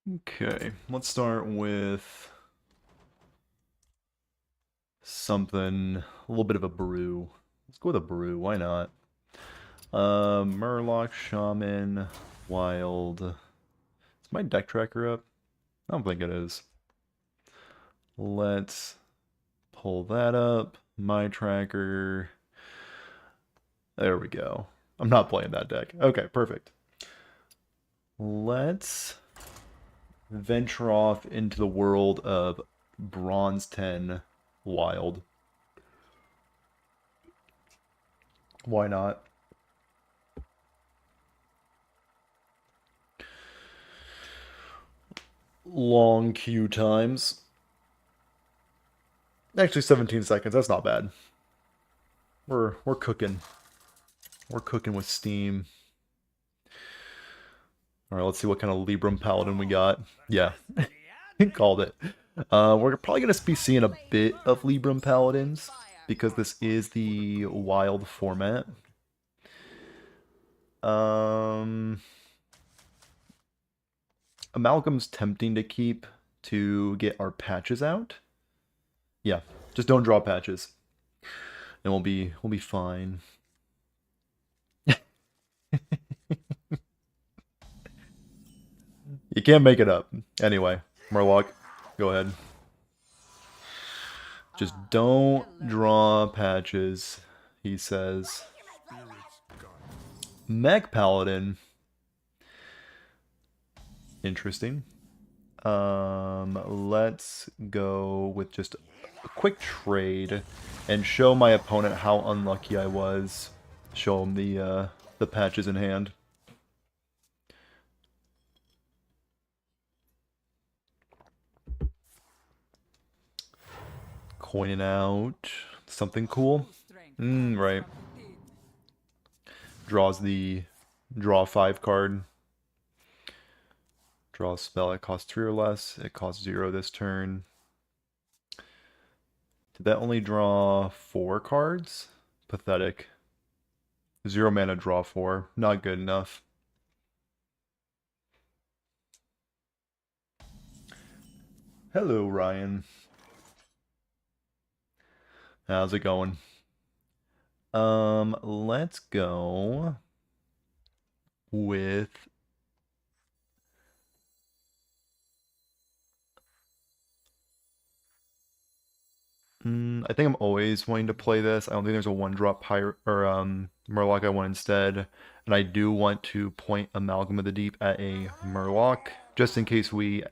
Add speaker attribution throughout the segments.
Speaker 1: Okay, let's start with something, a little bit of a brew. Let's go with a brew, why not? Murloc, Shaman, Wild. Is my deck tracker up? I don't think it is. Let's pull that up. My tracker. There we go. I'm not playing that deck. Okay, perfect. Let's venture off into the world of Bronze 10 Wild. Why not? Long queue times. Actually, 17 seconds. That's not bad. We're cooking. We're cooking with steam. All right, let's see what kind of Libram Paladin we got. Yeah, called it. We're probably gonna be seeing a bit of Libram Paladins because this is the wild format. Um, Amalgam's tempting to keep to get our patches out. Yeah, just don't draw patches, and we'll be fine. You can't make it up. Anyway, Murloc, go ahead. Just don't draw patches, he says. Mech Paladin. Interesting. Let's go with just a quick trade and show my opponent how unlucky I was. Show him the patches in hand. Coining out something cool. Right. Draws the draw 5 card. Draw a spell, it costs 3 or less. It costs 0 this turn. Did that only draw 4 cards? Pathetic. 0 mana, draw 4. Not good enough. Hello, Ryan. How's it going? Let's go with I think I'm always wanting to play this. I don't think there's a one-drop pirate or Murloc I want instead. And I do want to point Amalgam of the Deep at a Murloc, just in case we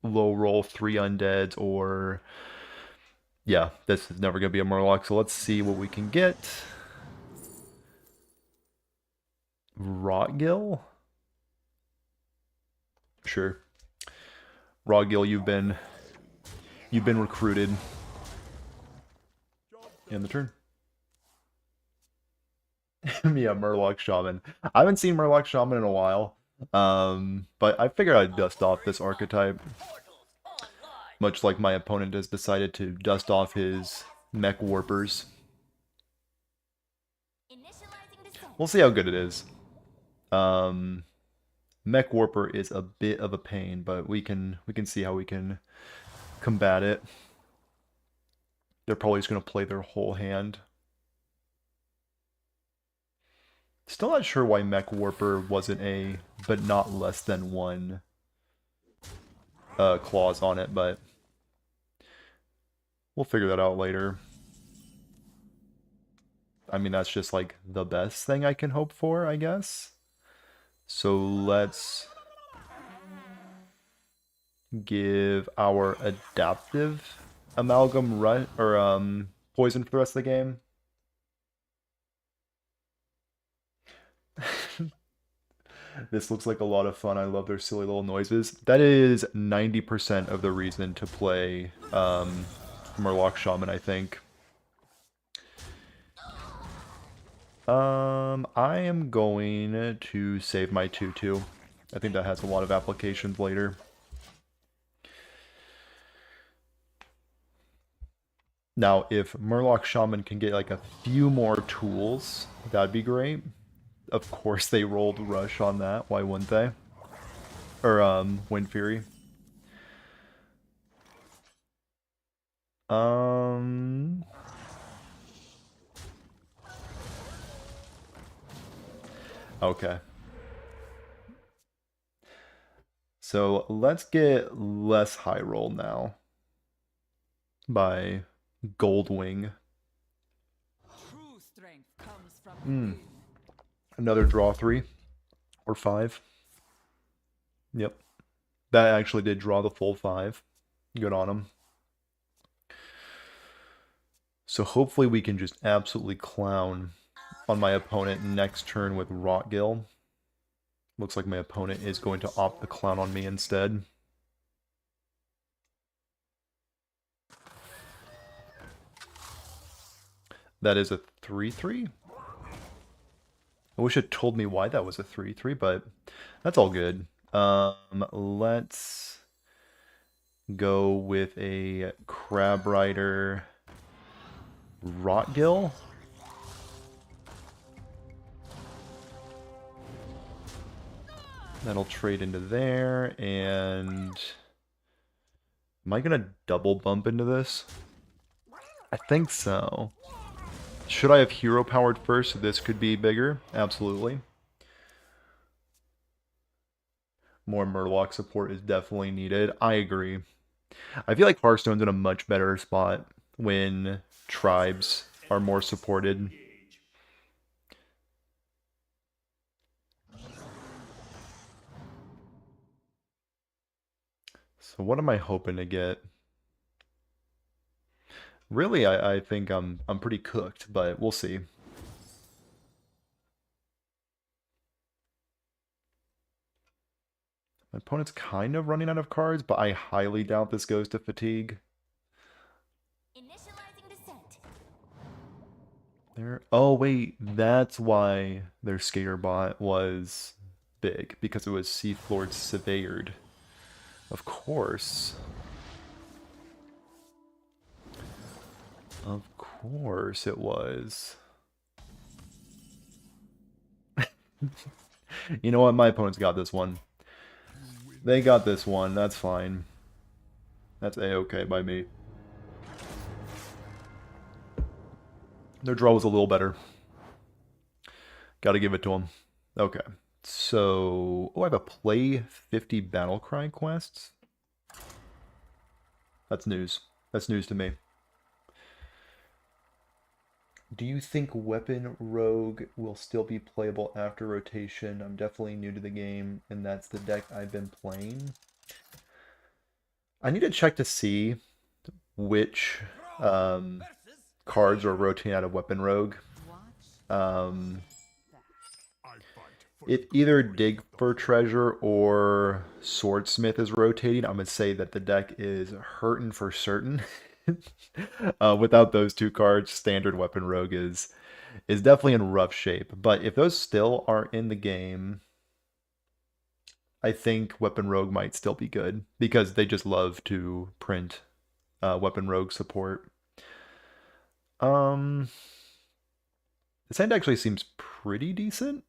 Speaker 1: low roll 3 undeads or yeah, this is never gonna be a Murloc, so let's see what we can get. Rotgill? Sure. Rotgill, you've been recruited. End the turn. Yeah, Murloc Shaman. I haven't seen Murloc Shaman in a while. But I figured I'd dust off this archetype. Much like my opponent has decided to dust off his mech warpers. We'll see how good it is. Mech warper is a bit of a pain, but we can see how we can combat it. They're probably just gonna play their whole hand. Still not sure why Mech Warper wasn't a but not less than one clause on it, but we'll figure that out later. I mean, that's just like the best thing I can hope for, I guess. So let's give our adaptive amalgam poison for the rest of the game. This looks like a lot of fun. I love their silly little noises. That is 90% of the reason to play Murloc Shaman, I think. I am going to save my 2/2. I think that has a lot of applications later. Now, if Murloc Shaman can get like a few more tools, that'd be great. Of course they rolled Rush on that, why wouldn't they? Or, Wind Fury. Okay. So let's get less high roll now by Goldwing.
Speaker 2: True strength comes from
Speaker 1: Hmm.
Speaker 2: within.
Speaker 1: Another draw 3 or 5. Yep. That actually did draw the full 5. Good on him. So hopefully we can just absolutely clown on my opponent next turn with Rotgill. Looks like my opponent is going to opt the clown on me instead. That is a 3/3. I wish it told me why that was a 3/3, but that's all good. Let's go with a Crab Rider Rotgill. That'll trade into there, and am I gonna double bump into this? I think so. Should I have hero powered first so this could be bigger? Absolutely. More Murloc support is definitely needed. I agree. I feel like Hearthstone's in a much better spot when tribes are more supported. So what am I hoping to get? Really, I think I'm pretty cooked, but we'll see. My opponent's kind of running out of cards, but I highly doubt this goes to fatigue.
Speaker 3: Initializing descent.
Speaker 1: There. Oh wait, that's why their Skater bot was big, because it was Seaflord Surveyored. Of course. Of course it was. You know what? My opponent's got this one. They got this one. That's fine. That's a-okay by me. Their draw was a little better. Gotta give it to them. Okay. So... Oh, I have a play 50 Battlecry quests? That's news. That's news to me. Do you think Weapon Rogue will still be playable after rotation? I'm definitely new to the game, and that's the deck I've been playing. I need to check to see which cards are rotating out of Weapon Rogue. If either Dig for Treasure or Swordsmith is rotating, I'm going to say that the deck is hurting for certain. Without those two cards, Standard Weapon Rogue is definitely in rough shape. But if those still are in the game, I think Weapon Rogue might still be good, because they just love to print Weapon Rogue support. This hand actually seems pretty decent.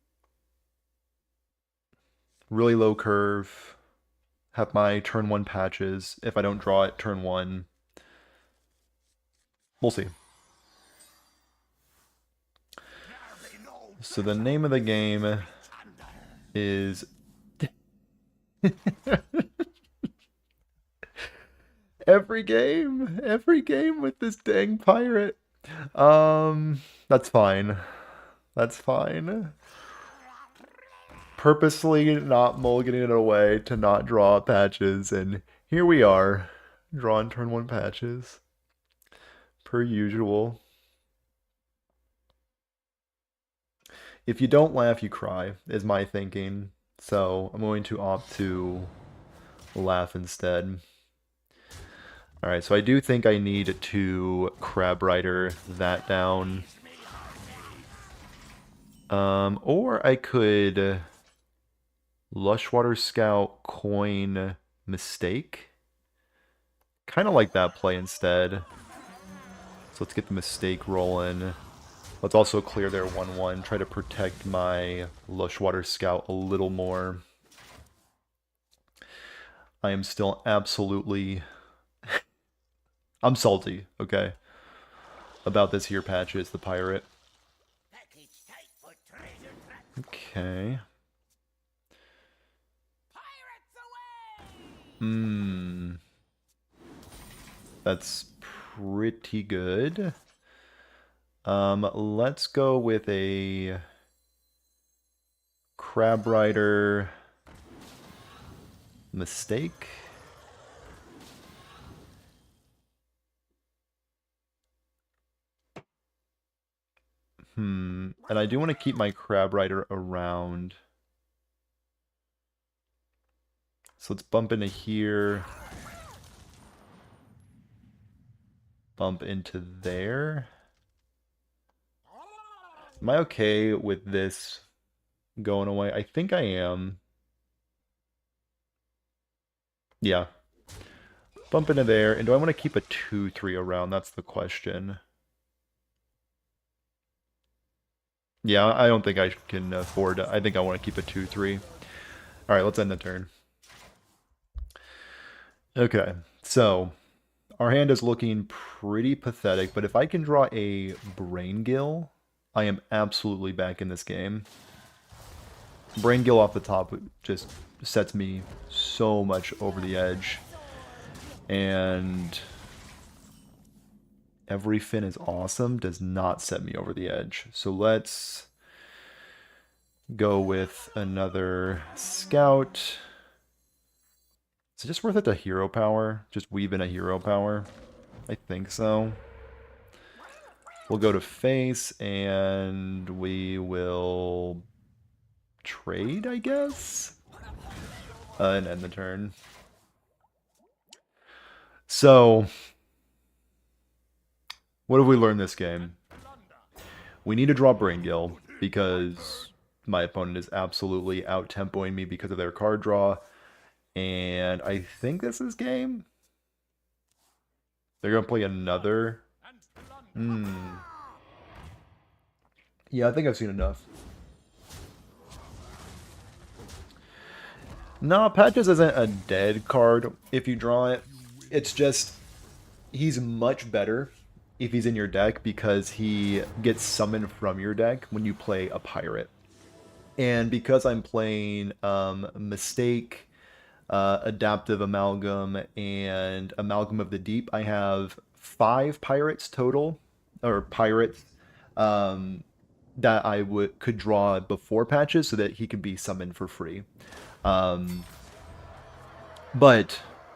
Speaker 1: Really low curve. Have my turn 1 patches. If I don't draw it turn 1, we'll see. So the name of the game is... every game with this dang pirate. That's fine. That's fine. Purposely not mulliganing it away to not draw patches, and here we are, drawing turn 1 patches. Per usual. If you don't laugh, you cry, is my thinking. So I'm going to opt to laugh instead. Alright, so I do think I need to Crab Rider that down. Or I could Lushwater Scout, coin, Mistake. Kind of like that play instead. So let's get the Mistake rolling. Let's also clear their 1/1, try to protect my Lushwater Scout a little more. I am still absolutely... I'm salty, okay, about this here Patches, the pirate. Okay. That's pretty good. Let's go with a Crab Rider Mistake. And I do want to keep my Crab Rider around. So let's bump into here. Bump into there. Am I okay with this going away? I think I am. Yeah. Bump into there. And do I want to keep a 2-3 around? That's the question. Yeah, I don't think I can afford it. I think I want to keep a 2-3. Alright, let's end the turn. Okay, so our hand is looking pretty pathetic, but if I can draw a Brain Gill, I am absolutely back in this game. Brain Gill off the top just sets me so much over the edge. And Every Fin is Awesome does not set me over the edge. So let's go with another Scout. Is it just worth it to Hero Power? Just weave in a Hero Power? I think so. We'll go to face, and we will trade, I guess? And end the turn. So, what have we learned this game? We need to draw Brain Gill, because my opponent is absolutely out-tempoing me because of their card draw. And I think this is game. They're going to play another. Yeah, I think I've seen enough. No, Patches isn't a dead card if you draw it. It's just, he's much better if he's in your deck because he gets summoned from your deck when you play a pirate. And because I'm playing Mistake, Adaptive Amalgam, and Amalgam of the Deep, I have 5 pirates total, or pirates, that I could draw before Patches so that he could be summoned for free. But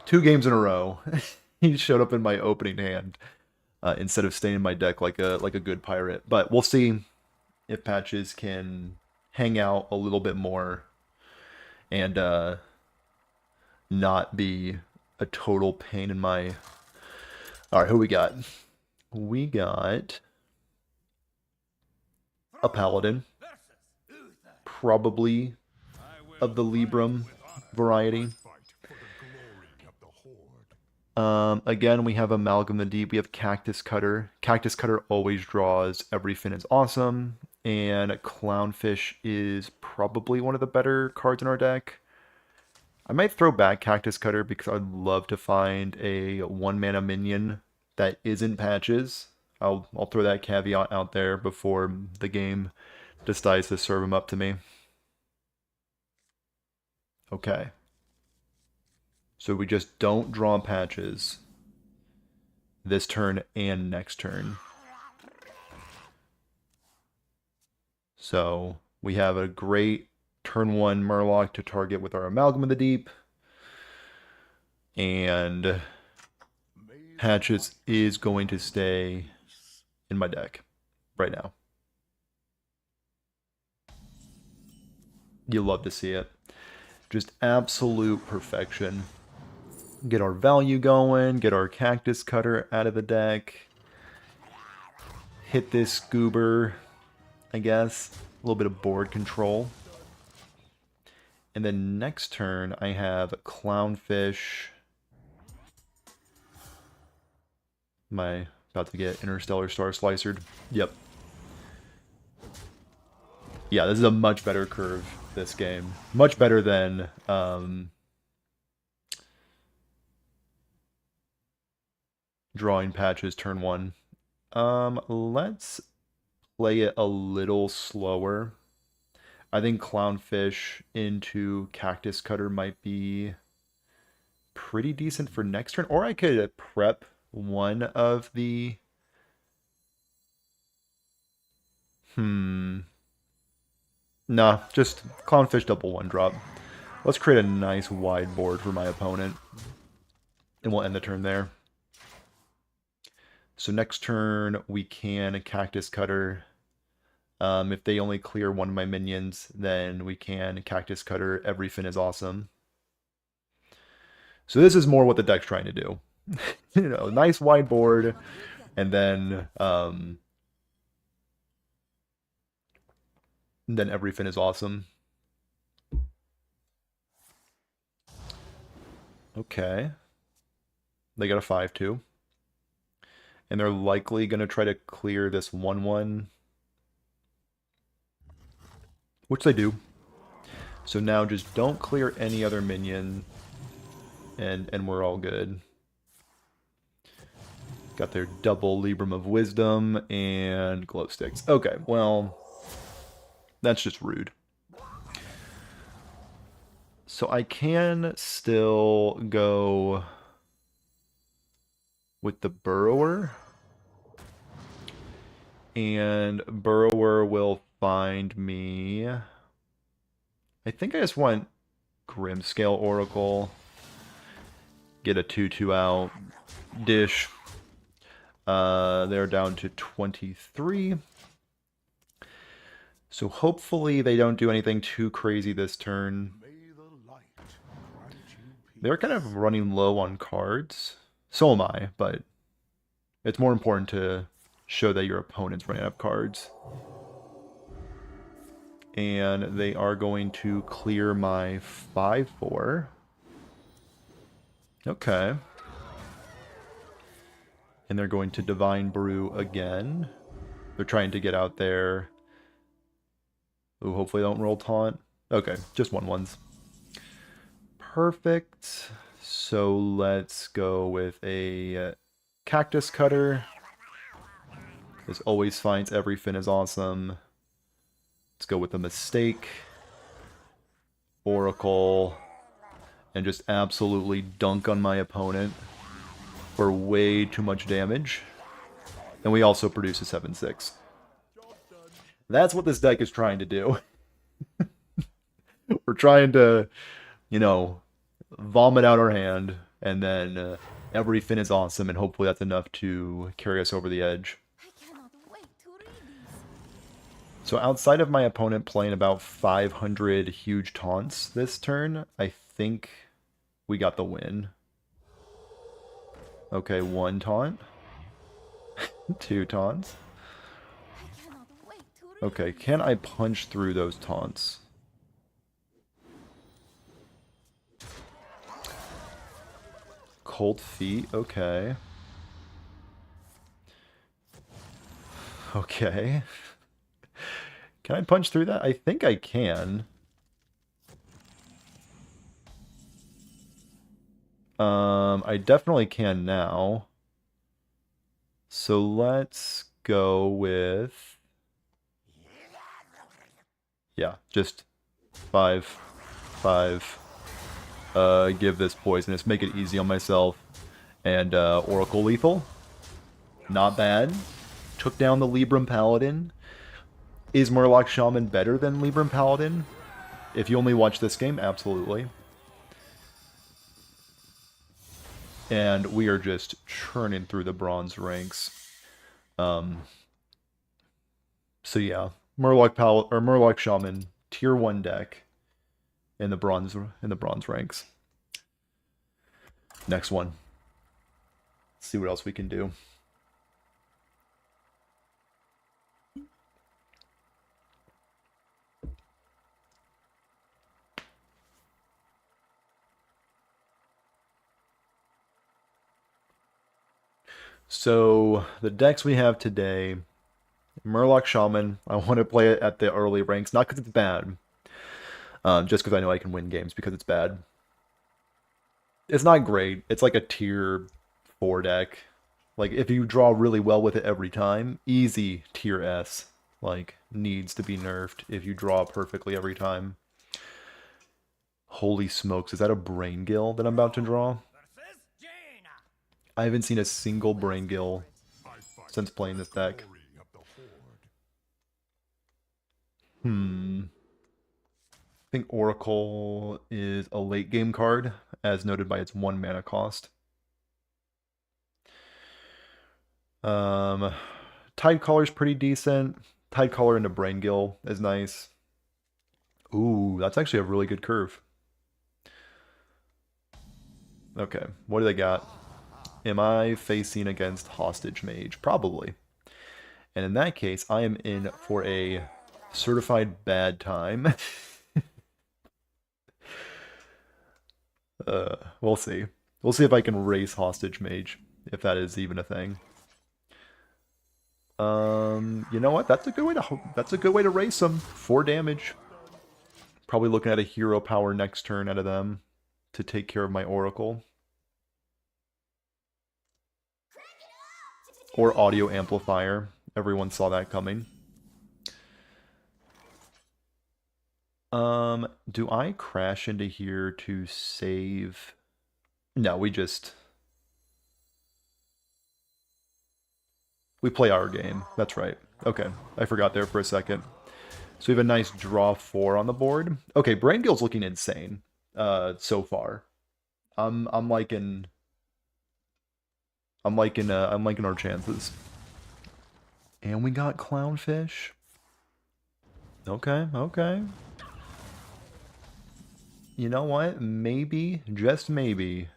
Speaker 1: 2 games in a row, he showed up in my opening hand instead of staying in my deck like a good pirate. But we'll see if Patches can hang out a little bit more and not be a total pain in my... Alright, who we got? We got a Paladin. Probably of the Libram variety. Again, we have Amalgam the Deep. We have Cactus Cutter. Cactus Cutter always draws Every Fin is Awesome. And Clownfish is probably one of the better cards in our deck. I might throw back Cactus Cutter because I'd love to find a 1-mana minion that isn't Patches. I'll throw that caveat out there before the game decides to serve him up to me. Okay. So we just don't draw Patches this turn and next turn. So we have a great turn 1 Murloc to target with our Amalgam of the Deep. And Patches is going to stay in my deck right now. You love to see it. Just absolute perfection. Get our value going, get our Cactus Cutter out of the deck. Hit this Goober, I guess. A little bit of board control. And then next turn, I have Clownfish. Am I about to get Interstellar Star Slicered? Yep. Yeah, this is a much better curve, this game. Much better than drawing patches turn 1. Let's play it a little slower. I think Clownfish into Cactus Cutter might be pretty decent for next turn. Or I could prep one of the... Nah, just Clownfish double 1-drop. Let's create a nice wide board for my opponent. And we'll end the turn there. So next turn, we can Cactus Cutter. If they only clear one of my minions, then we can Cactus Cutter. Everything is awesome. So this is more what the deck's trying to do. You know, nice wide board, and then everything is awesome. Okay. They got a 5-2. And they're likely going to try to clear this 1-1. Which they do. So now just don't clear any other minion. And we're all good. Got their double Libram of Wisdom and glow sticks. Okay, well, that's just rude. So I can still go with the Burrower. And Burrower will find me... I think I just want Grimscale Oracle. Get a 2-2 out. Dish. They're down to 23. So hopefully they don't do anything too crazy this turn. They're kind of running low on cards. So am I, but it's more important to show that your opponent's running out of cards. And they are going to clear my 5-4. Okay. And they're going to Divine Brew again. They're trying to get out there. Ooh, hopefully they don't roll taunt. Okay, just 1/1s. Perfect. So let's go with a Cactus Cutter. This always finds everything is awesome. Let's go with a Mistake. Oracle. And just absolutely dunk on my opponent for way too much damage. And we also produce a 7-6. That's what this deck is trying to do. We're trying to, you know, vomit out our hand, and then everything is awesome, and hopefully that's enough to carry us over the edge.
Speaker 3: I cannot wait to read these.
Speaker 1: So outside of my opponent playing about 500 huge taunts this turn, I think we got the win. Okay, 1 taunt. 2 taunts.
Speaker 3: I cannot wait to read
Speaker 1: Okay, can I punch through those taunts? Cold Feet, okay. Okay. Can I punch through that? I think I can. I definitely can now. So let's go with... Yeah, just 5, 5. Give this poisonous, make it easy on myself. And Oracle Lethal. Not bad. Took down the Libram Paladin. Is Murloc Shaman better than Libram Paladin? If you only watch this game, absolutely. And we are just churning through the bronze ranks. So yeah, Murloc Shaman tier 1 deck in the bronze ranks. Next one. Let's see what else we can do. So the decks we have today, Murloc Shaman. I want to play it at the early ranks, not because it's bad, just because I know I can win games because it's bad. It's not great. It's like a tier 4 deck. Like, if you draw really well with it every time, easy tier S. Like, needs to be nerfed if you draw perfectly every time. Holy smokes, is that a Brain Gill that I'm about to draw? I haven't seen a single Brain Gill since playing this deck. I think Oracle is a late game card, as noted by its 1 mana cost. Tidecollar's pretty decent. Tidecollar into Brain Gill is nice. Ooh, that's actually a really good curve. Okay, what do they got? Am I facing against Hostage Mage? Probably. And in that case, I am in for a certified bad time. We'll see. We'll see if I can race Hostage Mage, if that is even a thing. You know what? That's a good way to race them. 4 damage. Probably looking at a hero power next turn out of them to take care of my Oracle. Or Audio Amplifier. Everyone saw that coming. Do I crash into here to save? No, we play our game. That's right. Okay, I forgot there for a second. So we have a nice draw 4 on the board. Okay, Brain Gill's looking insane so far. I'm liking our chances. And we got Clownfish. Okay, okay. You know what? Maybe, just maybe,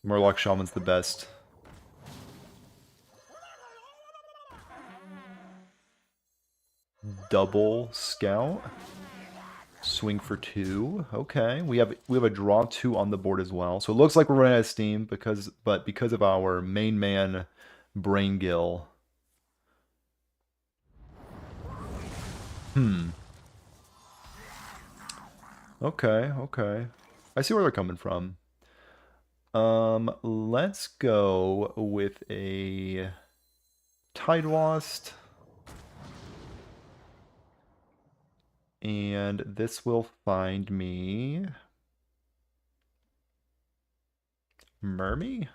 Speaker 1: Murloc Shaman's the best. Double Scout. Swing for 2. Okay, we have a draw 2 on the board as well. So it looks like we're running out of steam because of our main man Brain Gill. Okay, okay. I see where they're coming from. Let's go with a Tidewast. And this will find me Mermy?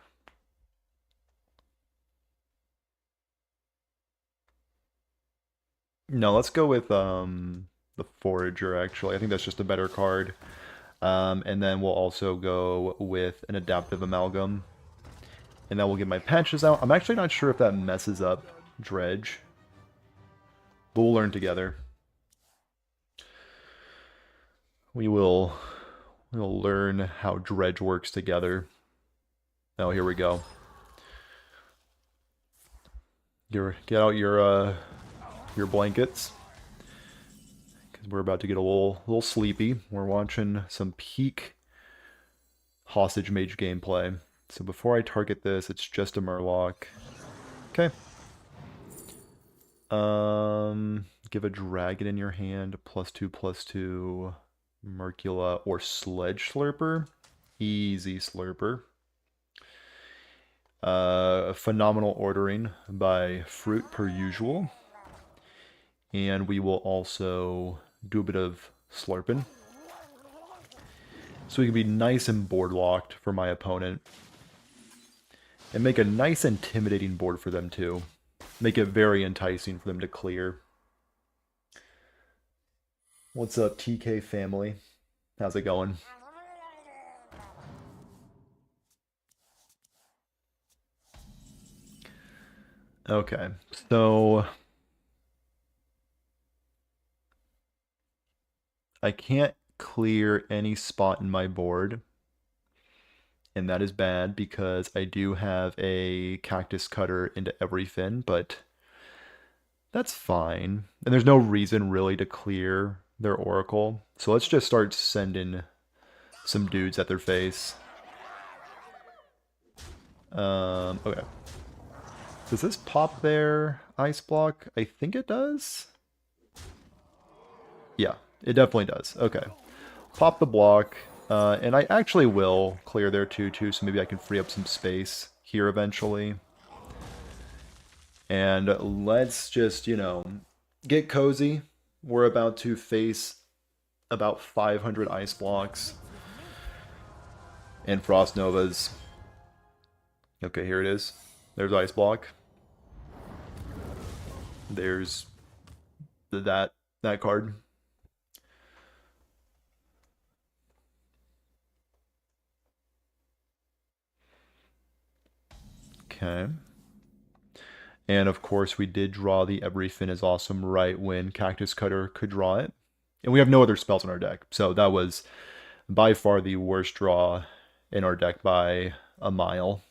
Speaker 1: No, let's go with the Forager, actually. I think that's just a better card. And then we'll also go with an Adaptive Amalgam. And then we'll get my patches out. I'm actually not sure if that messes up Dredge. But we'll learn together. We'll learn how Dredge works together. Oh, here we go. Get out your blankets, because we're about to get a little sleepy. We're watching some peak Hostage Mage gameplay. So before I target this, it's just a Murloc. Okay. Give a dragon in your hand, +2/+2, Mercula, or Sledge Slurper. Easy Slurper. Phenomenal ordering by Fruit per usual. And we will also do a bit of slurping. So we can be nice and board locked for my opponent. And make a nice intimidating board for them too. Make it very enticing for them to clear. What's up, TK family? How's it going? Okay, so I can't clear any spot in my board, and that is bad because I do have a Cactus Cutter into every fin, but that's fine. And there's no reason really to clear their Oracle, so let's just start sending some dudes at their face. Okay. Does this pop their Ice Block? I think it does. Yeah, it definitely does. Okay. Pop the block. And I actually will clear their 2/2, so maybe I can free up some space here eventually. And let's just, you know, get cozy. We're about to face about 500 ice blocks and frost novas. Okay, here it is. There's ice block. There's that card. Okay. And of course, we did draw the Everything is Awesome right when Cactus Cutter could draw it. And we have no other spells in our deck. So that was by far the worst draw in our deck by a mile.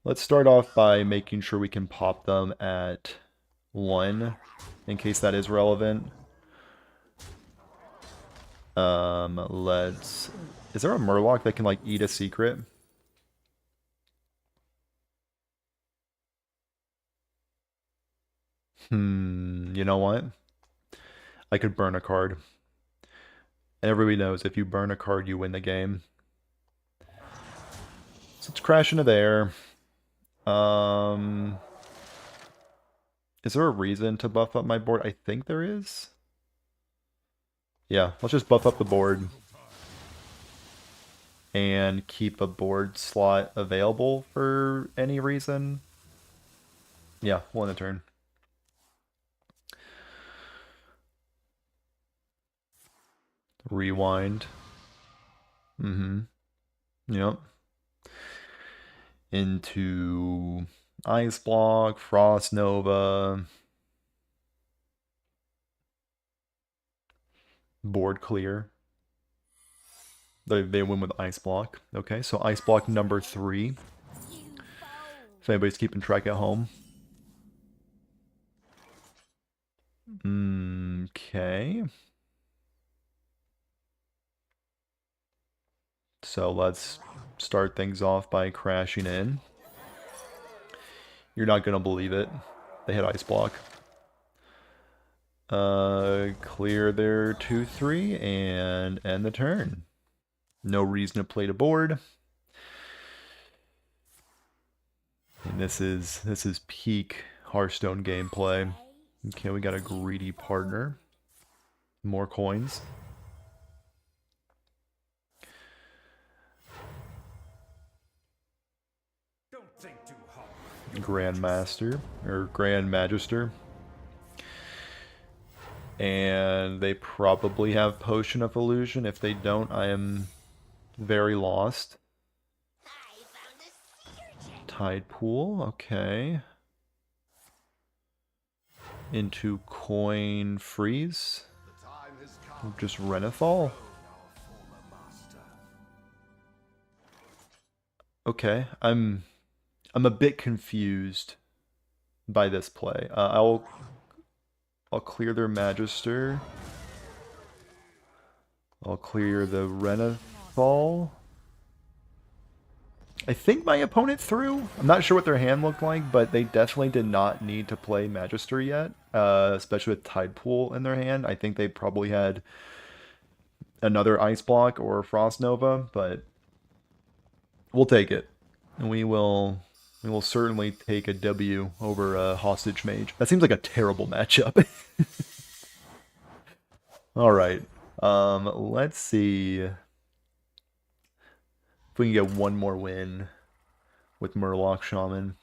Speaker 1: Let's start off by making sure we can pop them at 1, in case that is relevant. Is there a Murloc that can, like, eat a secret? You know what? I could burn a card. And everybody knows if you burn a card, you win the game. So let's crash into there. Is there a reason to buff up my board? I think there is. Yeah, let's just buff up the board. And keep a board slot available for any reason. Yeah, we'll end the turn. Rewind. Yep. Into Ice Block, Frost Nova. Board clear. They win with Ice Block. Okay, so Ice Block number 3. If anybody's keeping track at home. Okay. So let's start things off by crashing in. You're not gonna believe it. They hit Ice Block. Clear their 2/3 and end the turn. No reason to play the board. And this is peak Hearthstone gameplay. Okay, we got a greedy partner. More coins. Grandmaster or Grand Magister. And they probably have Potion of Illusion. If they don't, I am very lost. Tide Pool, okay. Into Coin Freeze. Just Renethal. Okay, I'm a bit confused by this play. I'll clear their Magister. I'll clear the Renethal. I think my opponent threw. I'm not sure what their hand looked like, but they definitely did not need to play Magister yet, especially with Tide Pool in their hand. I think they probably had another Ice Block or Frost Nova, but we'll take it. And we will certainly take a W over a Hostage Mage. That seems like a terrible matchup. Alright. Let's see if we can get one more win with Murloc Shaman.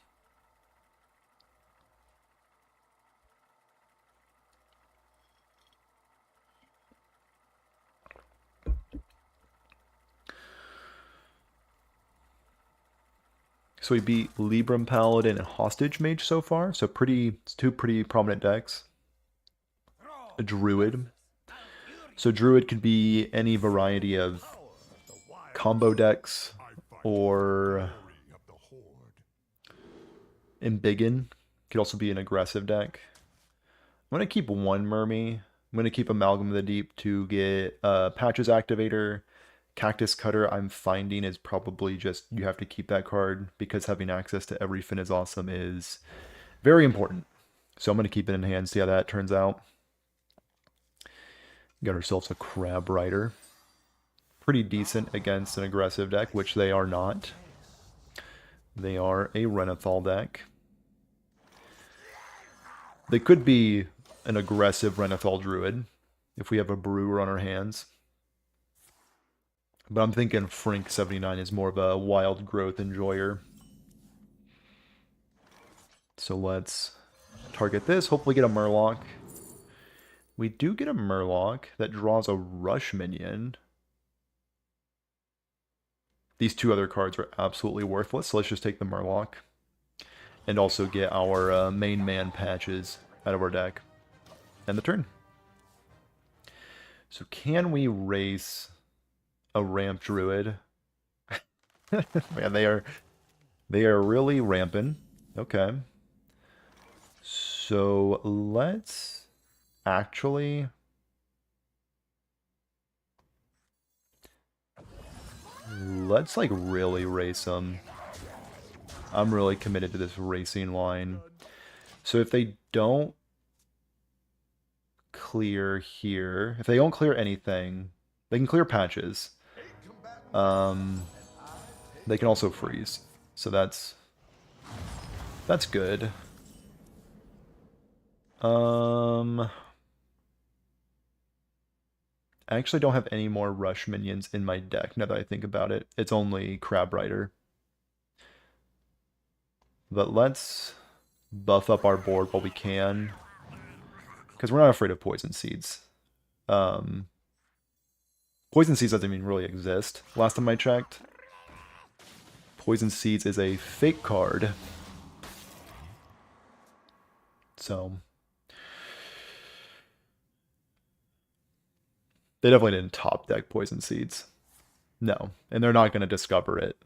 Speaker 1: So we beat Libram Paladin and Hostage Mage so far, so two pretty prominent decks. A Druid. So Druid could be any variety of combo decks, or Embiggen. Could also be an aggressive deck. I'm going to keep one Mermy. I'm going to keep Amalgam of the Deep to get Patches Activator. Cactus Cutter, I'm finding, is probably just, you have to keep that card because having access to Everything is Awesome is very important. So I'm going to keep it in hand, see how that turns out. Got ourselves a Crab Rider. Pretty decent against an aggressive deck, which they are not. They are a Renathal deck. They could be an aggressive Renathal Druid if we have a Brewer on our hands. But I'm thinking Frink79 is more of a wild growth enjoyer. So let's target this, hopefully get a Murloc. We do get a Murloc that draws a Rush minion. These two other cards are absolutely worthless, so let's just take the Murloc. And also get our main man patches out of our deck. End the turn. So can we race a Ramp Druid? Man, they are really ramping. Okay. So let's actually like really race them. I'm really committed to this racing line. So if they don't clear here, if they don't clear anything, they can clear patches. They can also freeze. So that's good. I actually don't have any more Rush minions in my deck now that I think about it. It's only Crab Rider. But let's buff up our board while we can. Because we're not afraid of Poison Seeds. Poison Seeds doesn't even really exist. Last time I checked. Poison Seeds is a fake card. So they definitely didn't top deck Poison Seeds. No. And they're not going to discover it.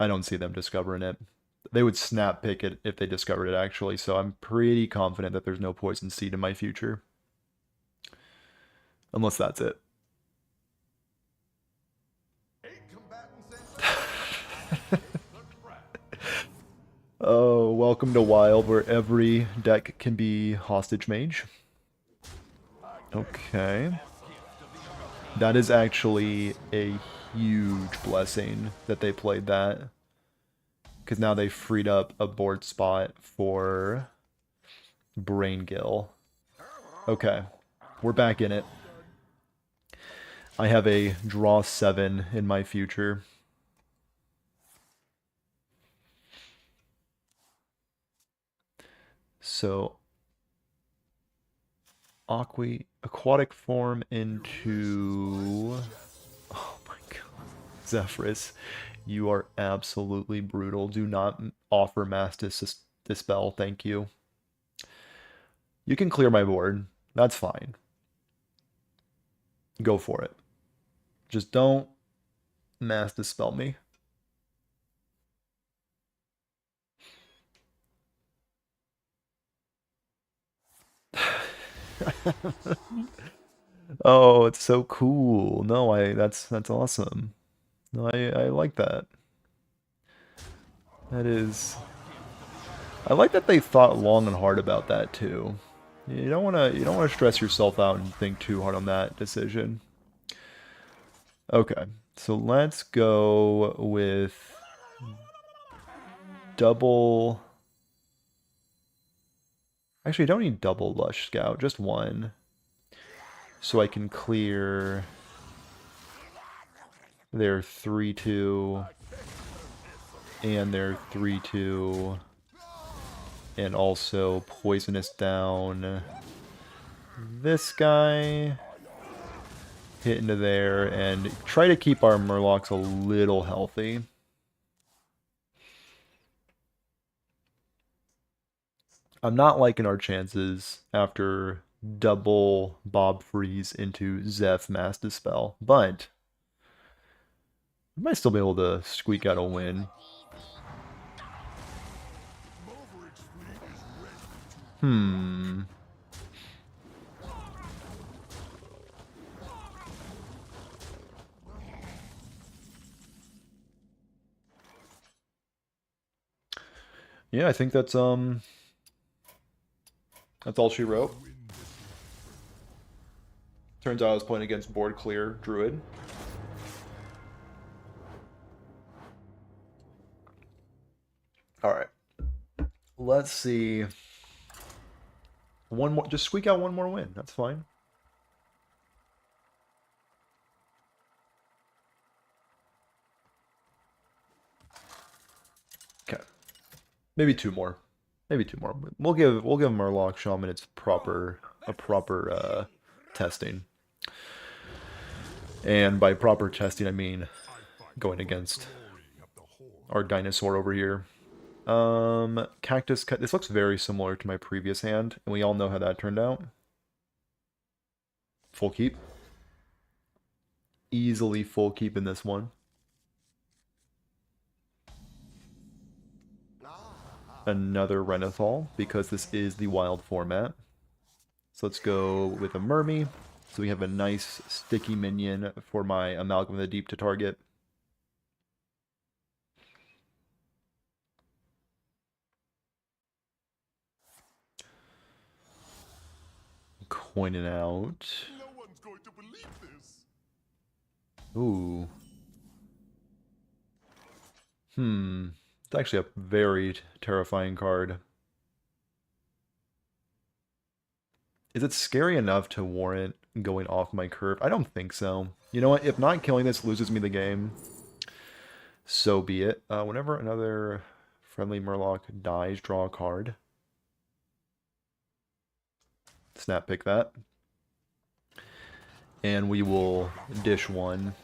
Speaker 1: I don't see them discovering it. They would snap pick it if they discovered it, actually, so I'm pretty confident that there's no Poison Seed in my future. Unless that's it. Oh, welcome to Wild, where every deck can be Hostage Mage. Okay. That is actually a huge blessing that they played that. Because now they freed up a board spot for Braingill. Okay. We're back in it. I have a draw 7 in my future. So, aquatic form into... Oh my god. Zephrys, you are absolutely brutal. Do not offer Mass Dispel, thank you. You can clear my board. That's fine. Go for it. Just don't Mass Dispel me. Oh, it's so cool. No, that's awesome. No, I like that. That is... I like that they thought long and hard about that too. You don't wanna stress yourself out and think too hard on that decision. Okay, so let's go with double. Actually, I don't need double Lush Scout, just one. So I can clear their 3/2 and their 3/2, and also poisonous down this guy, hit into there, and try to keep our Murlocs a little healthy. I'm not liking our chances after double Bob Freeze into Zeph Mass Dispel, but we might still be able to squeak out a win. Yeah, I think that's all she wrote. Turns out I was playing against board clear Druid. All right. Let's see. One more. Just squeak out one more win. That's fine. Okay. Maybe two more. Maybe two more. We'll give Murloc Shaman its proper testing. And by proper testing, I mean going against our dinosaur over here. Cactus cut. This looks very similar to my previous hand, and we all know how that turned out. Full keep. Easily full keep in this one. Another Renathal, because this is the wild format. So let's go with a Mermy. So we have a nice sticky minion for my Amalgam of the Deep to target. Coining out.
Speaker 4: No one's going to believe this.
Speaker 1: Ooh. It's actually a very terrifying card. Is it scary enough to warrant going off my curve? I don't think so. You know what? If not killing this loses me the game, so be it. Whenever another friendly Murloc dies, draw a card. Snap pick that. And we will dish one.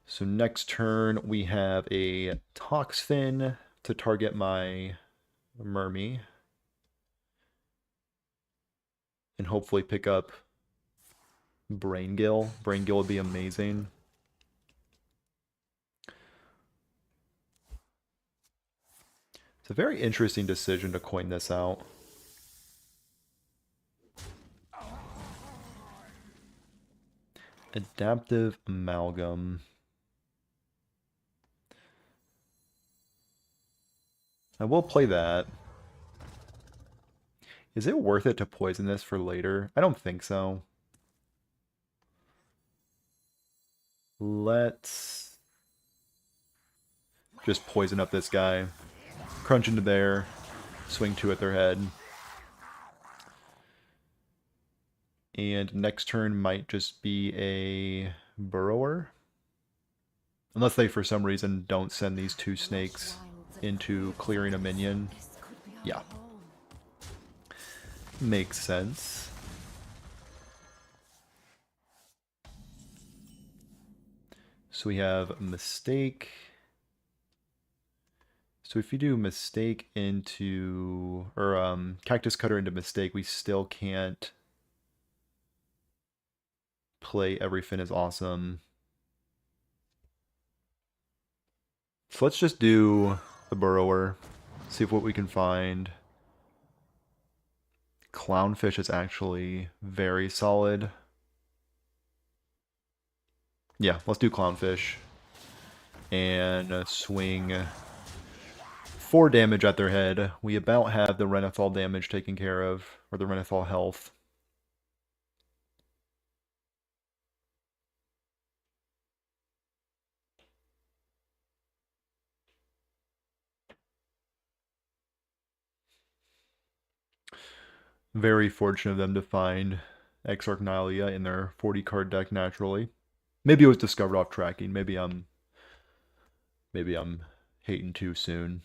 Speaker 1: So next turn we have a Toxfin to target my Mermy. And hopefully pick up Braingill. Braingill would be amazing. It's a very interesting decision to coin this out. Adaptive Amalgam. I will play that. Is it worth it to poison this for later? I don't think so. Let's just poison up this guy. Crunch into there. Swing two at their head. And next turn might just be a Burrower. Unless they, for some reason, don't send these two snakes into clearing a minion. Yeah. Makes sense. So we have Mistake. So if you do Mistake into, or Cactus Cutter into Mistake, we still can't play Everyfin is Awesome. So let's just do the Burrower, see if what we can find. Clownfish is actually very solid. Yeah, let's do Clownfish. And swing 4 damage at their head. We about have the Renathal damage taken care of, or the Renathal health. Very fortunate of them to find Exarch Nylea in their 40 card deck naturally. Maybe it was discovered off tracking. Maybe I'm hating too soon.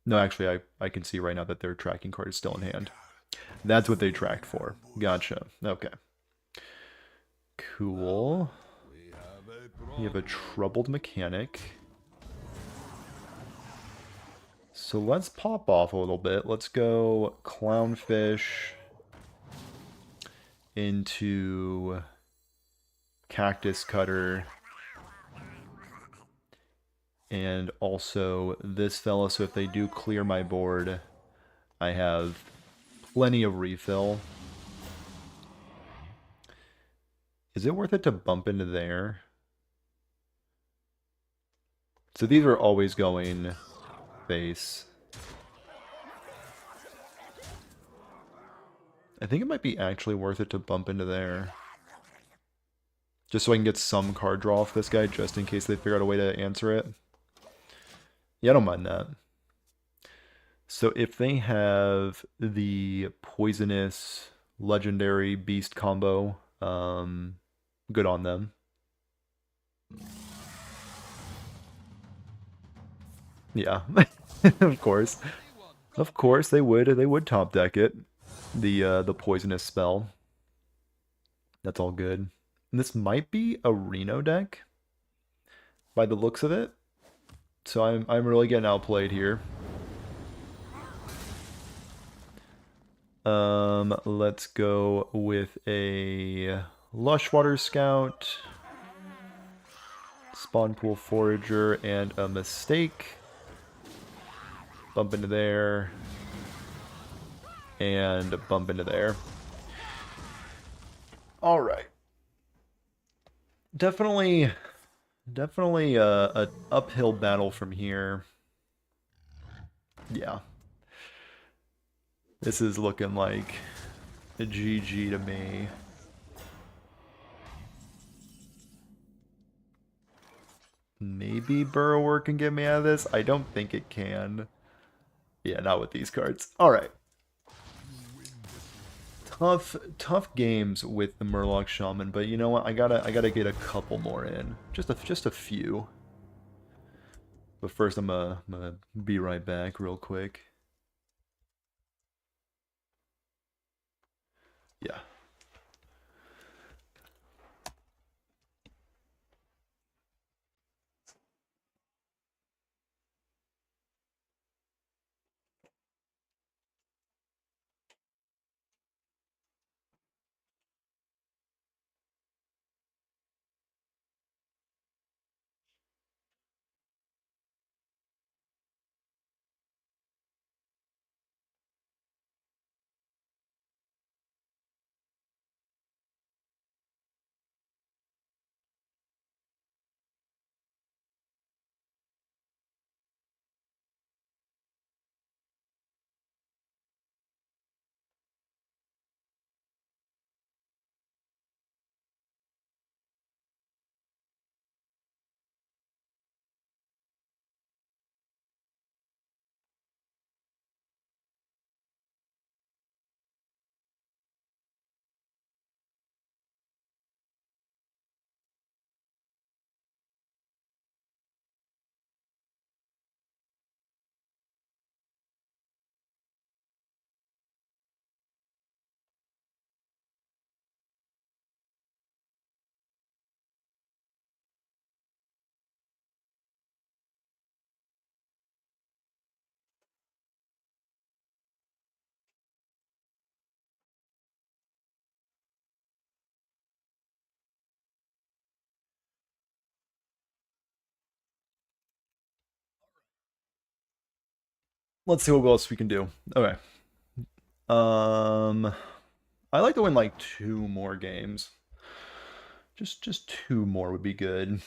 Speaker 1: No, actually I can see right now that their tracking card is still in hand. That's what they tracked for. Gotcha. Okay. Cool. We have a Troubled Mechanic. So let's pop off a little bit. Let's go Clownfish into Cactus Cutter. And also this fella, so if they do clear my board, I have plenty of refill. Is it worth it to bump into there? So these are always going face. I think it might be actually worth it to bump into there. Just so I can get some card draw off this guy, just in case they figure out a way to answer it. Yeah, I don't mind that. So if they have the poisonous legendary beast combo, good on them. Yeah, of course. Of course they would top deck it. The poisonous spell. That's all good. And this might be a Reno deck by the looks of it. So I'm really getting outplayed here. Let's go with a Lushwater Scout, Spawn Pool Forager, and a Mistake. Bump into there. And bump into there. Alright. Definitely a uphill battle from here. Yeah. This is looking like a GG to me. Maybe Burrower can get me out of this. I don't think it can. Yeah, not with these cards. Alright. Tough games with the Murloc Shaman, but you know what? I gotta get a couple more in. Just a few. But first I'm gonna be right back real quick. Yeah. Let's see what else we can do. Okay. I like to win like 2 more games. Just 2 more would be good.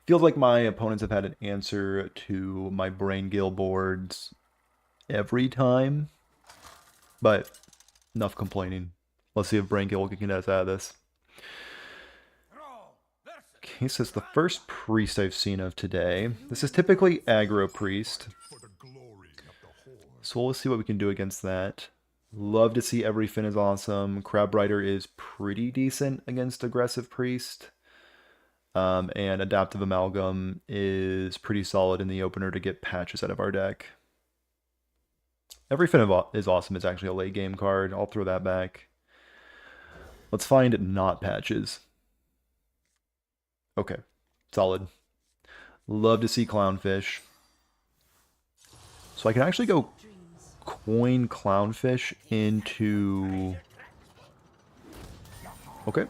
Speaker 1: Feels like my opponents have had an answer to my Brain Gale boards every time. But enough complaining. Let's see if Brain Gale can get us out of this. Okay, so it's the first priest I've seen of today. This is typically aggro priest. So we'll see what we can do against that. Love to see Every Fin is awesome. Crab Rider is pretty decent against aggressive priest. And Adaptive Amalgam is pretty solid in the opener to get patches out of our deck. Every Fin is awesome. It's actually a late game card. I'll throw that back. Let's find not patches. Okay, solid. Love to see Clownfish. So I can actually go coin Clownfish into... Okay.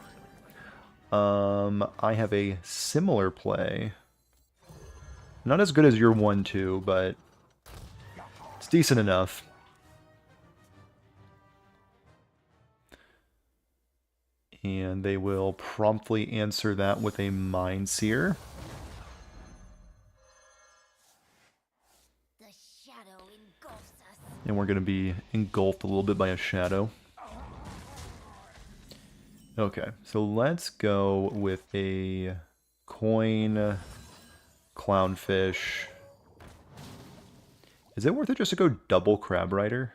Speaker 1: I have a similar play. Not as good as your 1-2, but it's decent enough. And they will promptly answer that with a Mindseer.
Speaker 3: The shadow engulfs us.
Speaker 1: And we're going to be engulfed a little bit by a shadow. Okay, so let's go with a coin, clownfish. Is it worth it just to go double Crab Rider?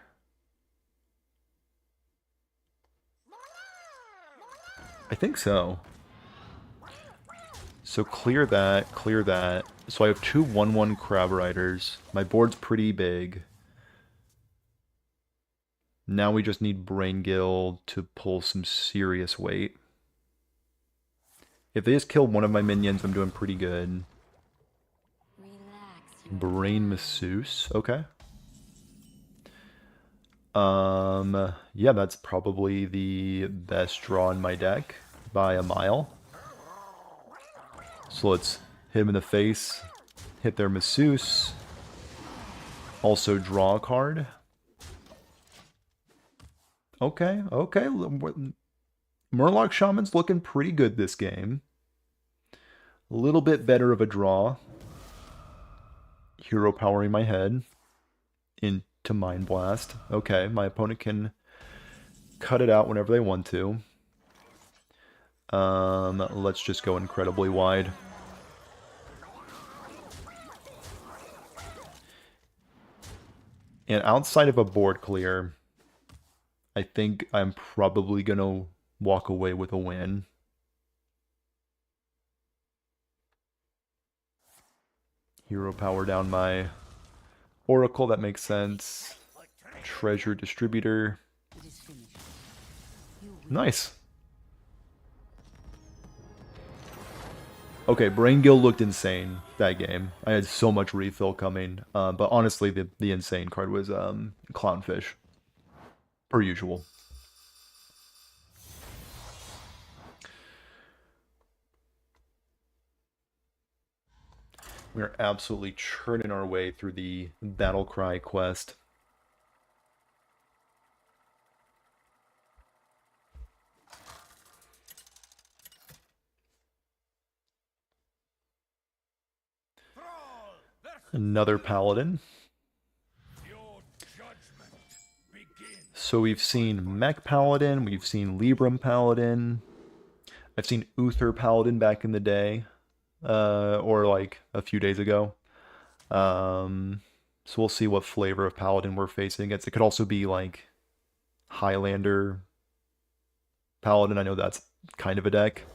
Speaker 1: I think so. So clear that, clear that. So I have two 1/1 Crab Riders. My board's pretty big. Now we just need Brain Gill to pull some serious weight. If they just kill one of my minions, I'm doing pretty good.
Speaker 3: Relax.
Speaker 1: Brain Masseuse, okay. Yeah, that's probably the best draw in my deck by a mile. So let's hit him in the face, hit their Masseuse, also draw a card. Okay, okay. Murloc Shaman's looking pretty good this game. A little bit better of a draw. Hero powering my head into Mind Blast. Okay, my opponent can cut it out whenever they want to. Let's just go incredibly wide. And outside of a board clear, I think I'm probably going to walk away with a win. Hero power down my Oracle, that makes sense. Treasure Distributor.
Speaker 3: It is finished.
Speaker 1: Nice. Okay, Brain Gill looked insane that game. I had so much refill coming. But honestly, the insane card was Clownfish. Per usual. We are absolutely churning our way through the Battlecry quest. Another Paladin. So we've seen Mech Paladin, we've seen Libram Paladin. I've seen Uther Paladin back in the day. Or like a few days ago. So we'll see what flavor of Paladin we're facing against. It could also be like Highlander Paladin. I know that's kind of a deck.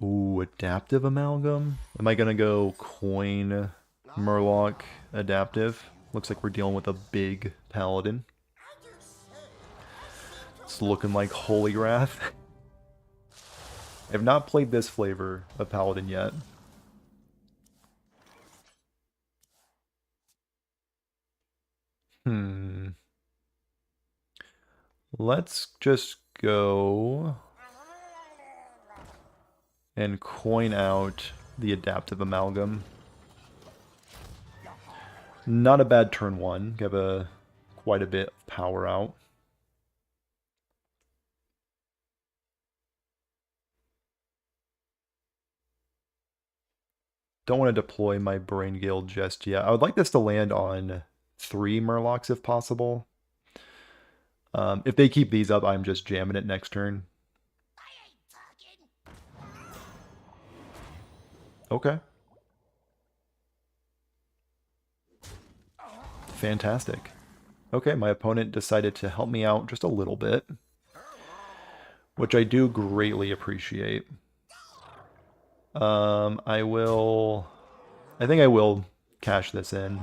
Speaker 1: Ooh, Adaptive Amalgam. Am I gonna go Coin Murloc Adaptive? Looks like we're dealing with a big Paladin. It's looking like Holy Wrath. I have not played this flavor of Paladin yet. Let's just go and coin out the Adaptive Amalgam. Not a bad turn one. Give quite a bit of power out. Don't want to deploy my Brain Gill just yet. I would like this to land on 3 Murlocs if possible. If they keep these up, I'm just jamming it next turn. Okay. Fantastic. Okay, my opponent decided to help me out just a little bit, which I do greatly appreciate. I think I will cash this in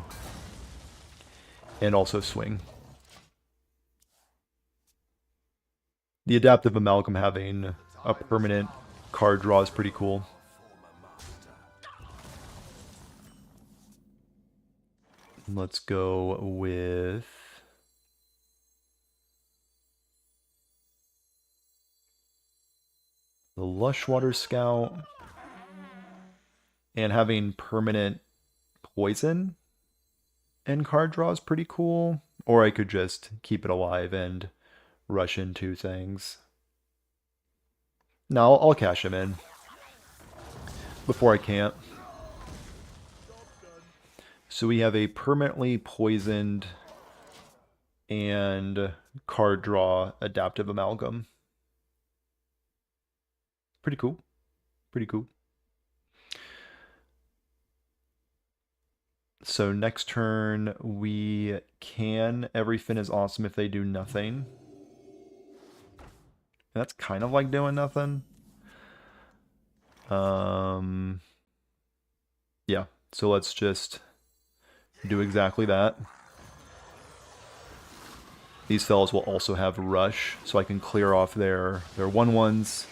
Speaker 1: and also swing. The Adaptive Amalgam having a permanent card draw is pretty cool. Let's go with the Lushwater Scout. And having permanent poison and card draw is pretty cool. Or I could just keep it alive and rush into things. No, I'll cash him in before I can't. So we have a permanently poisoned and card draw Adaptive Amalgam. Pretty cool. Pretty cool. So next turn we can Everything is awesome if they do nothing. And that's kind of like doing nothing. Yeah, so let's just do exactly that. These fellows will also have Rush, so I can clear off their 1/1s.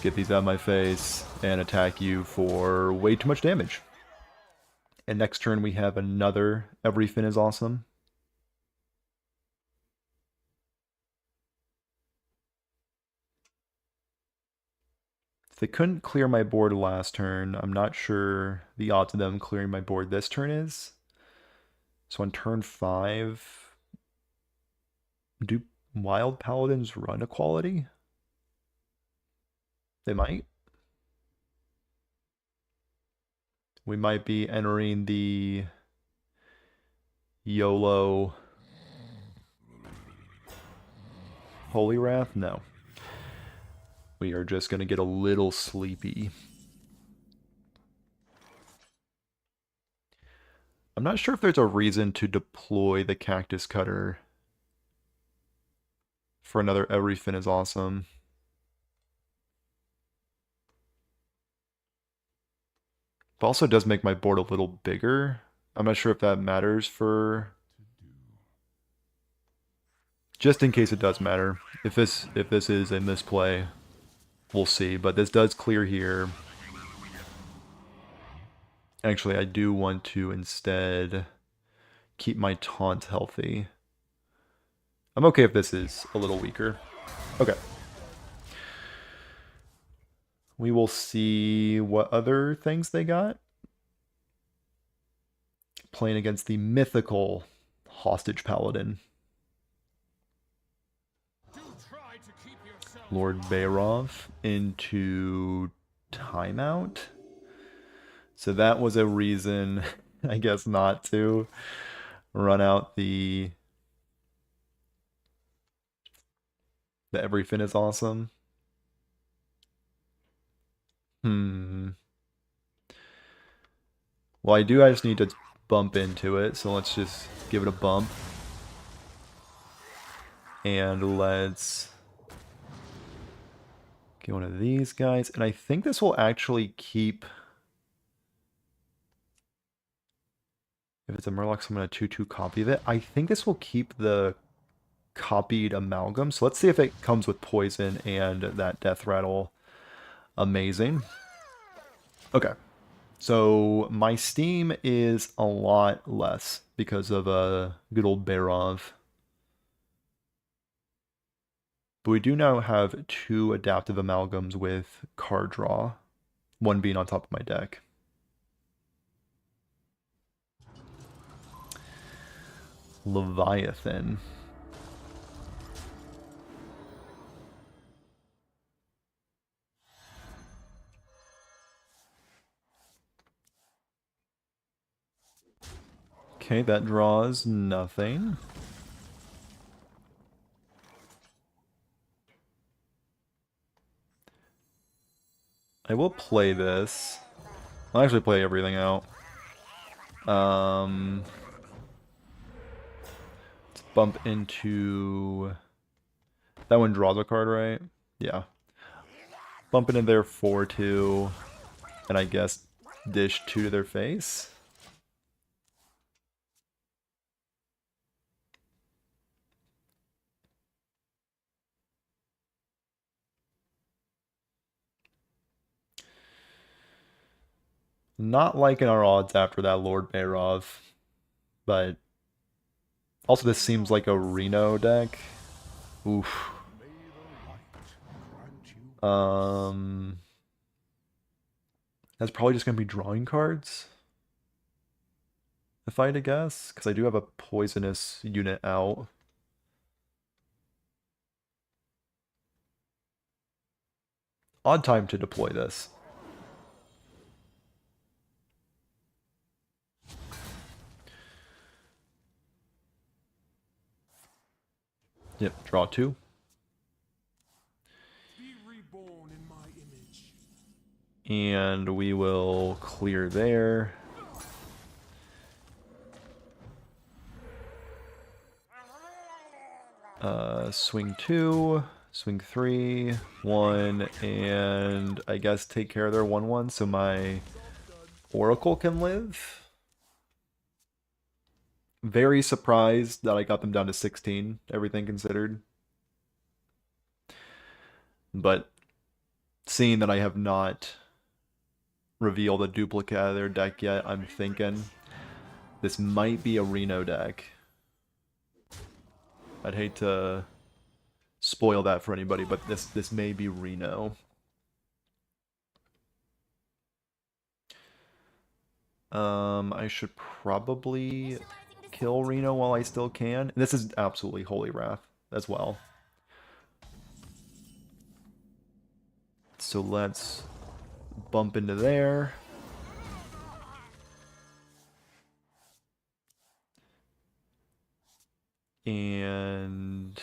Speaker 1: Get these out of my face, and attack you for way too much damage. And next turn we have another Everything is awesome. If they couldn't clear my board last turn, I'm not sure the odds of them clearing my board this turn is. So on turn 5, do Wild Paladins run Equality? They might. We might be entering the YOLO Holy Wrath? No. We are just going to get a little sleepy. I'm not sure if there's a reason to deploy the Cactus Cutter for another Everything is awesome. But also does make my board a little bigger. I'm not sure if that matters for... Just in case it does matter. If this is a misplay, we'll see. But this does clear here. Actually, I do want to instead keep my taunt healthy. I'm okay if this is a little weaker. Okay. We will see what other things they got. Playing against the mythical Hostage Paladin. Lord Bayrov into timeout. So that was a reason, I guess, not to run out the Everything is awesome. Well, I just need to bump into it, so let's just give it a bump. And let's get one of these guys. And I think this will actually keep... If it's a Murloc, so I'm going to 2/2 copy of it. I think this will keep the copied Amalgam. So let's see if it comes with poison and that Death Rattle. Amazing. Okay. So my steam is a lot less because of good old Bayrov. But we do now have 2 adaptive amalgams with card draw, one being on top of my deck. Leviathan. Okay, that draws nothing. I will play this. I'll actually play everything out. Let's bump into... That one draws a card, right? Yeah. Bump into their 4/2, and I guess dish 2 to their face. Not liking our odds after that Lord Bayrov, but also this seems like a Reno deck. Oof. That's probably just gonna be drawing cards, if I had to guess, because I do have a poisonous unit out. Odd time to deploy this. Yep, draw 2.
Speaker 4: Be reborn in my image.
Speaker 1: And we will clear there. Swing 2, swing 3, 1, and I guess take care of their 1/1 so my Oracle can live. Very surprised that I got them down to 16, everything considered. But seeing that I have not revealed a duplicate of their deck yet, I'm thinking this might be a Reno deck. I'd hate to spoil that for anybody, but this may be Reno. I should probably kill Reno while I still can. This is absolutely Holy Wrath as well. So let's bump into there. And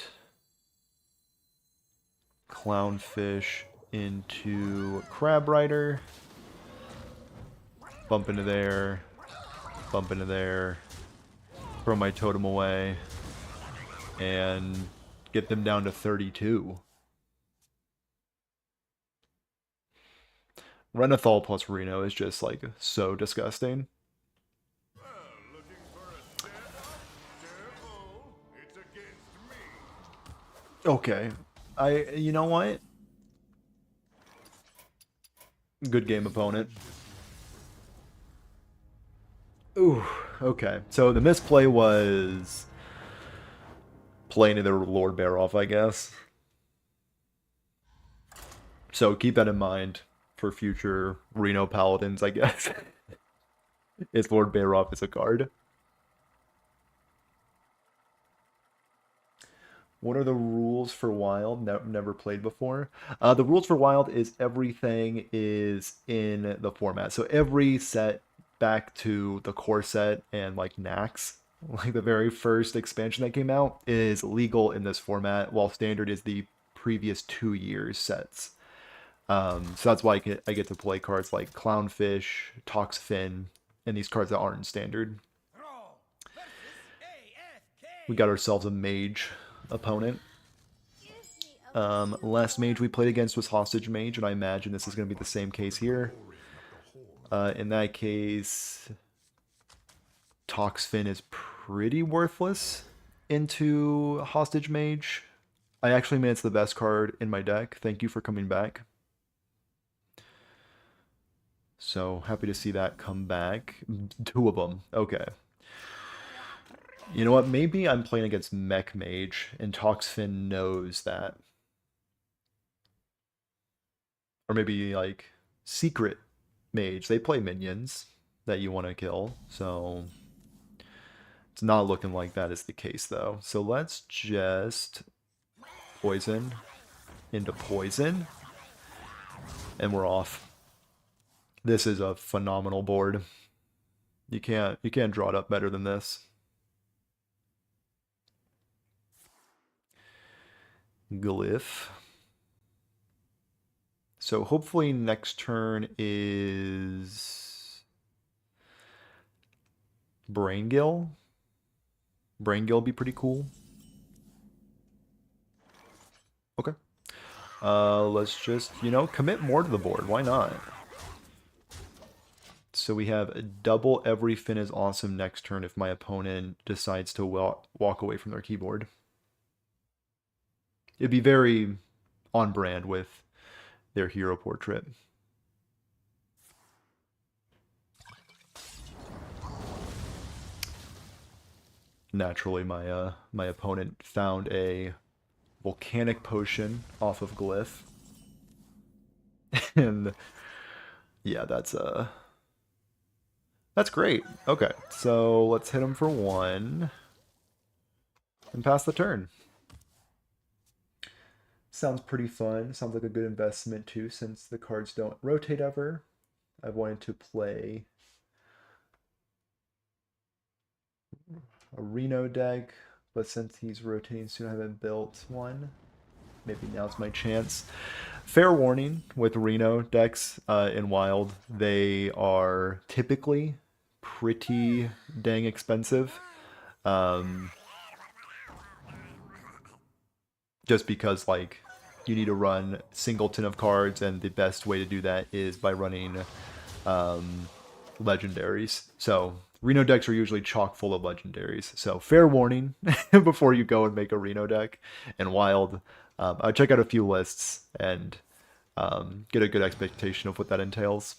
Speaker 1: Clownfish into Crab Rider. Bump into there. Bump into there. Throw my totem away. And get them down to 32. Renathal plus Reno is just like so disgusting.
Speaker 4: Well, looking for a step? Careful, it's against me.
Speaker 1: Okay. You know what? Good game, opponent. Ooh, okay. So the misplay was playing into Lord Baroff, I guess. So keep that in mind for future Reno Paladins, I guess. Is Lord Baroff is a card. What are the rules for Wild? Never played before. The rules for Wild is everything is in the format. So every set back to the core set and like Nax, like the very first expansion that came out, is legal in this format, while standard is the previous 2 years sets. So that's why I get to play cards like Clownfish, Toxfin, and these cards that aren't in standard. We got ourselves a mage opponent. Last mage we played against was Hostage Mage, and I imagine this is going to be the same case here. In that case, Toxfin is pretty worthless into Hostage Mage. I actually made it the best card in my deck. Thank you for coming back. So happy to see that come back. 2 of them. Okay. You know what? Maybe I'm playing against Mech Mage, and Toxfin knows that. Or maybe, like, Secret Mage. They play minions that you want to kill, so it's not looking like that is the case, though. So let's just poison into poison, and we're off. This is a phenomenal board. You can't draw it up better than this. Glyph. So hopefully next turn is Braingill. Braingill would be pretty cool. Okay. Let's just, commit more to the board. Why not? So we have a double every Fin is awesome next turn if my opponent decides to walk away from their keyboard. It'd be very on brand with their hero portrait. Naturally, my opponent found a volcanic potion off of Glyph. And yeah, that's great. Okay, so let's hit him for 1 and pass the turn. Sounds pretty fun. Sounds like a good investment too, since the cards don't rotate ever. I've wanted to play a Reno deck, but since he's rotating soon, I haven't built one. Maybe now's my chance. Fair warning with Reno decks in Wild, they are typically pretty dang expensive. Just because, like, you need to run singleton of cards, and the best way to do that is by running legendaries. So Reno decks are usually chock full of legendaries. So fair warning before you go and make a Reno deck. And Wild, I'll check out a few lists and get a good expectation of what that entails.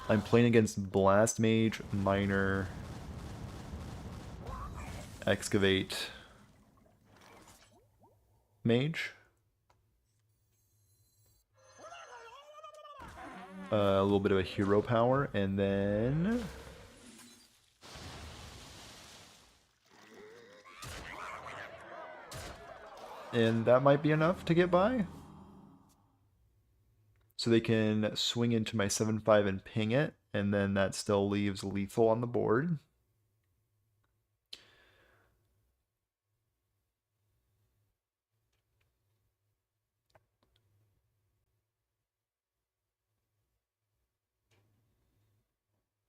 Speaker 1: I'm playing against Blast Mage, Miner, Excavate, Mage. A little bit of a hero power, and then that might be enough to get by. So they can swing into my 7/5 and ping it, and then that still leaves lethal on the board.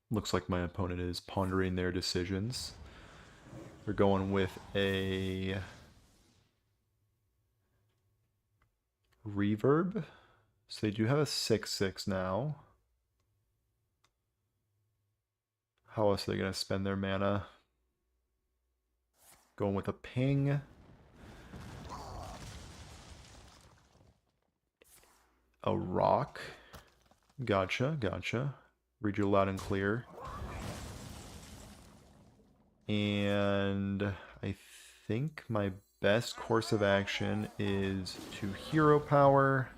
Speaker 1: Looks like my opponent is pondering their decisions. We're going with a Reverb. So they do have a 6/6 now. How else are they going to spend their mana? Going with a ping. A rock. Gotcha, gotcha. Read you loud and clear. And I think my best course of action is to hero power,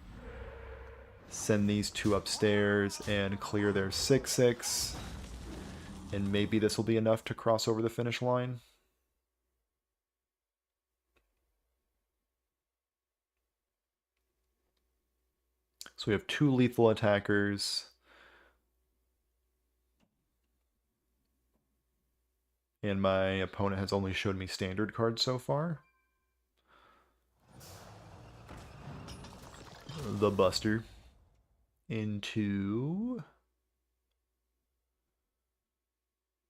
Speaker 1: send these two upstairs, and clear their 6/6. And maybe this will be enough to cross over the finish line. So we have two lethal attackers. And my opponent has only showed me standard cards so far. The Buster into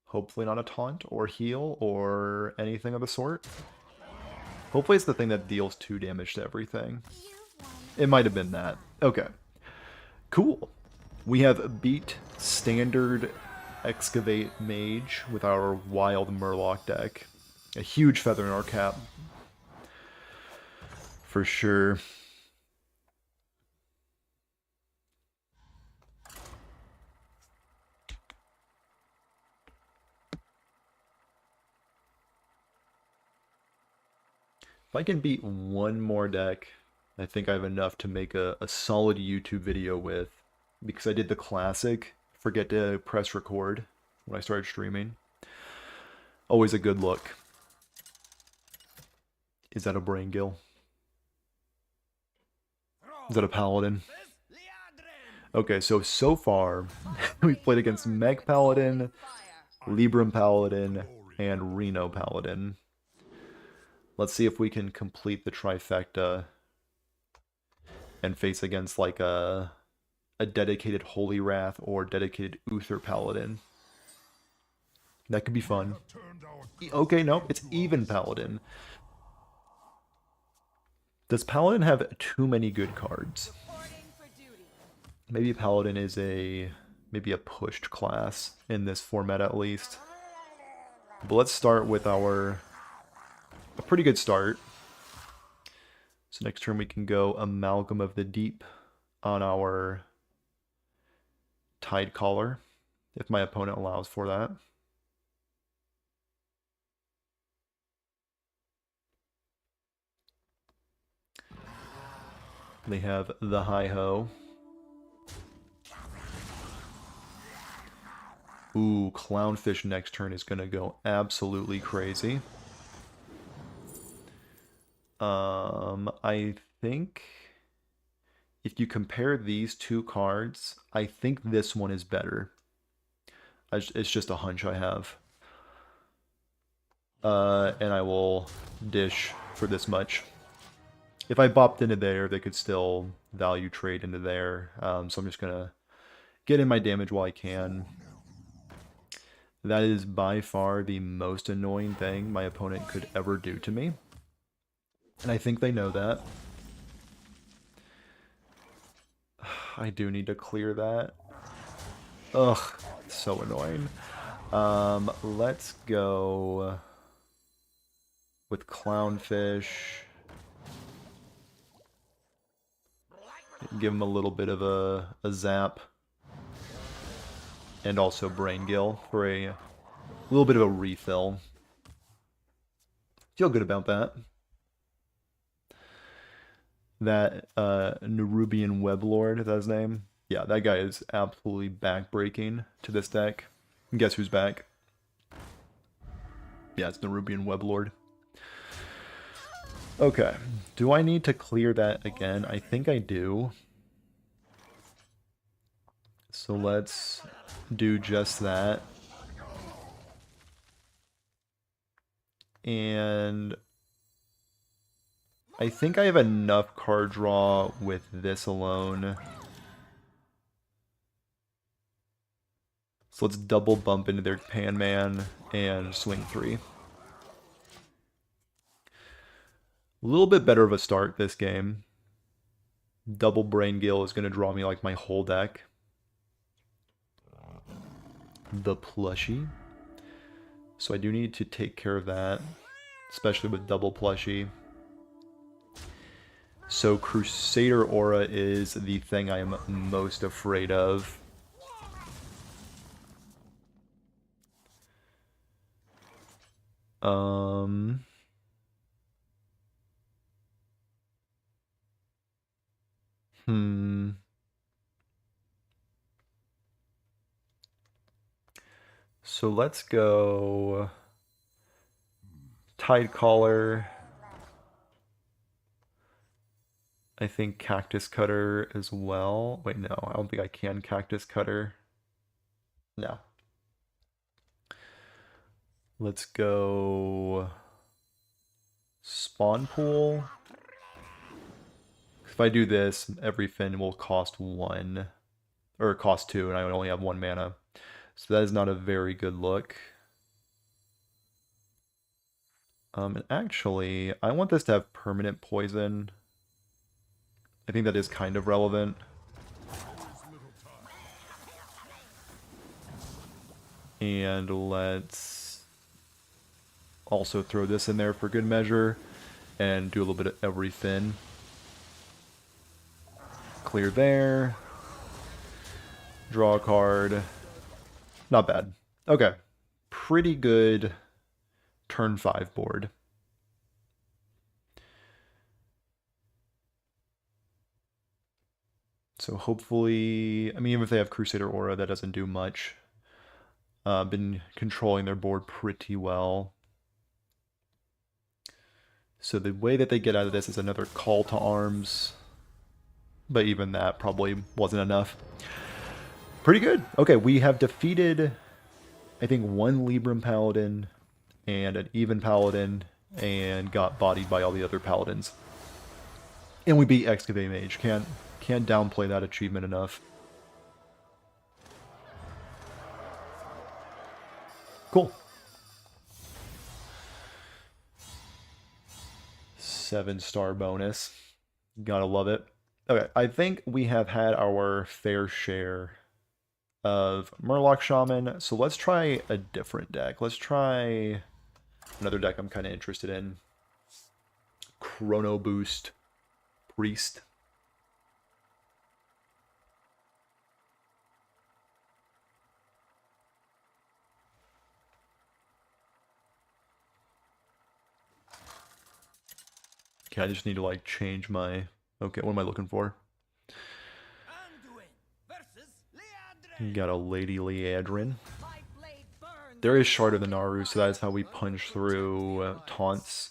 Speaker 1: hopefully not a taunt or heal or anything of the sort. Hopefully it's the thing that deals 2 damage to everything. It might have been that. Okay. Cool. We have beat standard Excavate Mage with our Wild Murloc deck. A huge feather in our cap. For sure. If I can beat one more deck, I think I have enough to make a solid YouTube video with. Because I did the classic, forget to press record when I started streaming. Always a good look. Is that a Brain Gill? Is that a Paladin? Okay, so far, we've played against Meg Paladin, Libram Paladin, and Reno Paladin. Let's see if we can complete the trifecta and face against like a dedicated Holy Wrath or dedicated Uther Paladin. That could be fun. Okay, no, it's even Paladin. Does Paladin have too many good cards? Maybe Paladin is maybe a pushed class in this format at least. But let's start with a pretty good start. So next turn we can go Amalgam of the Deep on our Tidecaller, if my opponent allows for that. They have the Hi-Ho. Ooh, Clownfish next turn is going to go absolutely crazy. I think if you compare these two cards, I think this one is better. It's just a hunch I have. And I will dish for this much. If I bopped into there, they could still value trade into there. So I'm just going to get in my damage while I can. That is by far the most annoying thing my opponent could ever do to me. And I think they know that. I do need to clear that. Ugh, so annoying. Let's go with Clownfish. Give him a little bit of a zap. And also Brain Gill for a little bit of a refill. Feel good about that. That Nerubian Weblord, is that his name? Yeah, that guy is absolutely backbreaking to this deck. And guess who's back? Yeah, it's Nerubian Weblord. Okay, do I need to clear that again? I think I do. So let's do just that. And I think I have enough card draw with this alone. So let's double bump into their Pan Man and swing 3. A little bit better of a start this game. Double Brain Gill is going to draw me like my whole deck. The plushie. So I do need to take care of that, especially with double plushie. So Crusader Aura is the thing I am most afraid of. So let's go Tide Collar. I think Cactus Cutter as well. Wait, no, I don't think I can Cactus Cutter. No. Let's go Spawn Pool. If I do this, every fin will cost 1. Or cost 2, and I only have 1 mana. So that is not a very good look. And actually, I want this to have permanent poison. I think that is kind of relevant. And let's also throw this in there for good measure and do a little bit of everything. Clear there. Draw a card. Not bad. Okay. Pretty good turn 5 board. So hopefully, I mean, even if they have Crusader Aura, that doesn't do much. Been controlling their board pretty well. So the way that they get out of this is another Call to Arms. But even that probably wasn't enough. Pretty good. Okay, we have defeated, I think, 1 Libram Paladin and an even Paladin, and got bodied by all the other Paladins. And we beat Excavate Mage. Can't downplay that achievement enough. Cool. 7-star bonus. Gotta love it. Okay, I think we have had our fair share of Murloc Shaman, so let's try a different deck. Let's try another deck I'm kind of interested in. Chrono Boost Priest. Okay, I just need to like change my... Okay, what am I looking for? Got a Lady Liadrin. There is Shard of the Naru, so that is how we punch through taunts.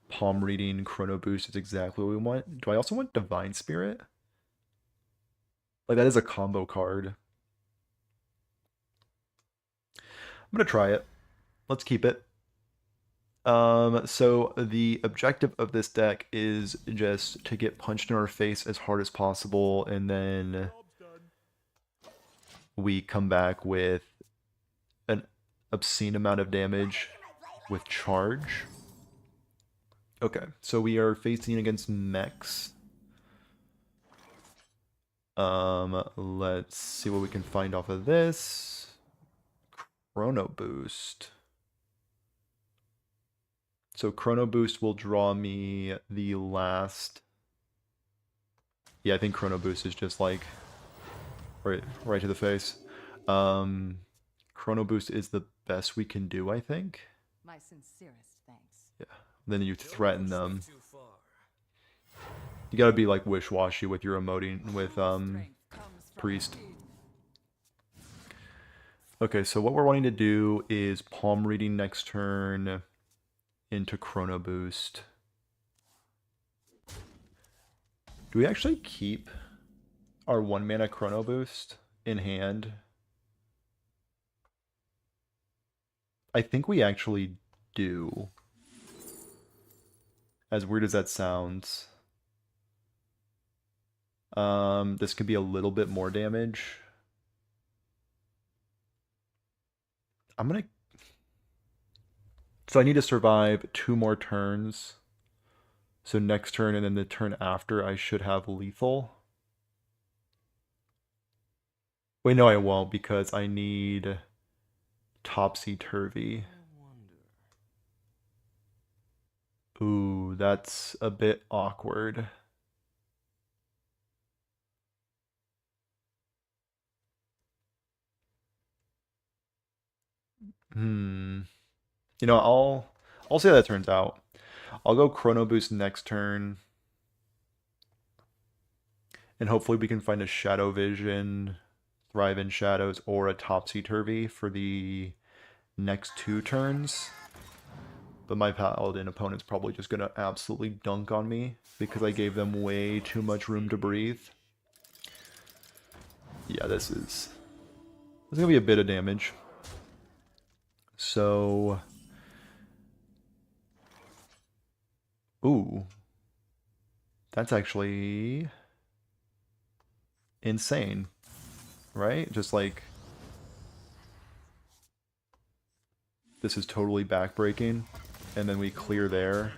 Speaker 1: Palm Reading, Chrono Boost is exactly what we want. Do I also want Divine Spirit? Like, that is a combo card. I'm gonna try it. Let's keep it. So the objective of this deck is just to get punched in our face as hard as possible, and then we come back with an obscene amount of damage with charge. Okay, so we are facing against mechs. Let's see what we can find off of this. Chrono Boost. So Chrono Boost will draw me the last. Yeah, I think Chrono Boost is just like right to the face. Chrono Boost is the best we can do, I think.
Speaker 2: My sincerest thanks.
Speaker 1: Yeah. Then you threaten them. You gotta be like wish-washy with your emoting with
Speaker 2: Strength comes from
Speaker 1: Priest.
Speaker 2: speed.
Speaker 1: Okay, so what we're wanting to do is palm reading next turn into Chrono Boost. Do we actually keep our 1 mana Chrono Boost in hand? I think we actually do. As weird as that sounds. This could be a little bit more damage. So I need to survive 2 more turns. So next turn and then the turn after I should have lethal. Wait, no I won't because I need Topsy-Turvy. Ooh, that's a bit awkward. You know, I'll see how that turns out. I'll go Chrono Boost next turn. And hopefully we can find a Shadow Vision, Thrive in Shadows, or a Topsy-Turvy for the next 2 turns. But my Paladin opponent's probably just going to absolutely dunk on me because I gave them way too much room to breathe. Yeah, this is going to be a bit of damage. So... Ooh. That's actually... insane. Right? Just like... This is totally backbreaking. And then we clear there.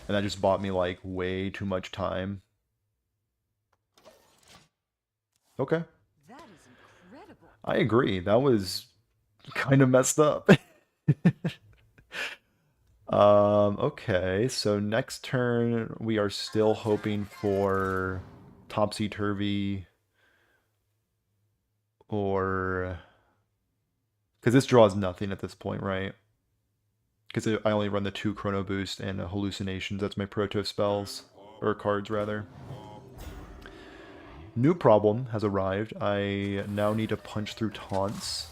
Speaker 1: And that just bought me like way too much time. Okay.
Speaker 2: That is incredible.
Speaker 1: I agree. That was kind of messed up. Okay, so next turn we are still hoping for Topsy-Turvy or... Because this draws nothing at this point, right? Because I only run the 2 Chrono Boost and Hallucinations. That's my Proto spells. Or cards, rather. New problem has arrived. I now need to punch through taunts.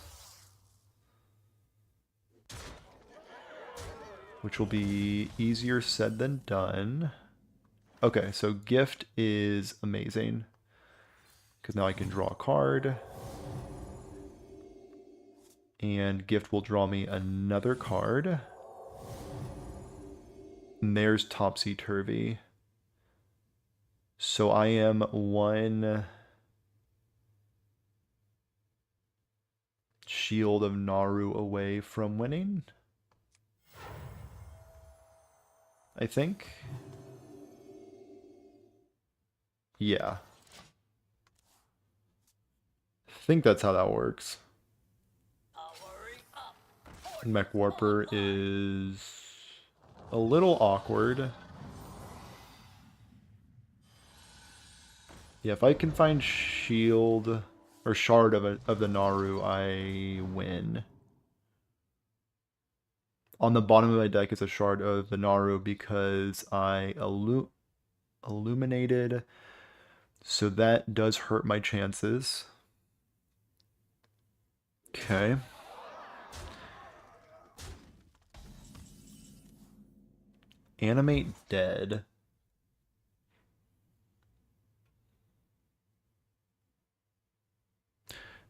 Speaker 1: Which will be easier said than done. Okay, so Gift is amazing. Because now I can draw a card. And Gift will draw me another card. And there's Topsy-Turvy. So I am 1 Shield of Naru away from winning. I think. Yeah. I think that's how that works. Mech Warper is a little awkward. Yeah, if I can find Shield or Shard of the Naru, I win. On the bottom of my deck is a Shard of the Naru because I illuminated, so that does hurt my chances. Okay. Animate Dead.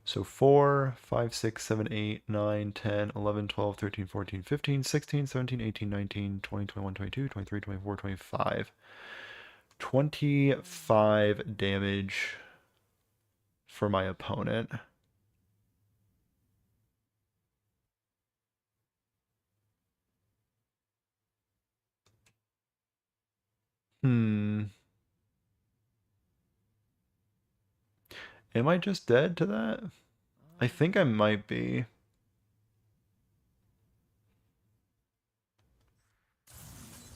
Speaker 1: So 4, 5, 6, 7, 8, 9, 10, 11, 12, 13, 14, 15, 16, 17, 18, 19, 20, 21, 22, 23, 24, 25. 25 damage for my opponent. Am I just dead to that? I think I might be.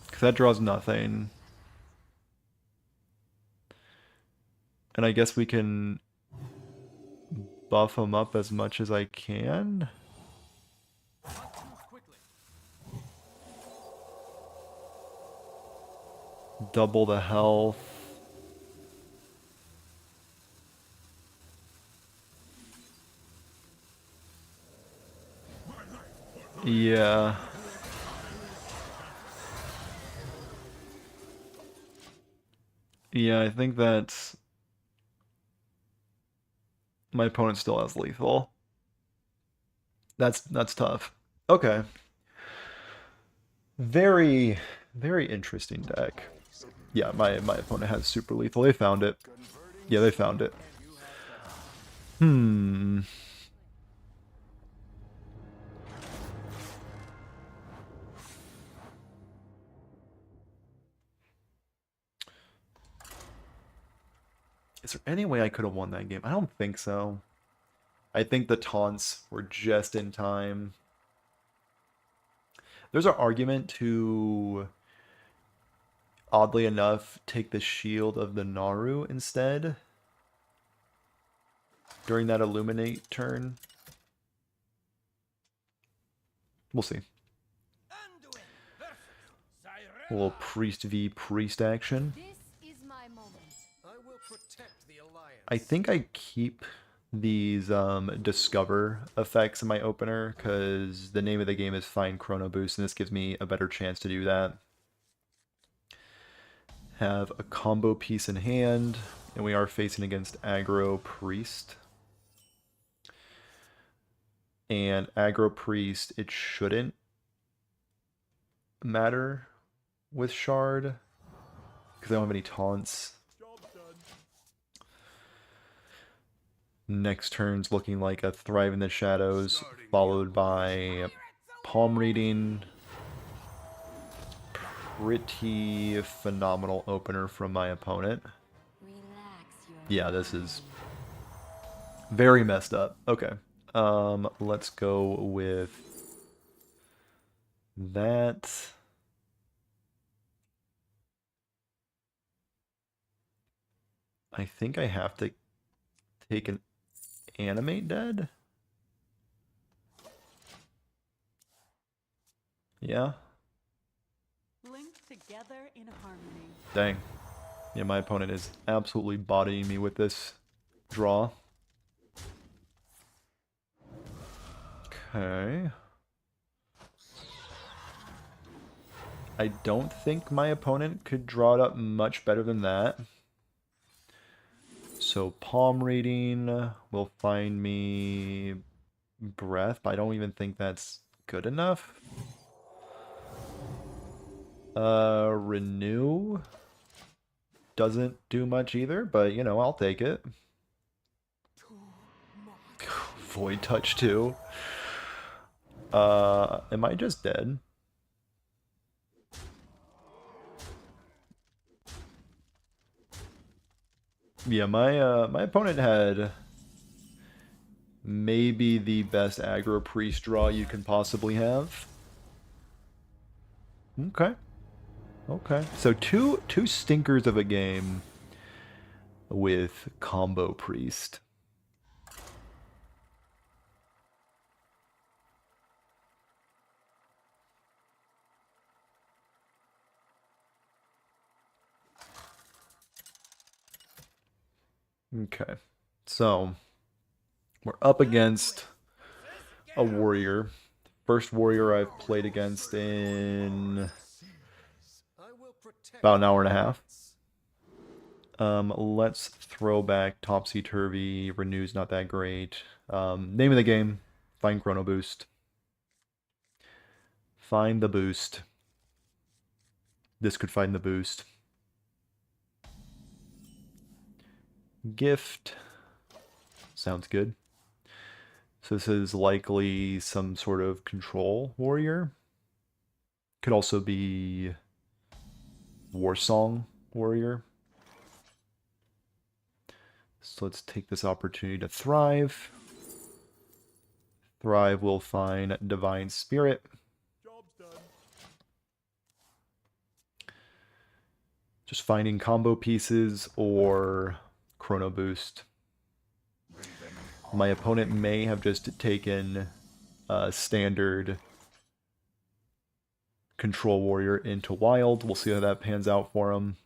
Speaker 1: Because that draws nothing. And I guess we can buff him up as much as I can. Double the health. Yeah. Yeah, I think that's... My opponent still has lethal. That's tough. Okay. Very, very interesting deck. Yeah, my opponent has super lethal. They found it. Yeah, they found it. Is there any way I could have won that game? I don't think so. I think the taunts were just in time. There's an argument to, oddly enough, take the shield of the Naru instead during that Illuminate turn. We'll see. A little Priest v Priest action.
Speaker 3: This is my moment.
Speaker 5: I will protect the alliance.
Speaker 1: I think I keep these Discover effects in my opener because the name of the game is Find Chrono Boost, and this gives me a better chance to do that. Have a combo piece in hand, and we are facing against Aggro Priest. And Aggro Priest, it shouldn't matter with Shard because I don't have any taunts. Next turn's looking like a Thrive in the Shadows, followed by Palm Reading. Pretty phenomenal opener from my opponent. Yeah, this is very messed up. Okay. Let's go with that. I think I have to take an Animate Dead? Yeah.
Speaker 2: Linked together in harmony.
Speaker 1: Dang. Yeah, my opponent is absolutely bodying me with this draw. Okay. I don't think my opponent could draw it up much better than that. So Palm Reading will find me Breath, but I don't even think that's good enough. Renew doesn't do much either, but you know, I'll take it. Void Touch too. Am I just dead? Yeah, my opponent had maybe the best aggro priest draw you can possibly have. Okay. Okay. So two stinkers of a game with combo priest. Okay, so we're up against a warrior. First warrior I've played against in about an hour and a half. Let's throw back Topsy Turvy. Renew's not that great. Name of the game, find Chrono Boost. Find the boost. This could find the boost. Gift. Sounds good. So this is likely some sort of control warrior. Could also be Warsong warrior. So let's take this opportunity to thrive. Thrive will find Divine Spirit.
Speaker 4: Job's done.
Speaker 1: Just finding combo pieces or Chrono Boost. My opponent may have just taken a standard Control Warrior into Wild. We'll see how that pans out for him.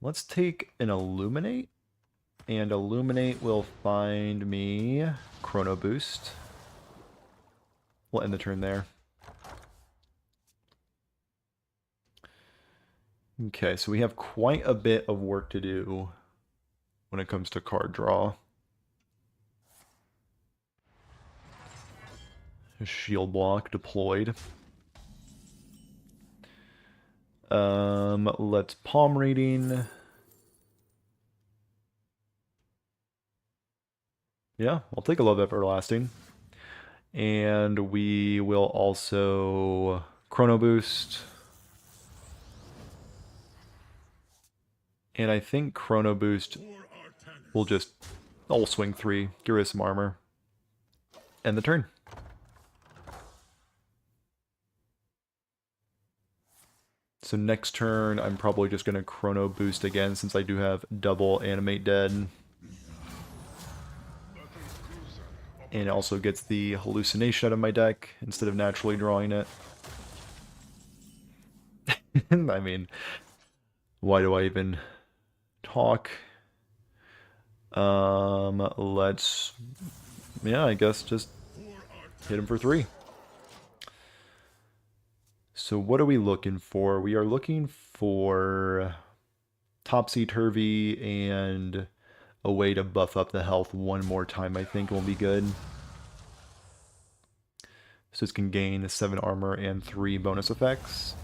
Speaker 1: Let's take an Illuminate. And Illuminate will find me Chrono Boost. We'll end the turn there. Okay, so we have quite a bit of work to do when it comes to card draw. Shield block deployed. Let's palm reading. Yeah, I'll take a Love Everlasting. And we will also Chrono Boost. And I think Chrono Boost will just all swing 3, get rid of some armor. End the turn. So next turn, I'm probably just going to Chrono Boost again since I do have double Animate Dead. And it also gets the hallucination out of my deck instead of naturally drawing it. I mean, why do I even talk? Let's, yeah, I guess just hit him for 3. So what are we looking for? We are looking for Topsy-Turvy and a way to buff up the health one more time, I think will be good. So this can gain 7 armor and 3 bonus effects.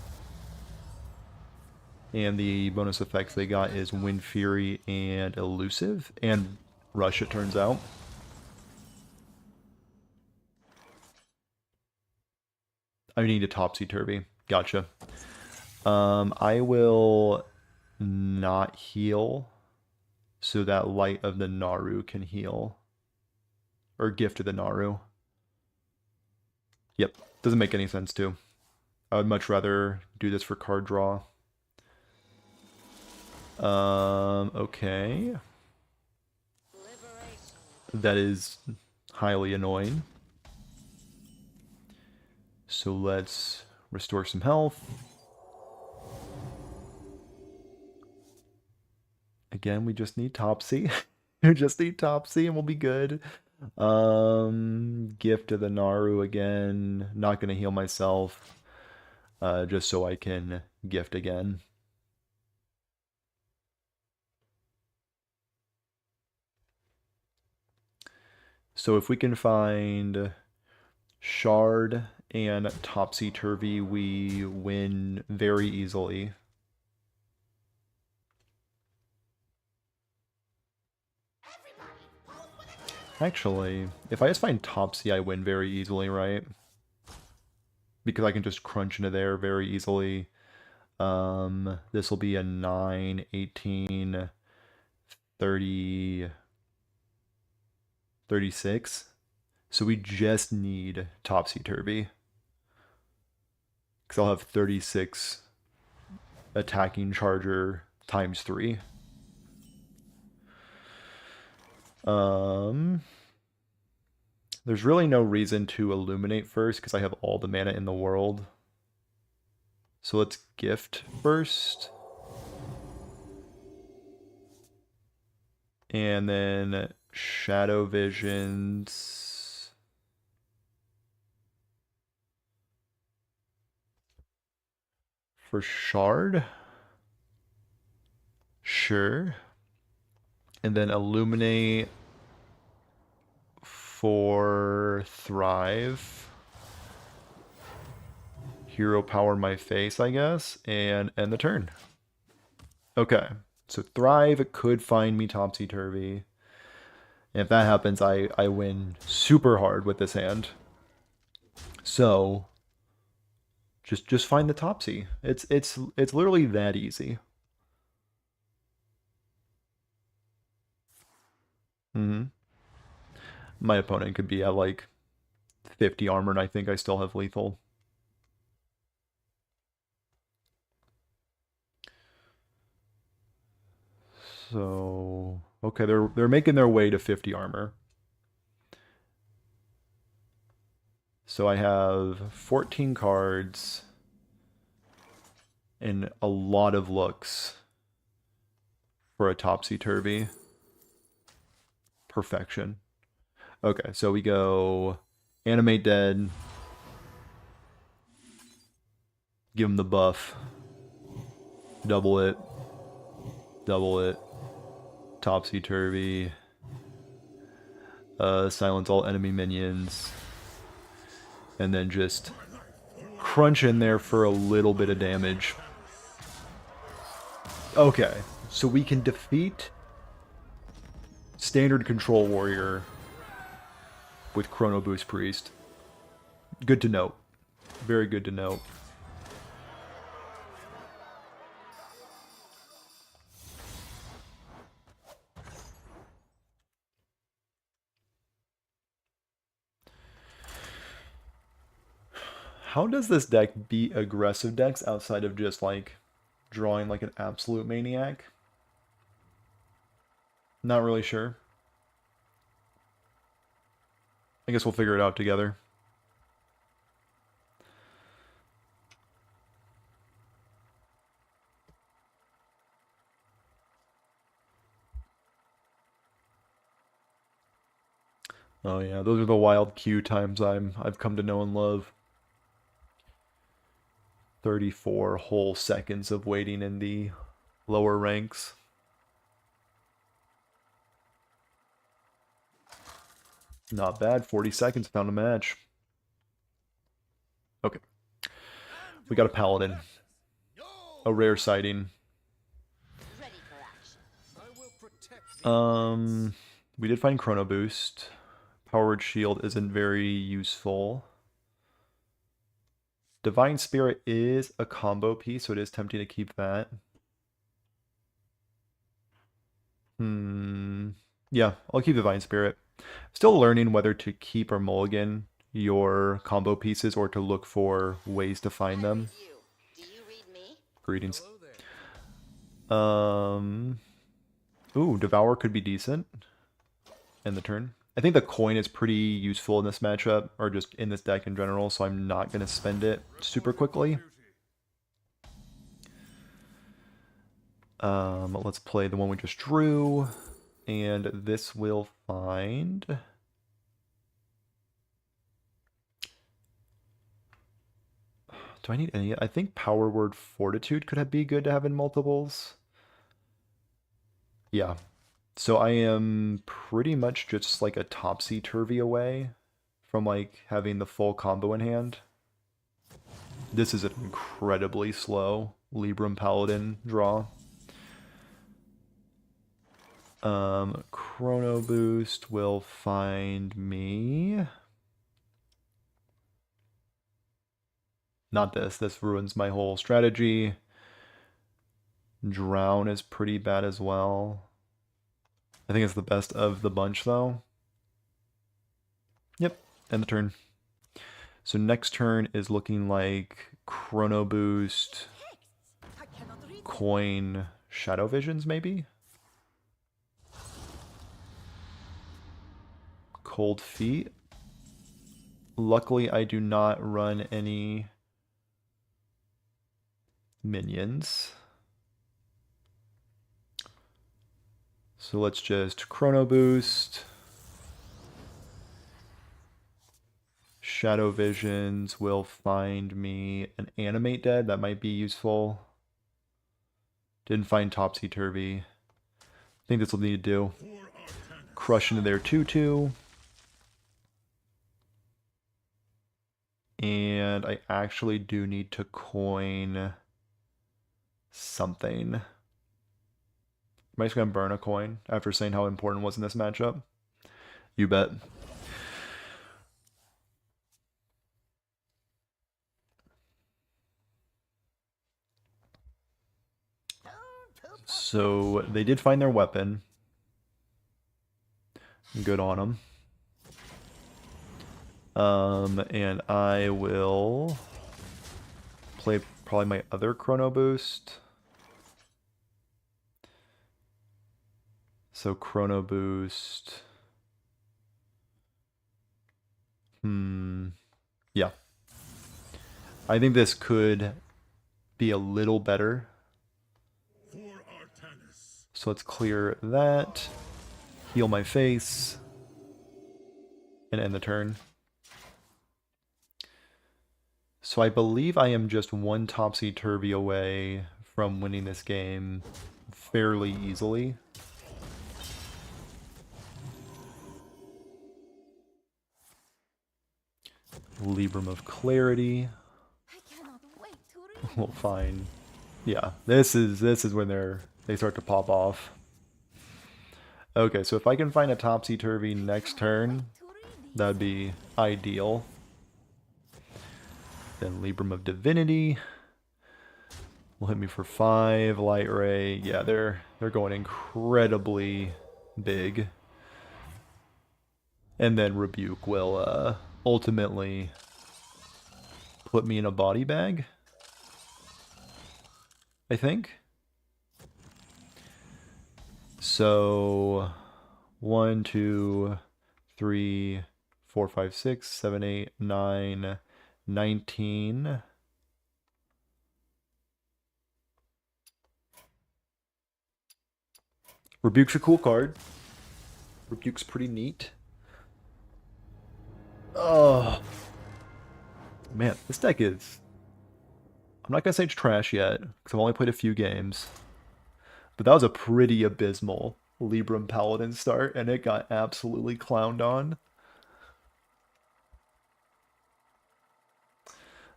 Speaker 1: And the bonus effects they got is Wind Fury and Elusive, and Rush, it turns out. I need a Topsy-Turvy. Gotcha. I will not heal so that Light of the Naru can heal. Or Gift of the Naru. Yep, doesn't make any sense too. I would much rather do this for card draw. Okay. That is highly annoying. So let's restore some health. Again, we just need Topsy. We just need Topsy and we'll be good. Gift of the Naru again. Not going to heal myself. Just so I can gift again. So if we can find Shard and Topsy-Turvy, we win very easily. Actually, if I just find Topsy, I win very easily, right? Because I can just crunch into there very easily. This will be a 9, 18, 30, 36. So we just need Topsy-Turvy. Because I'll have 36 attacking charger times 3. There's really no reason to illuminate first because I have all the mana in the world. So let's gift first. And then Shadow Visions. For Shard? Sure. And then Illuminate for Thrive. Hero power my face, I guess, and end the turn. Okay, so Thrive could find me topsy-turvy. If that happens, I win super hard with this hand. So just find the topsy. It's literally that easy. My opponent could be at like 50 armor, and I think I still have lethal. So okay, they're making their way to 50 armor. So I have 14 cards and a lot of looks for a topsy-turvy. Perfection. Okay, so we go Animate Dead. Give him the buff. Double it. Double it. Topsy-turvy. Silence all enemy minions. And then just crunch in there for a little bit of damage. Okay, so we can defeat Standard Control Warrior with Chrono Boost Priest. Good to note. Very good to note. How does this deck beat aggressive decks outside of just like drawing like an absolute maniac? Not really sure. I guess we'll figure it out together. Oh yeah, those are the wild queue times I've come to know and love. 34 whole seconds of waiting in the lower ranks. Not bad, 40 seconds, found a match. Okay. We got a Paladin. A rare sighting. We did find Chrono Boost. Powered Shield isn't very useful. Divine Spirit is a combo piece, so it is tempting to keep that. Yeah, I'll keep Divine Spirit. Still learning whether to keep or mulligan your combo pieces or to look for ways to find them. Greetings. Ooh, Devour could be decent. End the turn. I think the coin is pretty useful in this matchup, or just in this deck in general, so I'm not going to spend it super quickly. Let's play the one we just drew, and this will find... Do I need any? I think Power Word Fortitude could be good to have in multiples. Yeah. So I am pretty much just like a topsy-turvy away from like having the full combo in hand. This is an incredibly slow Libram Paladin draw. Chrono Boost will find me... Not this. This ruins my whole strategy. Drown is pretty bad as well. I think it's the best of the bunch, though. Yep, end the turn. So next turn is looking like Chrono Boost, Coin, Shadow Visions, maybe? Cold Feet. Luckily, I do not run any minions. So let's just Chrono Boost. Shadow Visions will find me an Animate Dead. That might be useful. Didn't find Topsy-Turvy. I think this will need to do. Crush into their 2/2. And I actually do need to coin something. Am I just going to burn a coin after saying how important it was in this matchup? You bet. So they did find their weapon. Good on them. And I will play probably my other Chrono Boost. So Chrono Boost. Yeah. I think this could be a little better. So let's clear that. Heal my face. And end the turn. So I believe I am just one topsy-turvy away from winning this game fairly easily. Libram of Clarity.
Speaker 3: I cannot wait to read.
Speaker 1: We'll find. Yeah, this is when they start to pop off. Okay, so if I can find a topsy-turvy next turn, that'd be ideal. Then Libram of Divinity will hit me for 5. Light Ray, yeah, they're going incredibly big. And then Rebuke will ultimately put me in a body bag, I think. So 1, 2, 3, 4, 5, 6, 7, 8, 9, 19. Rebuke's a cool card. Rebuke's pretty neat. Oh man, this deck is... I'm not gonna say it's trash yet, because I've only played a few games. But that was a pretty abysmal Libram Paladin start, and it got absolutely clowned on.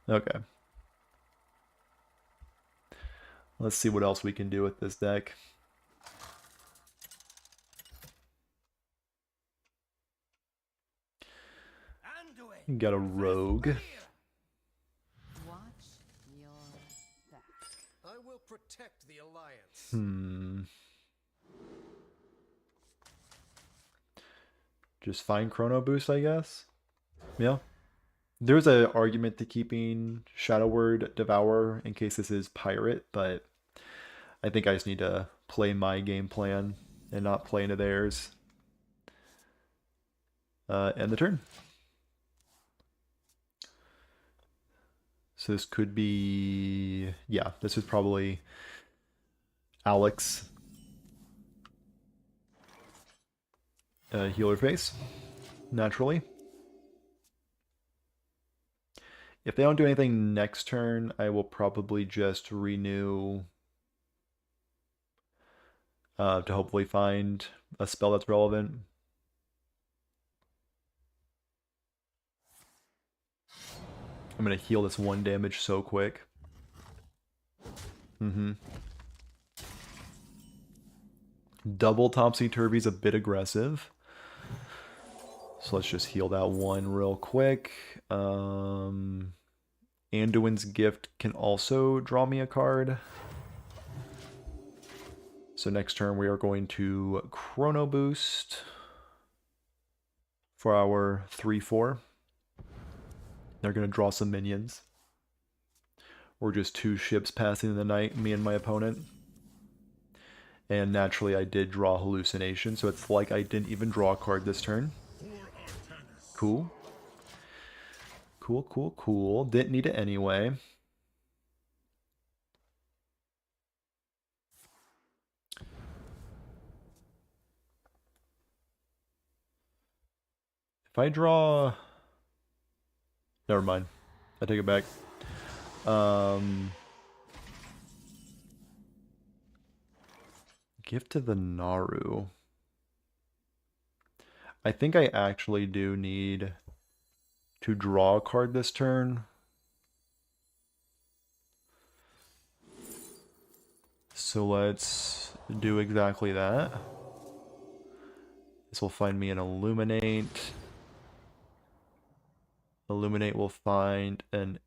Speaker 1: Okay. Let's see what else we can do with this deck. Got a rogue.
Speaker 2: Watch your back.
Speaker 5: I will protect the Alliance.
Speaker 1: Just find Chrono Boost, I guess. Yeah. There's an argument to keeping Shadow Word Devourer in case this is Pirate, but I think I just need to play my game plan and not play into theirs. End the turn. So this could be... yeah, this is probably Alex. Healer face, naturally. If they don't do anything next turn, I will probably just renew to hopefully find a spell that's relevant. I'm going to heal this 1 damage so quick. Double Topsy-Turvy's a bit aggressive. So let's just heal that 1 real quick. Anduin's Gift can also draw me a card. So next turn we are going to Chrono Boost for our 3/4. They're going to draw some minions. Or just 2 ships passing in the night, me and my opponent. And naturally I did draw Hallucination, so it's like I didn't even draw a card this turn. Cool. Cool. Didn't need it anyway. If I draw... never mind. I take it back. Gift to the Naru. I think I actually do need to draw a card this turn. So let's do exactly that. This will find me an Illuminate. Illuminate will find an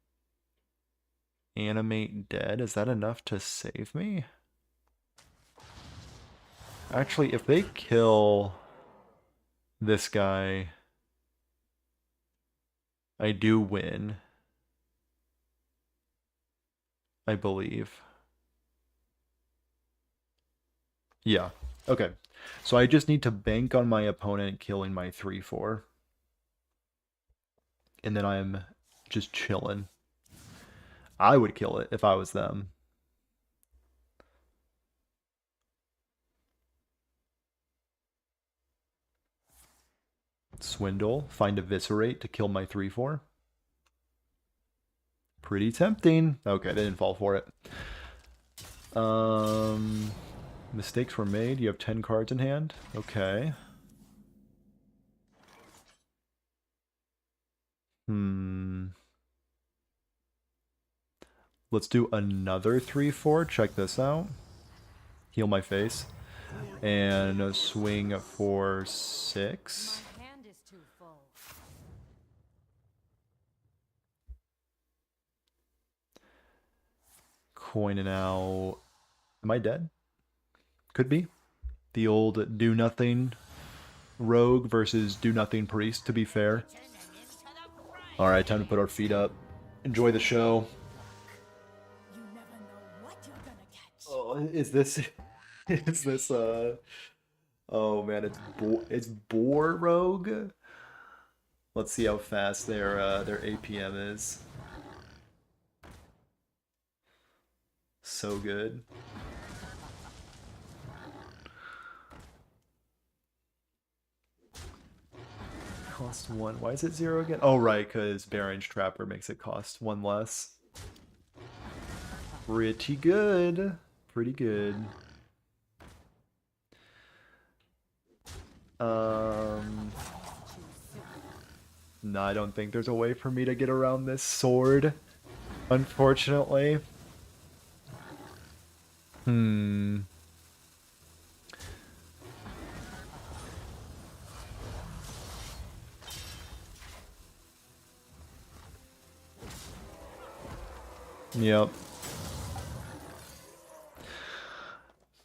Speaker 1: Animate Dead. Is that enough to save me? Actually, if they kill this guy, I do win. I believe. Yeah. Okay. So I just need to bank on my opponent killing my 3/4. And then I'm just chilling. I would kill it if I was them. Swindle, find Eviscerate to kill my 3/4. Pretty tempting. Okay, they didn't fall for it. Mistakes were made. You have 10 cards in hand. Okay. Let's do another 3/4. Check this out. Heal my face. And a swing for 6.
Speaker 2: My hand is too full.
Speaker 1: Coining out. Am I dead? Could be. The old do nothing rogue versus do nothing priest, to be fair. Alright, time to put our feet up. Enjoy the show.
Speaker 3: You never know what you're gonna catch.
Speaker 1: Oh, is this is this oh man, it's Boar Rogue. Let's see how fast their APM is. So good. Cost 1. Why is it 0 again? Oh right, because Baron's Trapper makes it cost 1 less. Pretty good. Pretty good. No, I don't think there's a way for me to get around this sword, unfortunately. Yep.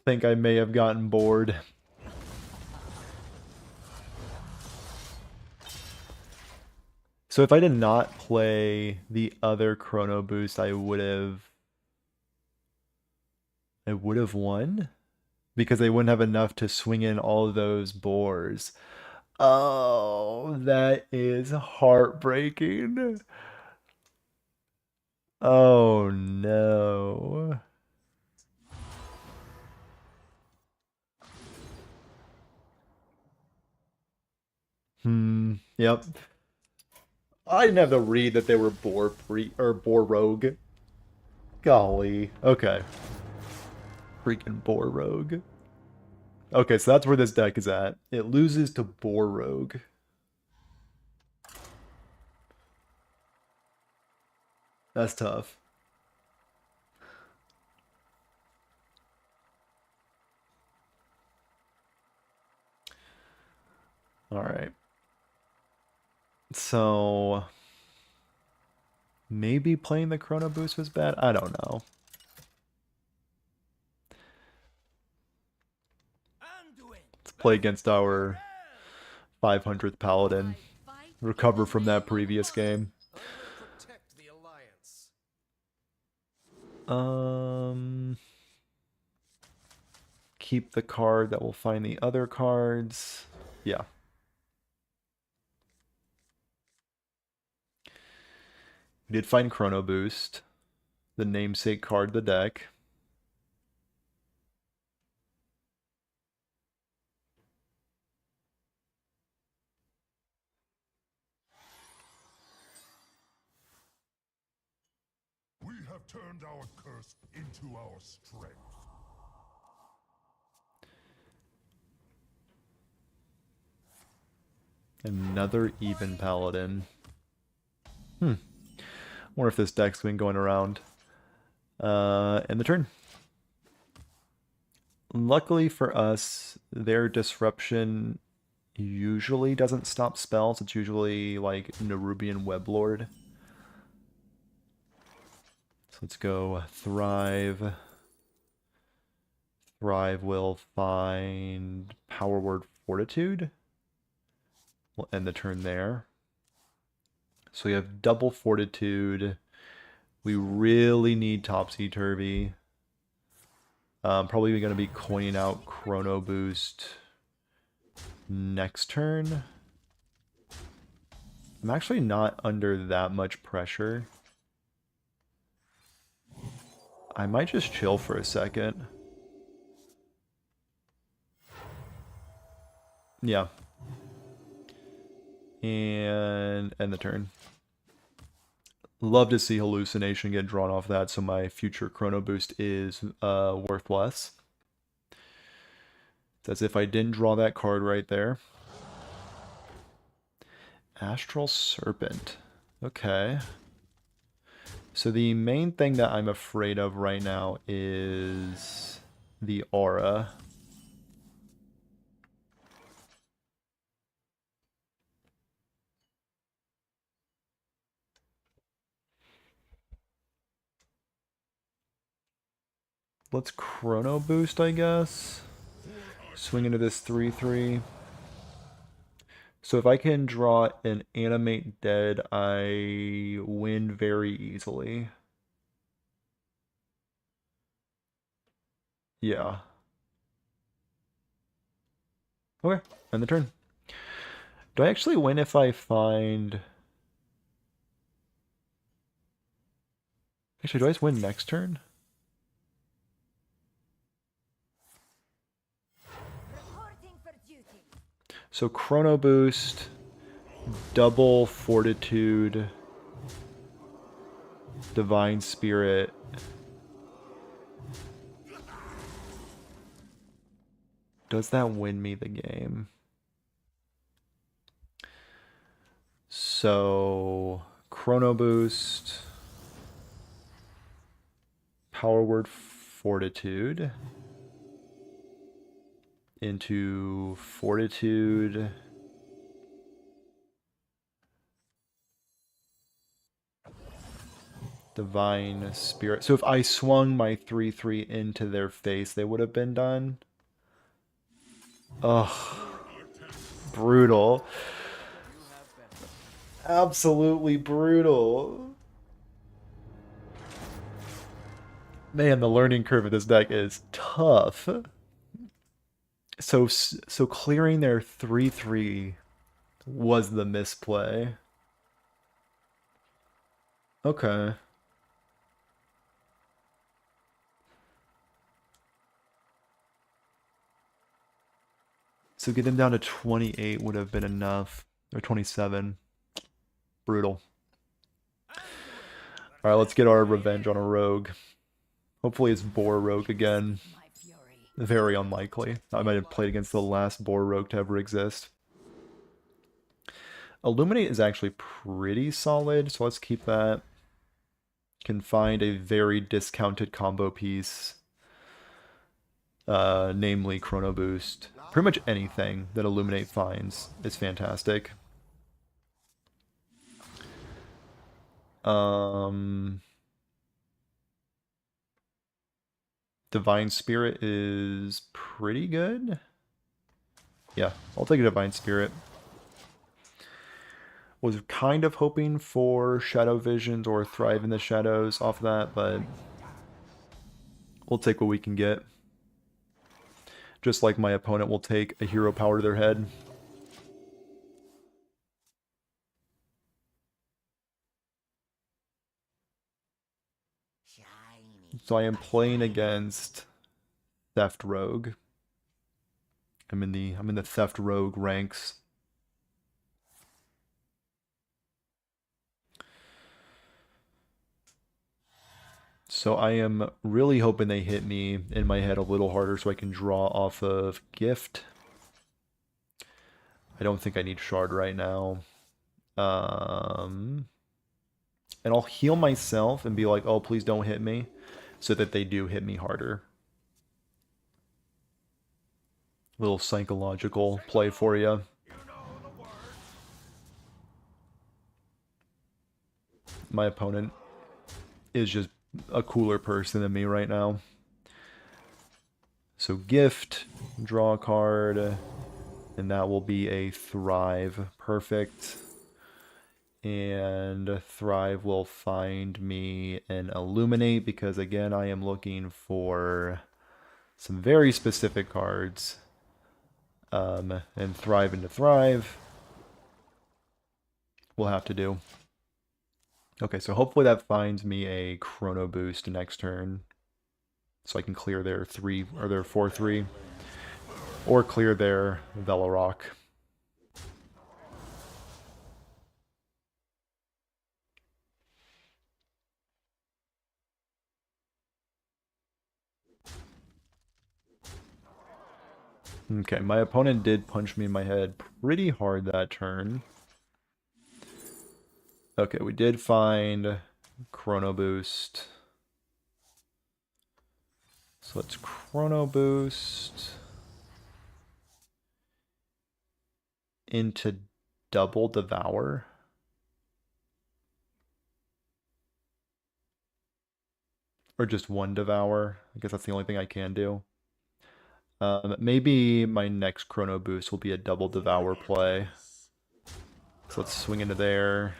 Speaker 1: Think I may have gotten bored. So if I did not play the other Chrono Boost, I would have won because I wouldn't have enough to swing in all of those boars. Oh, that is heartbreaking. Oh no. Yep. I didn't have to read that they were boar rogue. Golly. Okay. Freaking boar rogue. Okay, so that's where this deck is at. It loses to boar rogue. That's tough. Alright. So maybe playing the Chrono Boost was bad? I don't know. Let's play against our 500th Paladin. Recover from that previous game.
Speaker 5: Protect the alliance.
Speaker 1: Keep the card that will find the other cards. Yeah. We did find Chrono Boost, the namesake card of the deck.
Speaker 4: We have turned our curse into our strength.
Speaker 1: Another even Paladin. Wonder if this deck's been going around. And the turn. Luckily for us, their disruption usually doesn't stop spells. It's usually like Nerubian Weblord. So let's go Thrive. Thrive will find Power Word Fortitude. We'll end the turn there. So we have double Fortitude. We really need Topsy-Turvy. Probably going to be coining out Chrono Boost next turn. I'm actually not under that much pressure. I might just chill for a second. Yeah. And end the turn. Love to see Hallucination get drawn off that, so my future Chrono Boost is worth less. It's as if I didn't draw that card right there. Astral Serpent. Okay. So the main thing that I'm afraid of right now is the aura. Let's Chrono Boost, I guess. Swing into this 3/3. So if I can draw an Animate Dead, I win very easily. Yeah. Okay, end the turn. Do I actually win if I find... Actually, do I just win next turn?
Speaker 3: Reporting for duty.
Speaker 1: So Chrono Boost, double Fortitude, Divine Spirit. Does that win me the game? So Chrono Boost, Power Word Fortitude into Fortitude. Divine Spirit. So if I swung my 3/3 into their face, they would have been done. Ugh. Brutal. Absolutely brutal. Man, the learning curve of this deck is tough. So clearing their 3/3 was the misplay. Okay. So get them down to 28 would have been enough. Or 27. Brutal. Alright, let's get our revenge on a rogue. Hopefully it's Boar Rogue again.
Speaker 2: My fury.
Speaker 1: Very unlikely. I might have played against the last Boar Rogue to ever exist. Illuminate is actually pretty solid, so let's keep that. Can find a very discounted combo piece. Namely Chrono Boost. Pretty much anything that Illuminate finds is fantastic. Divine Spirit is pretty good. Yeah, I'll take a Divine Spirit. Was kind of hoping for Shadow Visions or Thrive in the Shadows off that, but we'll take what we can get. Just like my opponent will take a hero power to their head. So I am playing against Theft Rogue. I'm in the Theft Rogue ranks. So I am really hoping they hit me in my head a little harder so I can draw off of Gift. I don't think I need Shard right now. And I'll heal myself and be like, oh, please don't hit me, so that they do hit me harder. Little psychological play for you. My opponent is just a cooler person than me right now. So gift, draw a card, and that will be a Thrive. Perfect. And Thrive will find me an Illuminate, because again, I am looking for some very specific cards. And Thrive into Thrive we'll have to do. Okay, so hopefully that finds me a Chrono Boost next turn, so I can clear their 3 or their 4/3, or clear their Velorock. Okay, my opponent did punch me in my head pretty hard that turn. Okay, we did find Chrono Boost. So let's Chrono Boost into Double Devour. Or just one Devour. I guess that's the only thing I can do. Maybe my next Chrono Boost will be a Double Devour play. So let's swing into there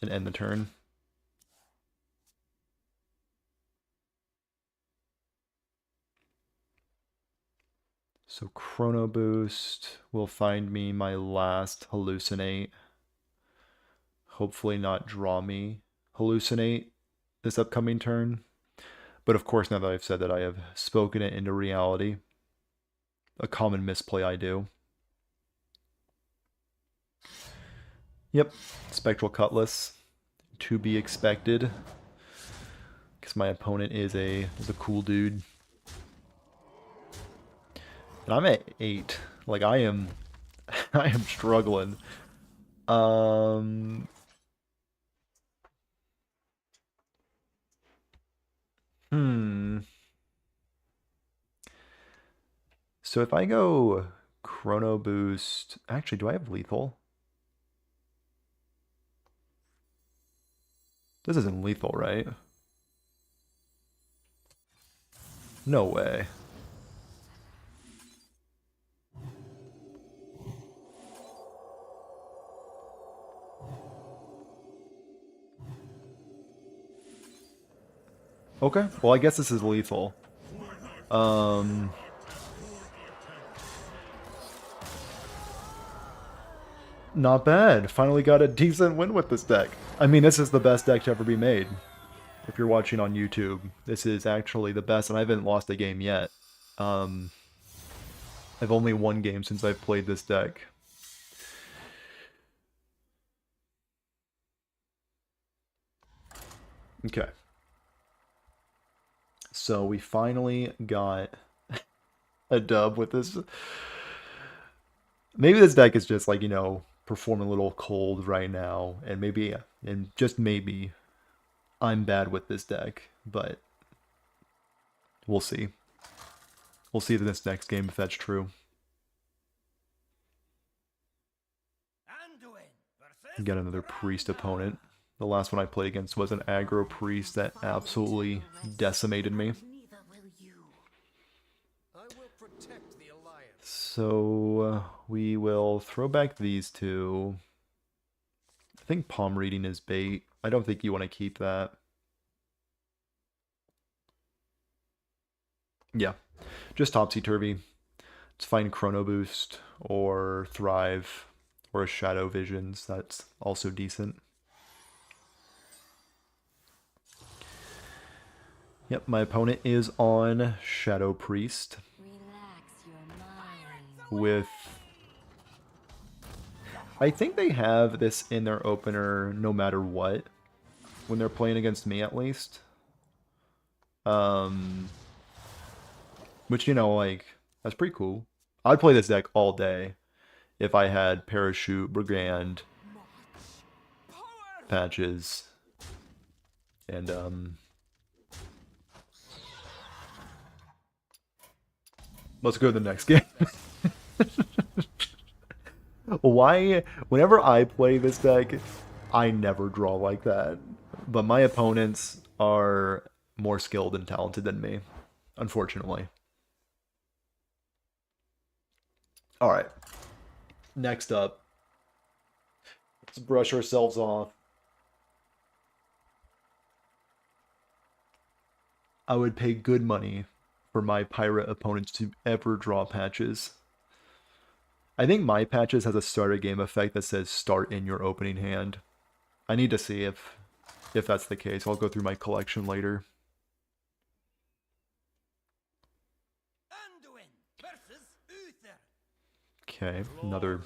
Speaker 1: and end the turn. So Chrono Boost will find me my last Hallucinate. Hopefully not draw me Hallucinate this upcoming turn. But of course, now that I've said that, I have spoken it into reality. A common misplay I do. Yep, Spectral Cutlass, to be expected, because my opponent is a cool dude. And I'm at 8. Like, I am struggling. So if I go Chrono Boost, actually, do I have lethal? This isn't lethal, right? No way. Okay, well, I guess this is lethal. Not bad. Finally got a decent win with this deck. I mean, this is the best deck to ever be made. If you're watching on YouTube, this is actually the best, and I haven't lost a game yet. I've only won game since I've played this deck. Okay. So we finally got a dub with this. Maybe this deck is just like, you know, performing a little cold right now, and maybe, and just maybe, I'm bad with this deck, but we'll see. We'll see in this next game if that's true. Got another priest opponent. The last one I played against was an aggro priest that absolutely decimated me. So we will throw back these two. I think palm reading is bait. I don't think you want to keep that. Yeah, just topsy-turvy. Let's find Chrono Boost or Thrive or a Shadow Visions. That's also decent. Yep, my opponent is on Shadow Priest with... I think they have this in their opener no matter what, when they're playing against me at least. Which, you know, like, that's pretty cool. I'd play this deck all day if I had Parachute, Brigand, patches. And let's go to the next game. Why, whenever I play this deck, I never draw like that. But my opponents are more skilled and talented than me, unfortunately. Alright. Next up. Let's brush ourselves off. I would pay good money for my pirate opponents to ever draw patches. I think my patches has a start a game effect that says start in your opening hand. I need to see if that's the case. I'll go through my collection later.
Speaker 5: Anduin versus Uther.
Speaker 1: Okay, another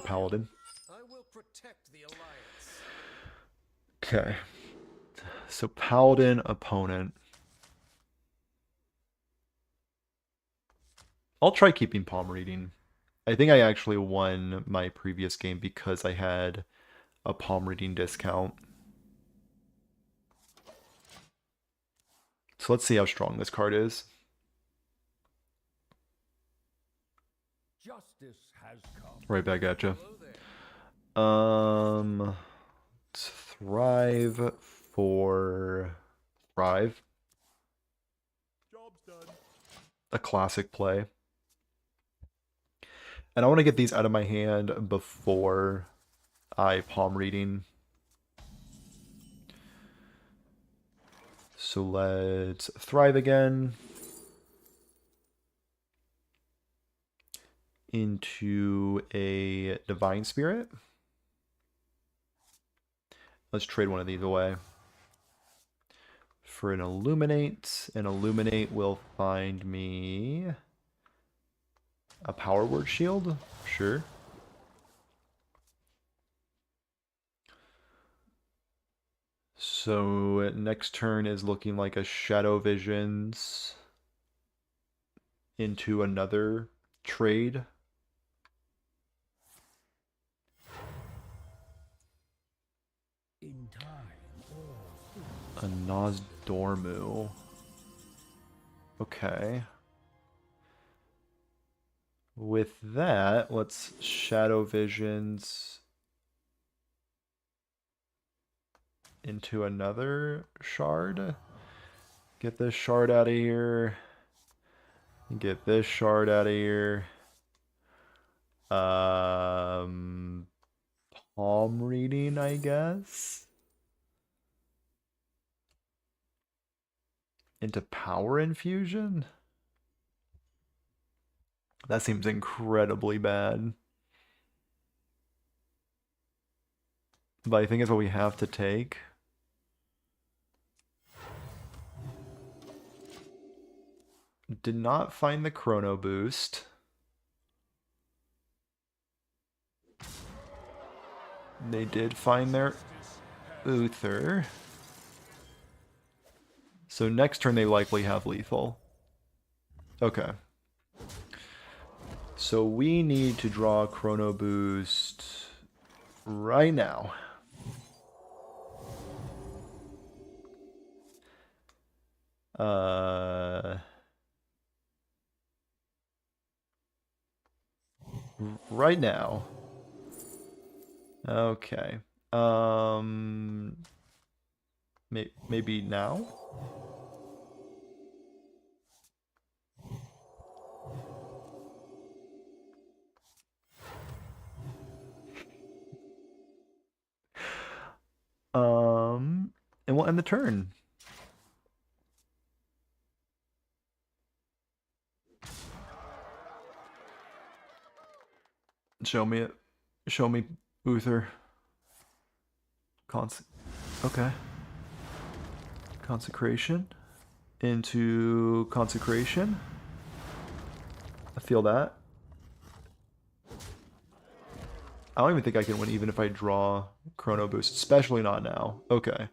Speaker 1: paladin.
Speaker 5: I will protect the alliance.
Speaker 1: Okay. So paladin opponent. I'll try keeping palm reading. I think I actually won my previous game because I had a palm reading discount. So let's see how strong this card is.
Speaker 4: Justice has come.
Speaker 1: Right back at you.
Speaker 5: Hello there.
Speaker 1: Thrive for Thrive.
Speaker 4: Job's done.
Speaker 1: A classic play. And I want to get these out of my hand before I palm reading. So let's Thrive again. Into a Divine Spirit. Let's trade one of these away. For an Illuminate. An Illuminate will find me a Power Word Shield. Sure. So next turn is looking like a Shadow Visions into another trade.
Speaker 4: In time,
Speaker 1: A Nozdormu. Okay. With that, let's Shadow Visions into another shard. Get this shard out of here. Get this shard out of here. Palm reading, I guess. Into Power Infusion? That seems incredibly bad. But I think it's what we have to take. Did not find the Chrono Boost. They did find their Uther. So next turn they likely have lethal. Okay. So we need to draw Chrono Boost right now. Right now. Okay. Maybe now? And we'll end the turn. Show me it. Show me Uther. Okay. Consecration. Into Consecration. I feel that. I don't even think I can win even if I draw Chrono Boost, especially not now. Okay.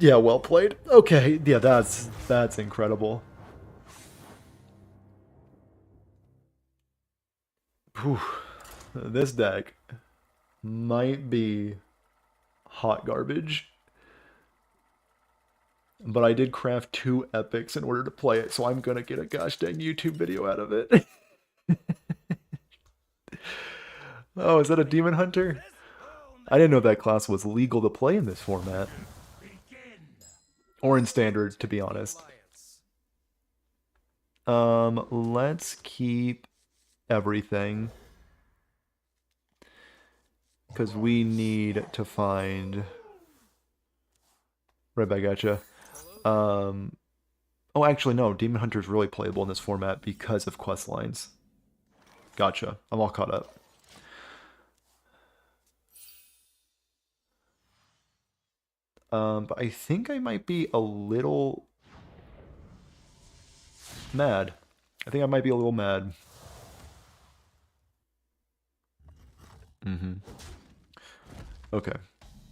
Speaker 1: Yeah, well played. Okay, yeah, that's incredible. Whew. This deck might be hot garbage, but I did craft 2 epics in order to play it, so I'm gonna get a gosh dang YouTube video out of it. Oh, is that a Demon Hunter? I didn't know that class was legal to play in this format. Or in Standard, to be honest. Let's keep everything. Because we need to find... Right back at you. Oh, actually, no. Demon Hunter is really playable in this format because of quest lines. Gotcha. I'm all caught up. But I think I might be a little mad. I think I might be a little mad. Okay.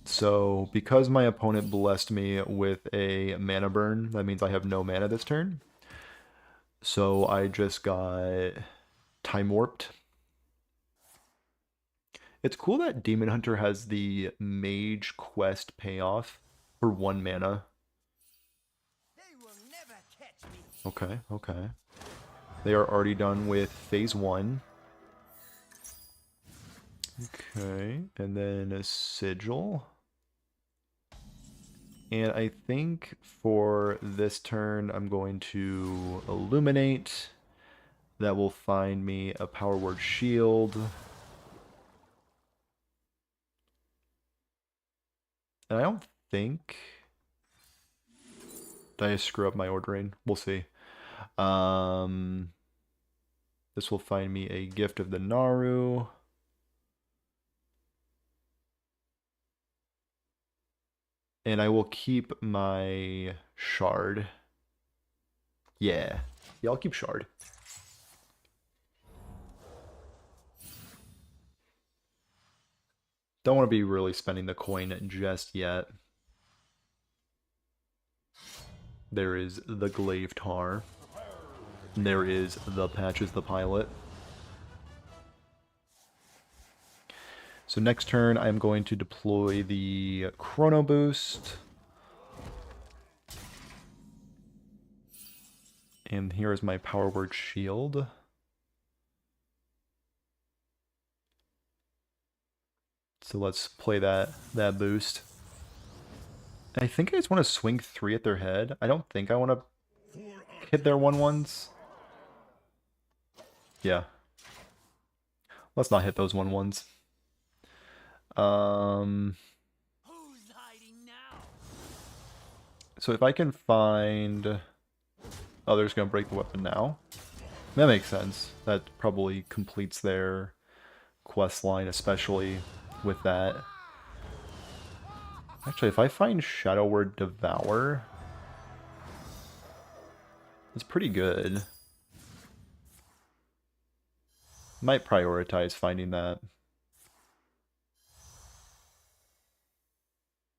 Speaker 1: So, because my opponent blessed me with a mana burn, that means I have no mana this turn. So I just got Time Warped. It's cool that Demon Hunter has the Mage Quest payoff for 1 mana.
Speaker 5: They will never catch me.
Speaker 1: Okay, okay. They are already done with phase 1. Okay, and then a Sigil. And I think for this turn, I'm going to Illuminate. That will find me a Power Word Shield. And I don't think... Did I screw up my ordering? We'll see. This will find me a Gift of the Naru. And I will keep my Shard. Yeah. Yeah, I'll keep Shard. Don't want to be really spending the coin just yet. There is the Glaive Tar. There is the Patches the Pilot. So next turn, I'm going to deploy the Chrono Boost. And here is my Power Word Shield. So let's play that boost. I think I just want to swing 3 at their head. I don't think I want to hit their 1/1s. Yeah. Let's not hit those 1/1s.
Speaker 5: Who's hiding now?
Speaker 1: So if I can find... Oh, they're just going to break the weapon now. That makes sense. That probably completes their quest line, especially with that. Actually, if I find Shadow Word Devour, it's pretty good. Might prioritize finding that.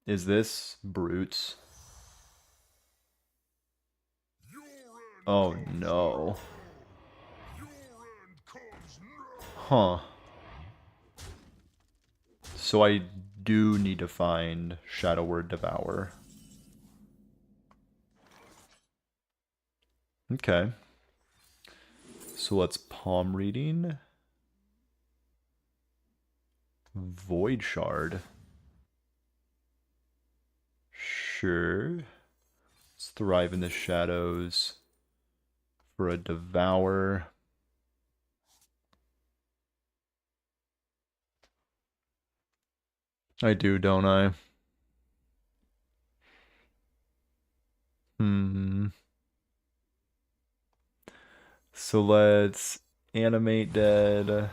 Speaker 1: Is this Brutes? Oh no. Huh. So I do need to find Shadow Word Devour. Okay. So let's palm reading. Void Shard. Sure. Let's thrive in the shadows for a Devour. I do, don't I? So let's animate dead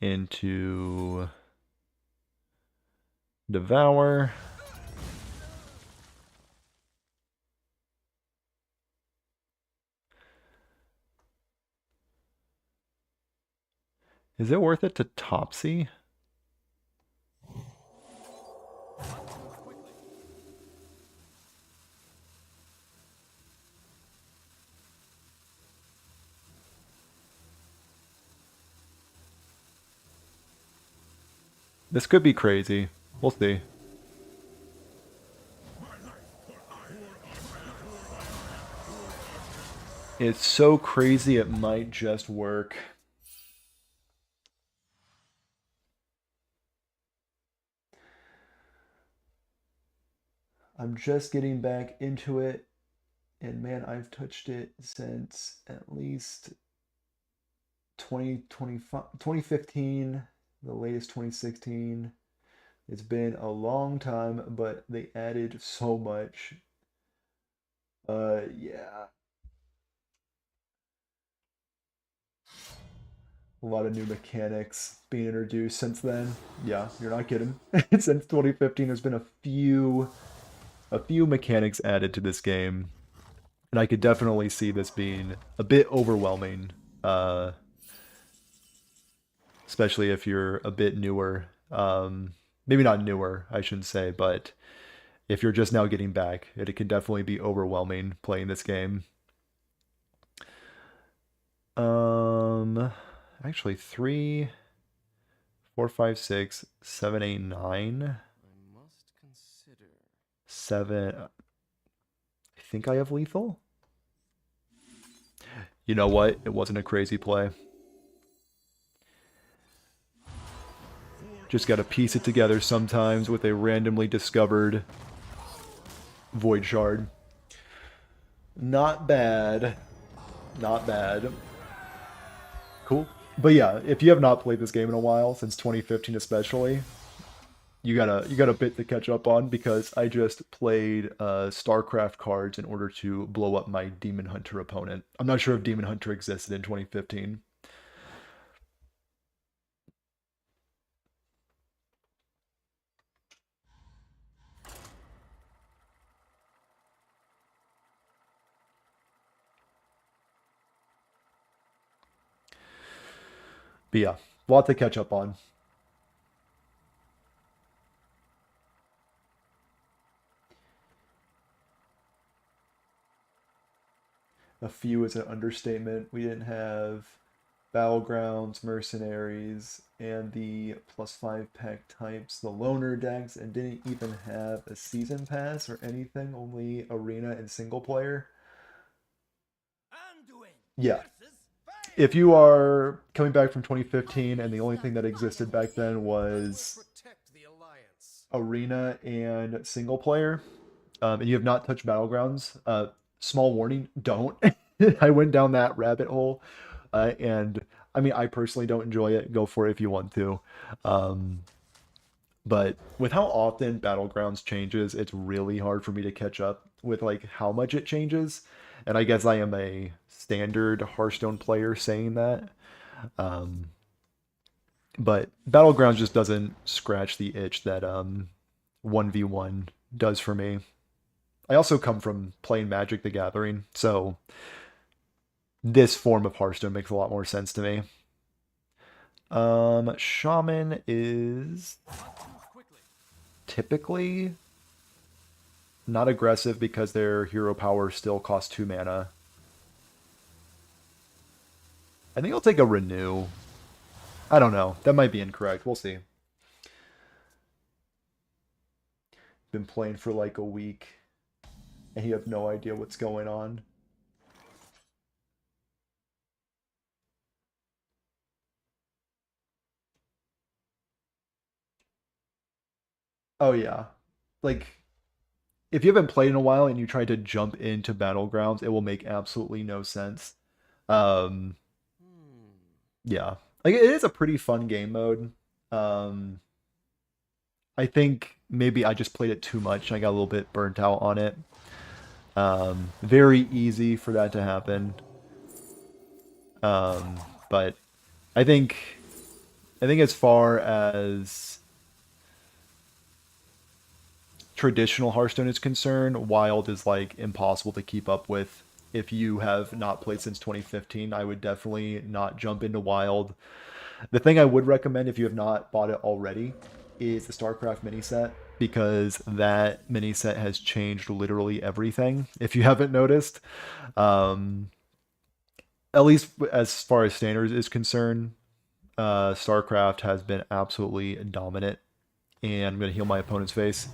Speaker 1: into Devour. Is it worth it to Topsy? This could be crazy. We'll see. It's so crazy it might just work. I'm just getting back into it, and man, I've touched it since at least 2015, the latest 2016. It's been a long time, but they added so much. Yeah. A lot of new mechanics being introduced since then. Yeah, you're not kidding. Since 2015, there's been a few mechanics added to this game, and I could definitely see this being a bit overwhelming, especially if you're a bit newer. Maybe not newer, I shouldn't say, but if you're just now getting back, it can definitely be overwhelming playing this game. Actually, 3, 4, 5, 6, 7, 8, 9.
Speaker 5: I must consider.
Speaker 1: 7. I think I have lethal. You know what? It wasn't a crazy play. Just gotta piece it together sometimes with a randomly discovered Void Shard. Not bad. Not bad. Cool. But yeah, if you have not played this game in a while, since 2015 especially, you got a bit to catch up on, because I just played StarCraft cards in order to blow up my Demon Hunter opponent. I'm not sure if Demon Hunter existed in 2015. But yeah, a lot to catch up on. A few is an understatement. We didn't have Battlegrounds, Mercenaries, and the +5 pack types, the loner decks, and didn't even have a season pass or anything, only arena and single player. Yeah. If you are coming back from 2015 and the only thing that existed back then was
Speaker 5: Protect the Alliance.
Speaker 1: arena and single player, and you have not touched Battlegrounds, small warning, don't. I went down that rabbit hole, and I mean, I personally don't enjoy it. Go for it if you want to. But with how often Battlegrounds changes, it's really hard for me to catch up with like how much it changes. And I guess I am a standard Hearthstone player saying that. But Battlegrounds just doesn't scratch the itch that 1v1 does for me. I also come from playing Magic the Gathering, so this form of Hearthstone makes a lot more sense to me. Shaman is typically not aggressive because their hero power still costs 2 mana. I think I'll take a Renew. I don't know. That might be incorrect. We'll see. Been playing for like a week, and you have no idea what's going on. Oh yeah. Like, if you haven't played in a while and you try to jump into Battlegrounds, it will make absolutely no sense. Um, yeah. Like, it is a pretty fun game mode. I think maybe I just played it too much and I got a little bit burnt out on it. Very easy for that to happen. But I think as far as traditional Hearthstone is concerned, Wild is like impossible to keep up with. If you have not played since 2015, I would definitely not jump into Wild. The thing I would recommend if you have not bought it already is the StarCraft mini set, because that mini set has changed literally everything, if you haven't noticed. At least as far as standards is concerned. StarCraft has been absolutely dominant, and I'm going to heal my opponent's face.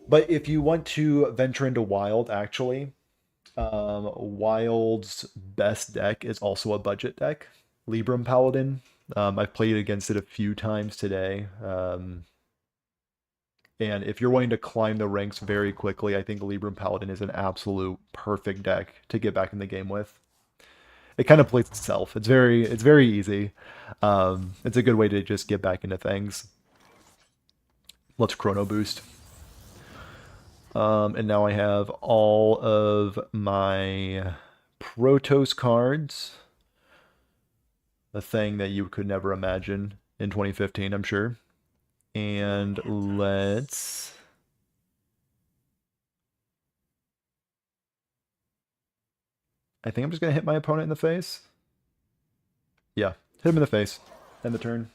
Speaker 1: But if you want to venture into Wild, actually, Wild's best deck is also a budget deck, Libram Paladin. I've played against it a few times today. And if you're wanting to climb the ranks very quickly, I think Libram Paladin is an absolute perfect deck to get back in the game with. It kind of plays itself. It's very easy. It's a good way to just get back into things. Let's Chrono Boost. And now I have all of my Protoss cards. A thing that you could never imagine in 2015, I'm sure. And let's... I think I'm just going to hit my opponent in the face. Yeah, hit him in the face. End the turn.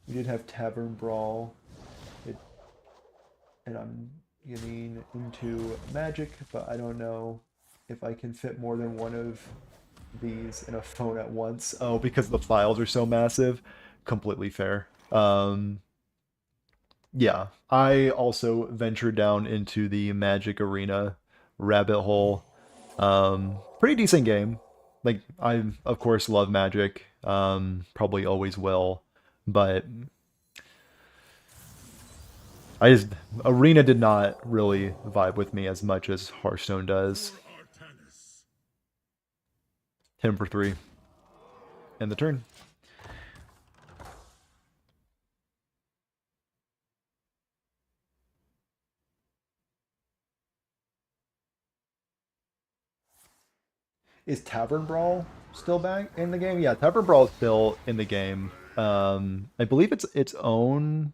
Speaker 1: We did have Tavern Brawl. And I'm getting into Magic, but I don't know if I can fit more than one of these in a phone at once. Oh, because the files are so massive. Completely fair. Yeah, I also ventured down into the Magic Arena rabbit hole. Pretty decent game. Like, I, of course, love Magic. Probably always will. But Arena did not really vibe with me as much as Hearthstone does. Hit him for 3. End the turn. Is Tavern Brawl still back in the game? Yeah, Tavern Brawl is still in the game. I believe it's its own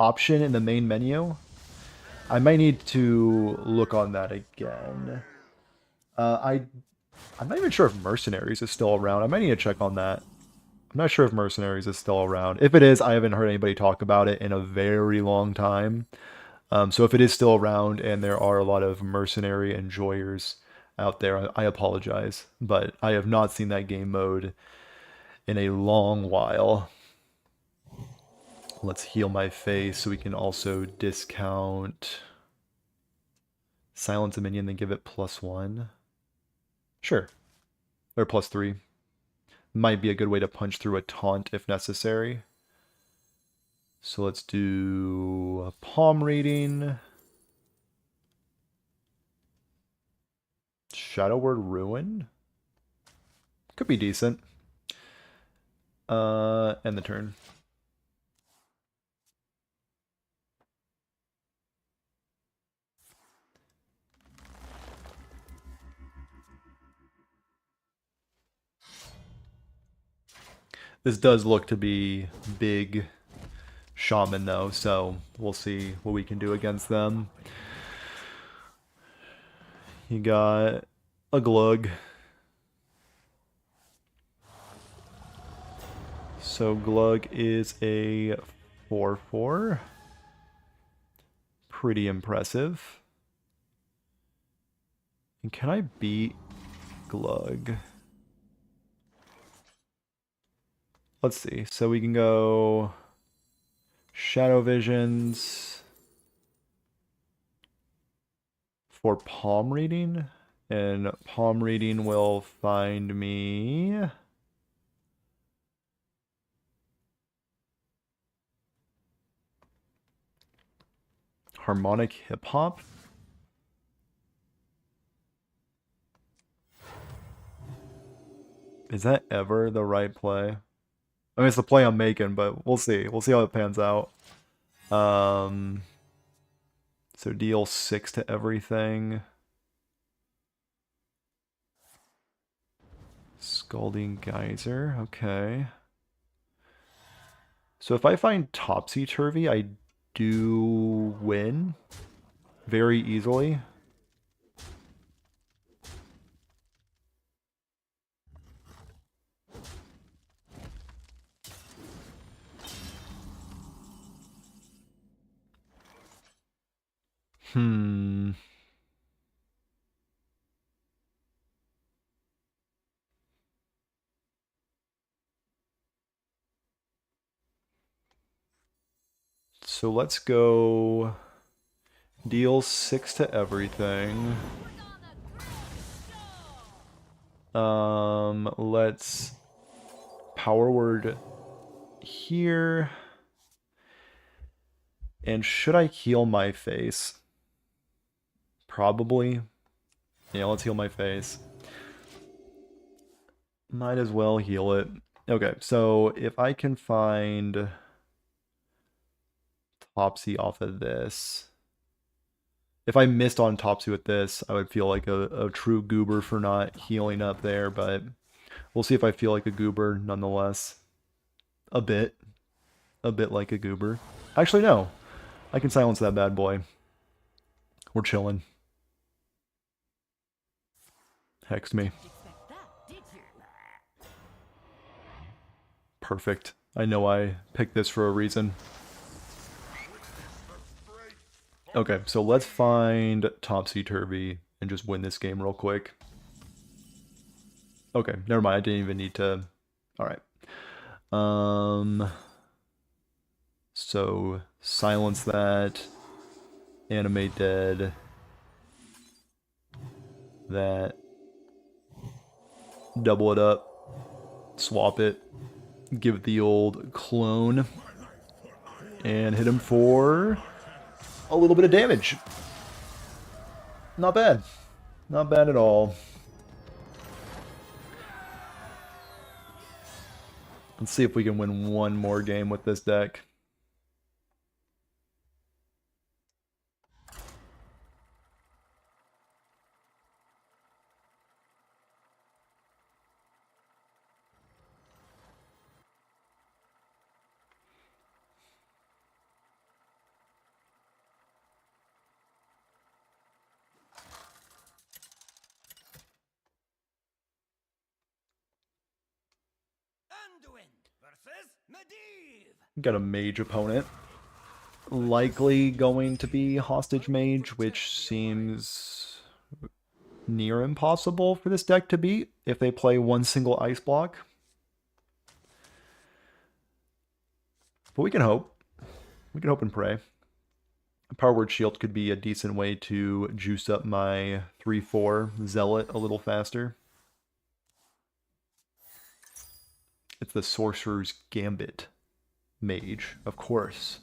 Speaker 1: option in the main menu. I might need to look on that again. I'm not even sure if Mercenaries is still around. I might need to check on that. I'm not sure if Mercenaries is still around. If it is, I haven't heard anybody talk about it in a very long time. So if it is still around and there are a lot of mercenary enjoyers out there, I apologize. But I have not seen that game mode in a long while. Let's heal my face so we can also discount silence a minion, then give it +1. Sure. Or +3. Might be a good way to punch through a taunt if necessary. So let's do a palm reading. Shadow Word Ruin? Could be decent. End the turn. This does look to be big shaman though, so we'll see what we can do against them. You got a Glug. So Glug is a 4/4. Pretty impressive. And can I beat Glug? Let's see. So we can go Shadow Visions for palm reading, and palm reading will find me Harmonic Hip Hop. Is that ever the right play? I mean, it's the play I'm making, but we'll see. We'll see how it pans out. So deal 6 to everything. Scalding Geyser, okay. So if I find Topsy-Turvy, I do win very easily. So let's go deal 6 to everything. Let's power word here. And should I heal my face? Probably. Yeah, let's heal my face. Might as well heal it. Okay, so if I can find Topsy off of this. If I missed on Topsy with this, I would feel like a true goober for not healing up there, but we'll see if I feel like a goober nonetheless. A bit like a goober. Actually, no. I can silence that bad boy. We're chilling. Hex me. Perfect. I know I picked this for a reason. Okay, so let's find Topsy-Turvy and just win this game real quick. Okay, never mind. I didn't even need to... Alright. So, silence that. Animate dead. That. Double it up. Swap it. Give it the old clone. And hit him for a little bit of damage. Not bad. Not bad at all. Let's see if we can win one more game with this deck.
Speaker 5: Anduin versus Medivh.
Speaker 1: Got a mage opponent. Likely going to be Hostage Mage, which seems near impossible for this deck to beat if they play one single ice block. But we can hope. We can hope and pray. Power Word Shield could be a decent way to juice up my 3-4 Zealot a little faster. It's the Sorcerer's Gambit Mage, of course.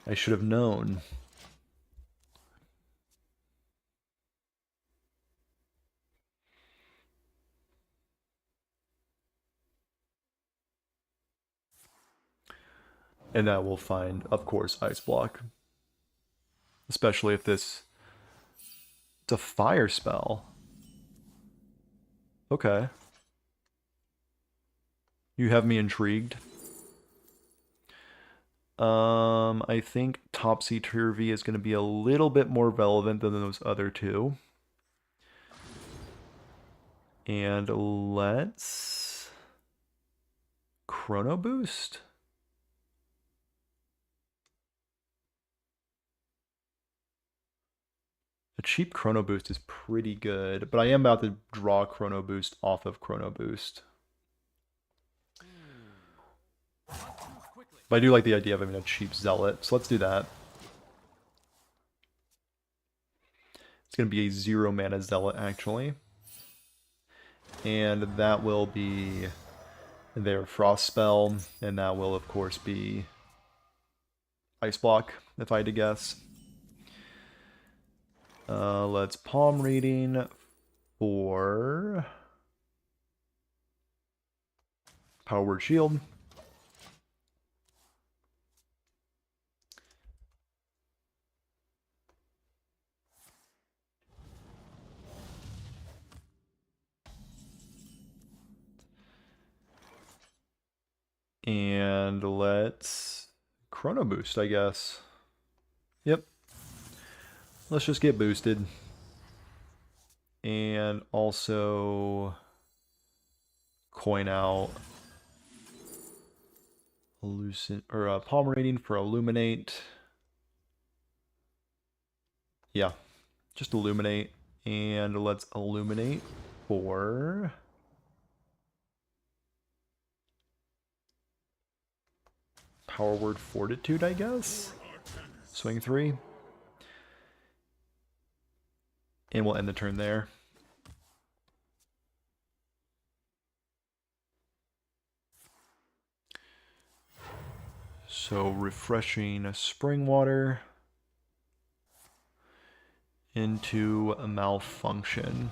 Speaker 1: I should have known. And that will find, of course, Ice Block. Especially if this... It's a fire spell. Okay. You have me intrigued. I think Topsy-Turvy is going to be a little bit more relevant than those other two. And let's... Chrono Boost? A cheap Chrono Boost is pretty good, but I am about to draw Chrono Boost off of Chrono Boost. But I do like the idea of having a cheap Zealot, so let's do that. It's going to be a 0 mana Zealot, actually. And that will be their Frost spell, and that will, of course, be Ice Block, if I had to guess. Let's Palm Reading for Power Word Shield. And let's Chrono Boost, I guess. Yep. Let's just get boosted. And also coin out Palm Reading for Illuminate. Yeah, just Illuminate. And let's Illuminate for Power Word Fortitude, I guess? Swing 3. And we'll end the turn there. So refreshing spring water into a malfunction.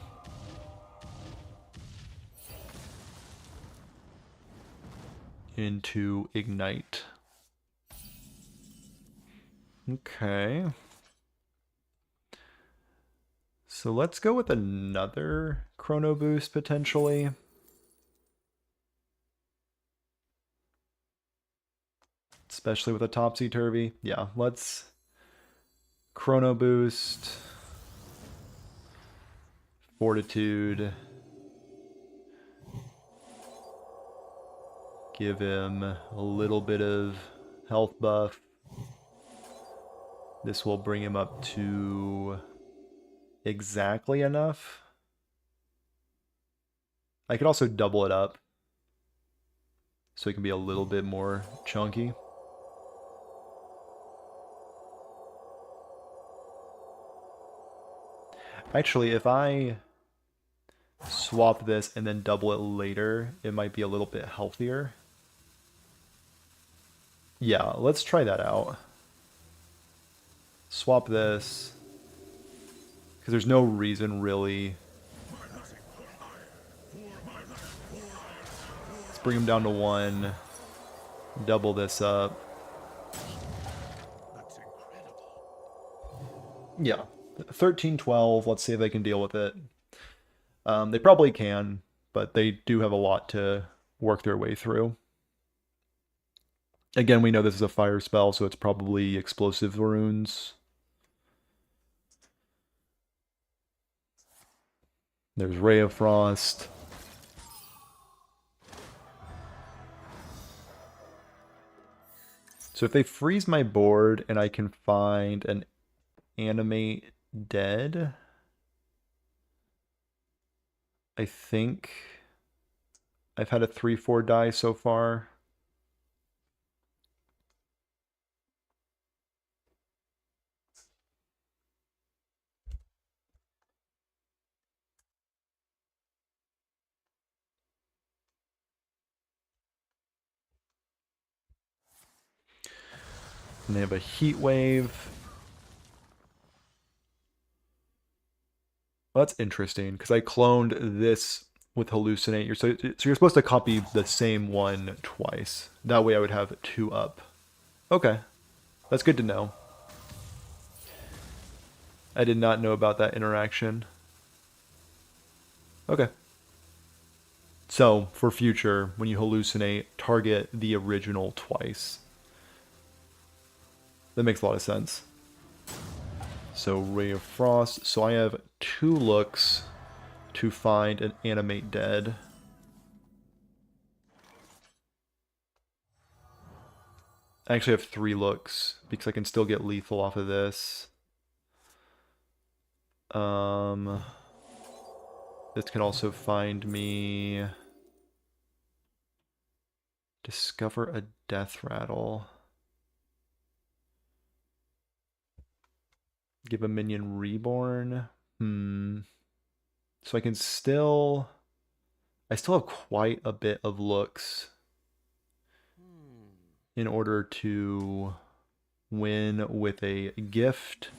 Speaker 1: Into ignite. Okay. So let's go with another Chrono Boost potentially. Especially with a Topsy-Turvy. Yeah, let's Chrono Boost. Fortitude. Give him a little bit of health buff. This will bring him up to exactly enough. I could also double it up so it can be a little bit more chunky. Actually, if I swap this and then double it later, it might be a little bit healthier. Yeah, let's try that out. Swap this. Because there's no reason really. Let's bring him down to 1. Double this up.
Speaker 4: That's incredible.
Speaker 1: Yeah. 13, 12. Let's see if they can deal with it. They probably can, but they do have a lot to work their way through. Again, we know this is a fire spell, so it's probably explosive runes. There's Ray of Frost. So if they freeze my board and I can find an animate dead, I think I've had a 3/4 die so far. And they have a heat wave. Well, that's interesting because I cloned this with hallucinate. So you're supposed to copy the same one twice. That way I would have 2 up. Okay, that's good to know. I did not know about that interaction. Okay. So for future, when you hallucinate, target the original twice. That makes a lot of sense. So Ray of Frost. So I have 2 looks to find an animate dead. I actually have 3 looks because I can still get lethal off of this. This can also find me discover a death rattle. Give a minion reborn. So I can still... I still have quite a bit of looks in order to win with a gift.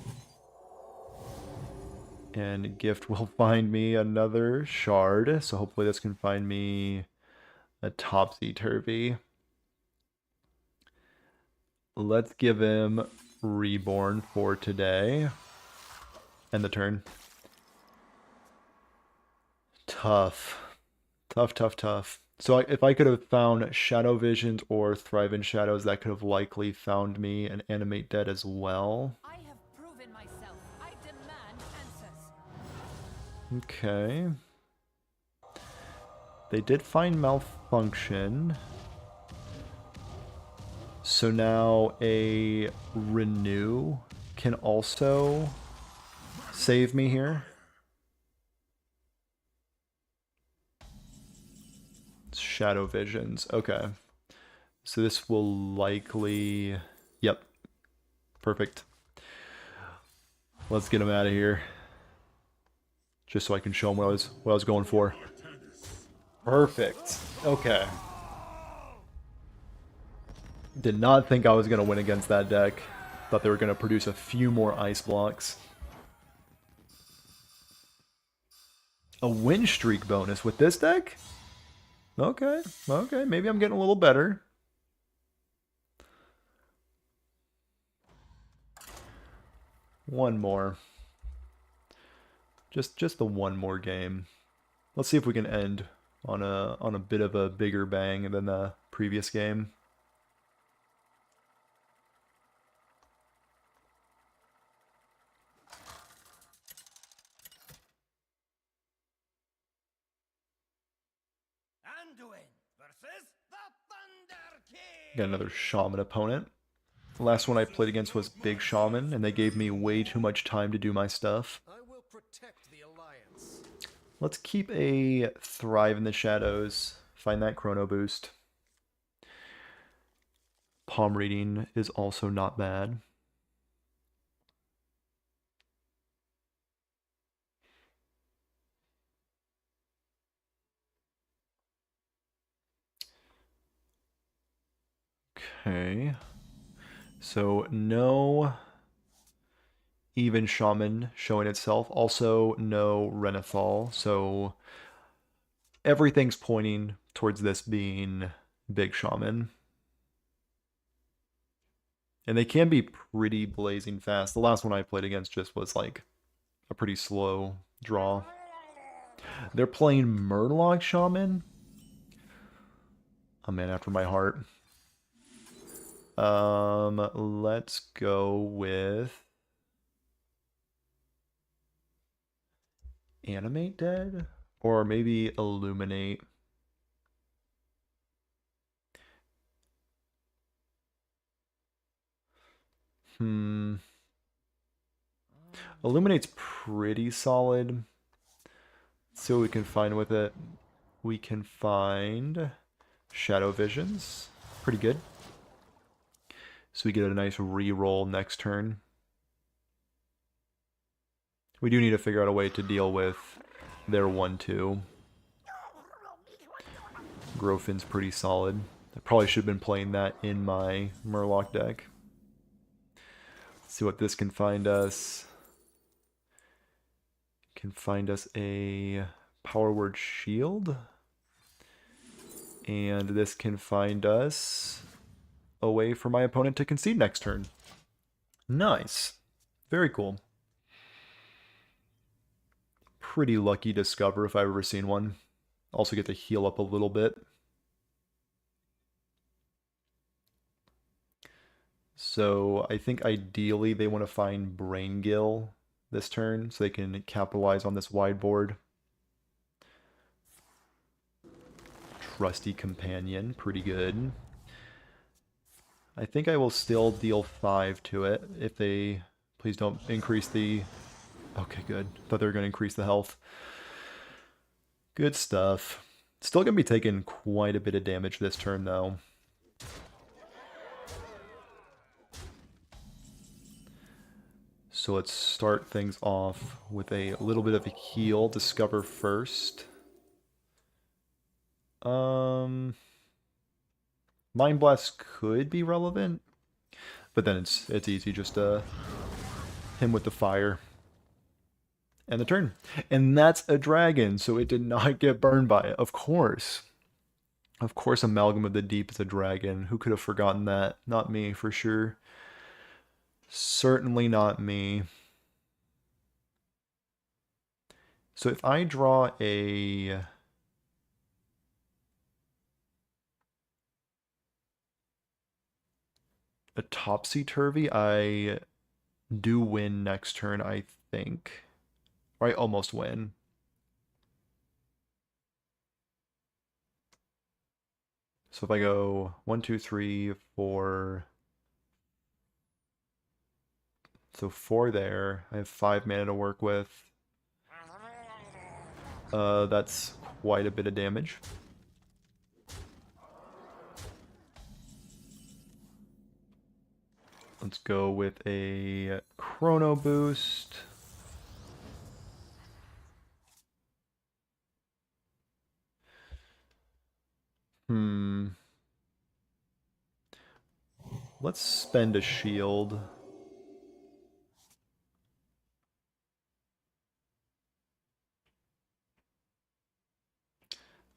Speaker 1: And gift will find me another shard. So hopefully this can find me a Topsy-Turvy. Let's give him reborn for today. End the turn. Tough. Tough. So if I could have found Shadow Visions or Thrive in Shadows, that could have likely found me an Animate Dead as well.
Speaker 2: I have proven myself. I demand answers.
Speaker 1: Okay. They did find Malfunction. So now a Renew can also save me here. Shadow Visions. Okay. So this will likely... Yep. Perfect. Let's get him out of here. Just so I can show him what I was going for. Perfect. Okay. Did not think I was going to win against that deck. Thought they were going to produce a few more ice blocks. A win streak bonus with this deck? Okay, okay, maybe I'm getting a little better. One more. Just the one more game. Let's see if we can end on a bit of a bigger bang than the previous game.
Speaker 5: Anduin versus the Thunder King.
Speaker 1: Got another Shaman opponent. The last one I played against was Big Shaman, and they gave me way too much time to do my stuff.
Speaker 5: I will protect the Alliance.
Speaker 1: Let's keep a Thrive in the Shadows. Find that Chrono Boost. Palm Reading is also not bad. Okay. So no even Shaman showing itself. Also no Renathal. So everything's pointing towards this being Big Shaman. And they can be pretty blazing fast. The last one I played against just was like a pretty slow draw. They're playing Murloc Shaman. A man after my heart. Let's go with Animate Dead? Or maybe Illuminate. Illuminate's pretty solid. Let's see what we can find with it. We can find Shadow Visions. Pretty good. So we get a nice re-roll next turn. We do need to figure out a way to deal with their 1-2. Grofin's pretty solid. I probably should have been playing that in my Murloc deck. Let's see what this can find us. Can find us a Power Word Shield. And this can find us a way for my opponent to concede next turn. Nice. Very cool. Pretty lucky Discover if I've ever seen one. Also get to heal up a little bit. So I think ideally they want to find Brain Gill this turn so they can capitalize on this wide board. Trusty Companion, pretty good. I think I will still deal 5 to it if they... Please don't increase the... Okay, good. Thought they were going to increase the health. Good stuff. Still going to be taking quite a bit of damage this turn, though. So let's start things off with a little bit of a heal. Discover first. Mind Blast could be relevant, but then it's easy just to him with the fire. And the turn. And that's a dragon, so it did not get burned by it. Of course. Of course Amalgam of the Deep is a dragon. Who could have forgotten that? Not me, for sure. Certainly not me. So if I draw a... Topsy-Turvy, I do win next turn, I think. Or I almost win. So if I go 1, 2, 3, 4... So 4 there. I have 5 mana to work with. That's quite a bit of damage. Let's go with a Chrono Boost. Let's spend a shield.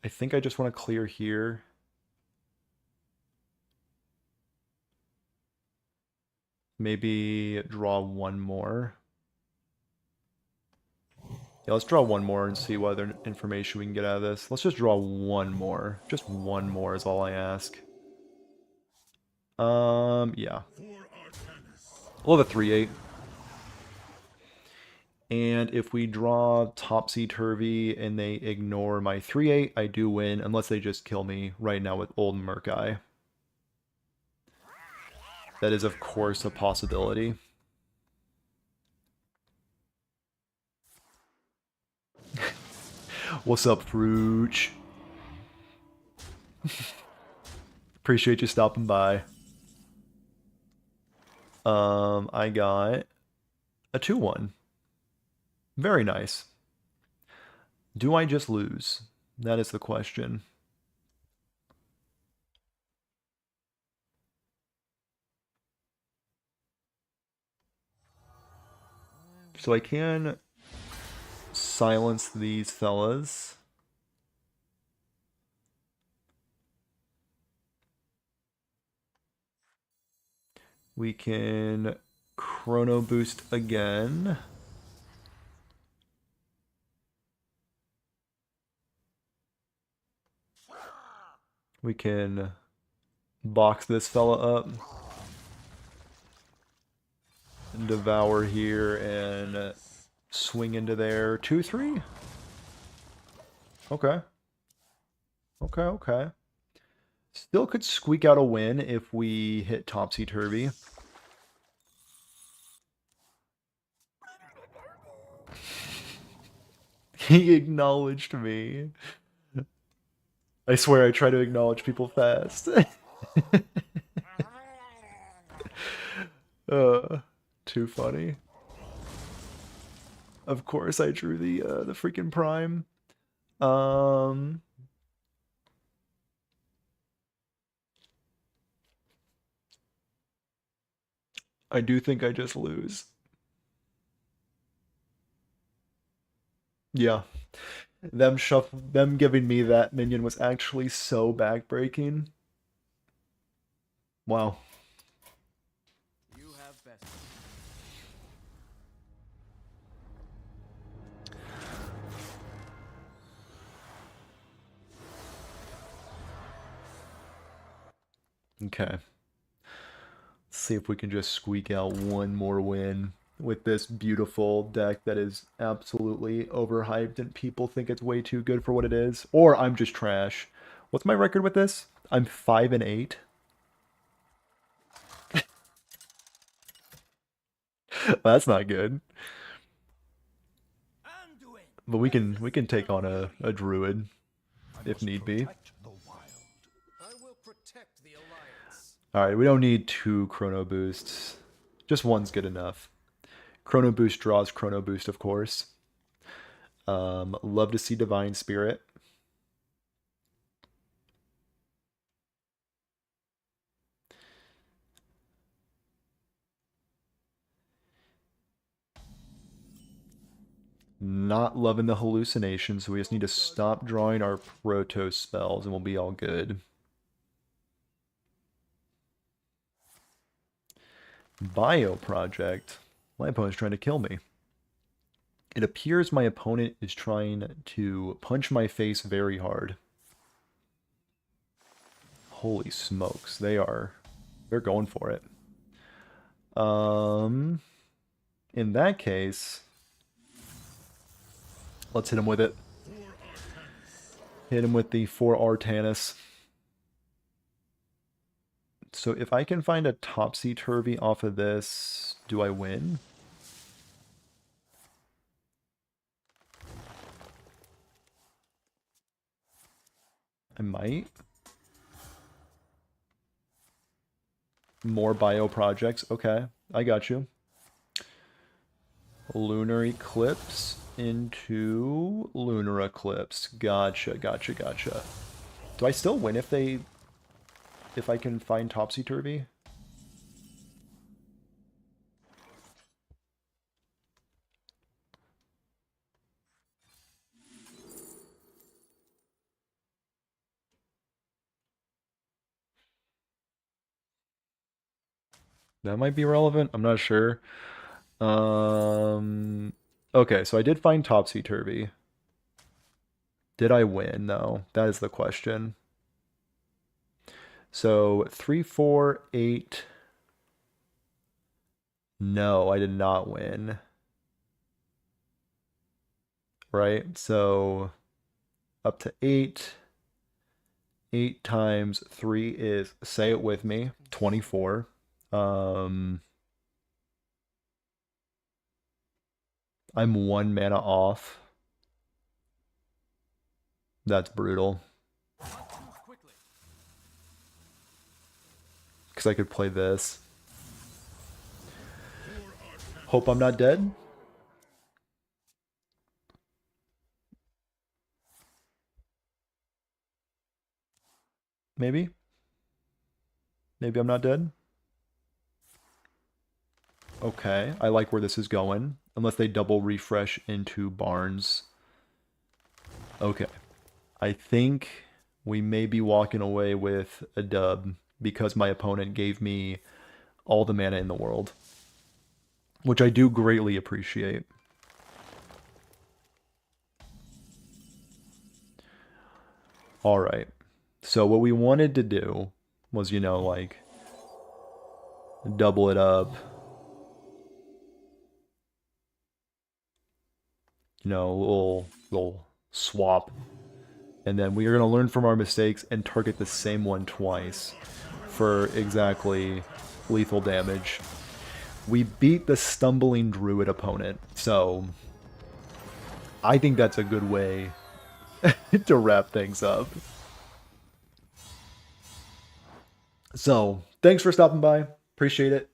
Speaker 1: I think I just want to clear here. Maybe draw one more. Yeah, let's draw one more and see what other information we can get out of this. Let's just draw one more. Just one more is all I ask. Yeah. We'll have a 3-8. And if we draw Topsy-Turvy and they ignore my 3-8, I do win, unless they just kill me right now with Old Murk-Eye. That is, of course, a possibility. What's up, Frooch? Appreciate you stopping by. I got a 2-1. Very nice. Do I just lose? That is the question. So I can silence these fellas. We can Chrono Boost again. We can box this fella up. And devour here and swing into there. 2-3? Okay. Okay. Still could squeak out a win if we hit Topsy-Turvy. He acknowledged me. I swear I try to acknowledge people fast. Too funny. Of course I drew the freaking prime. I do think I just lose. Yeah. Them giving me that minion was actually so backbreaking. Wow.
Speaker 5: You have best.
Speaker 1: Okay. Let's see if we can just squeak out one more win with this beautiful deck that is absolutely overhyped and people think it's way too good for what it is. Or I'm just trash. What's my record with this? I'm 5-8. That's not good. But we can take on a druid if need be.
Speaker 5: I will protect the Alliance.
Speaker 1: Alright, we don't need 2 Chrono Boosts. Just one's good enough. Chrono Boost draws Chrono Boost, of course. Love to see Divine Spirit. Not loving the hallucinations, so we just need to stop drawing our Proto spells and we'll be all good. Bio Project. My opponent's trying to kill me. It appears my opponent is trying to punch my face very hard. Holy smokes, they're going for it. In that case, let's hit him with it. Hit him with the 4 Artanis. So if I can find a Topsy-Turvy off of this, do I win? I might. More bio projects. Okay, I got you. Lunar Eclipse into Lunar Eclipse. Gotcha, gotcha, gotcha. Do I still win if I can find Topsy-Turvy? That might be relevant. I'm not sure. Okay, so I did find Topsy-Turvy. Did I win, though? That is the question. So 3, 4, 8. No, I did not win. Right? So up to 8. 8 times 3 is, say it with me, 24. I'm 1 mana off. That's brutal. Because I could play this. Hope I'm not dead. Maybe. Maybe I'm not dead. Okay, I like where this is going. Unless they double refresh into Barnes. Okay. I think we may be walking away with a dub because my opponent gave me all the mana in the world. Which I do greatly appreciate. Alright. So what we wanted to do was, you know, like, double it up. You know, little swap. And then we are going to learn from our mistakes and target the same one twice for exactly lethal damage. We beat the Stumbling Druid opponent, so I think that's a good way to wrap things up. So, thanks for stopping by. Appreciate it.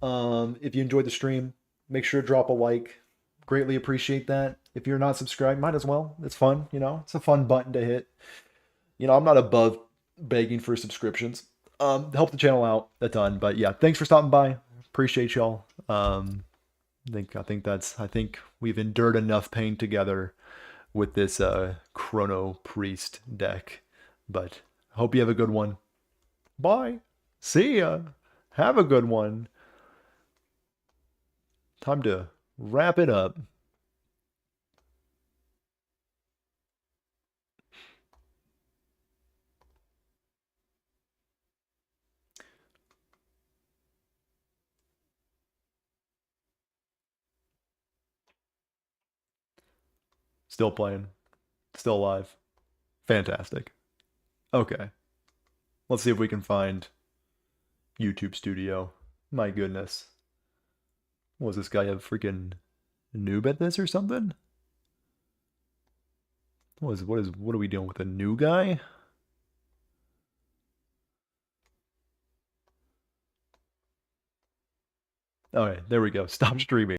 Speaker 1: If you enjoyed the stream, make sure to drop a like. Greatly appreciate that. If you're not subscribed, might as well. It's fun, you know. It's a fun button to hit. You know, I'm not above begging for subscriptions. Help the channel out a ton. But yeah, thanks for stopping by. Appreciate y'all. I think we've endured enough pain together with this Chrono Priest deck. But hope you have a good one. Bye. See ya. Have a good one. Time to wrap it up. Still playing. Still alive. Fantastic. Okay. Let's see if we can find YouTube Studio. My goodness. Was this guy a freaking noob at this or something? What are we dealing with? A new guy? Alright, there we go. Stop streaming.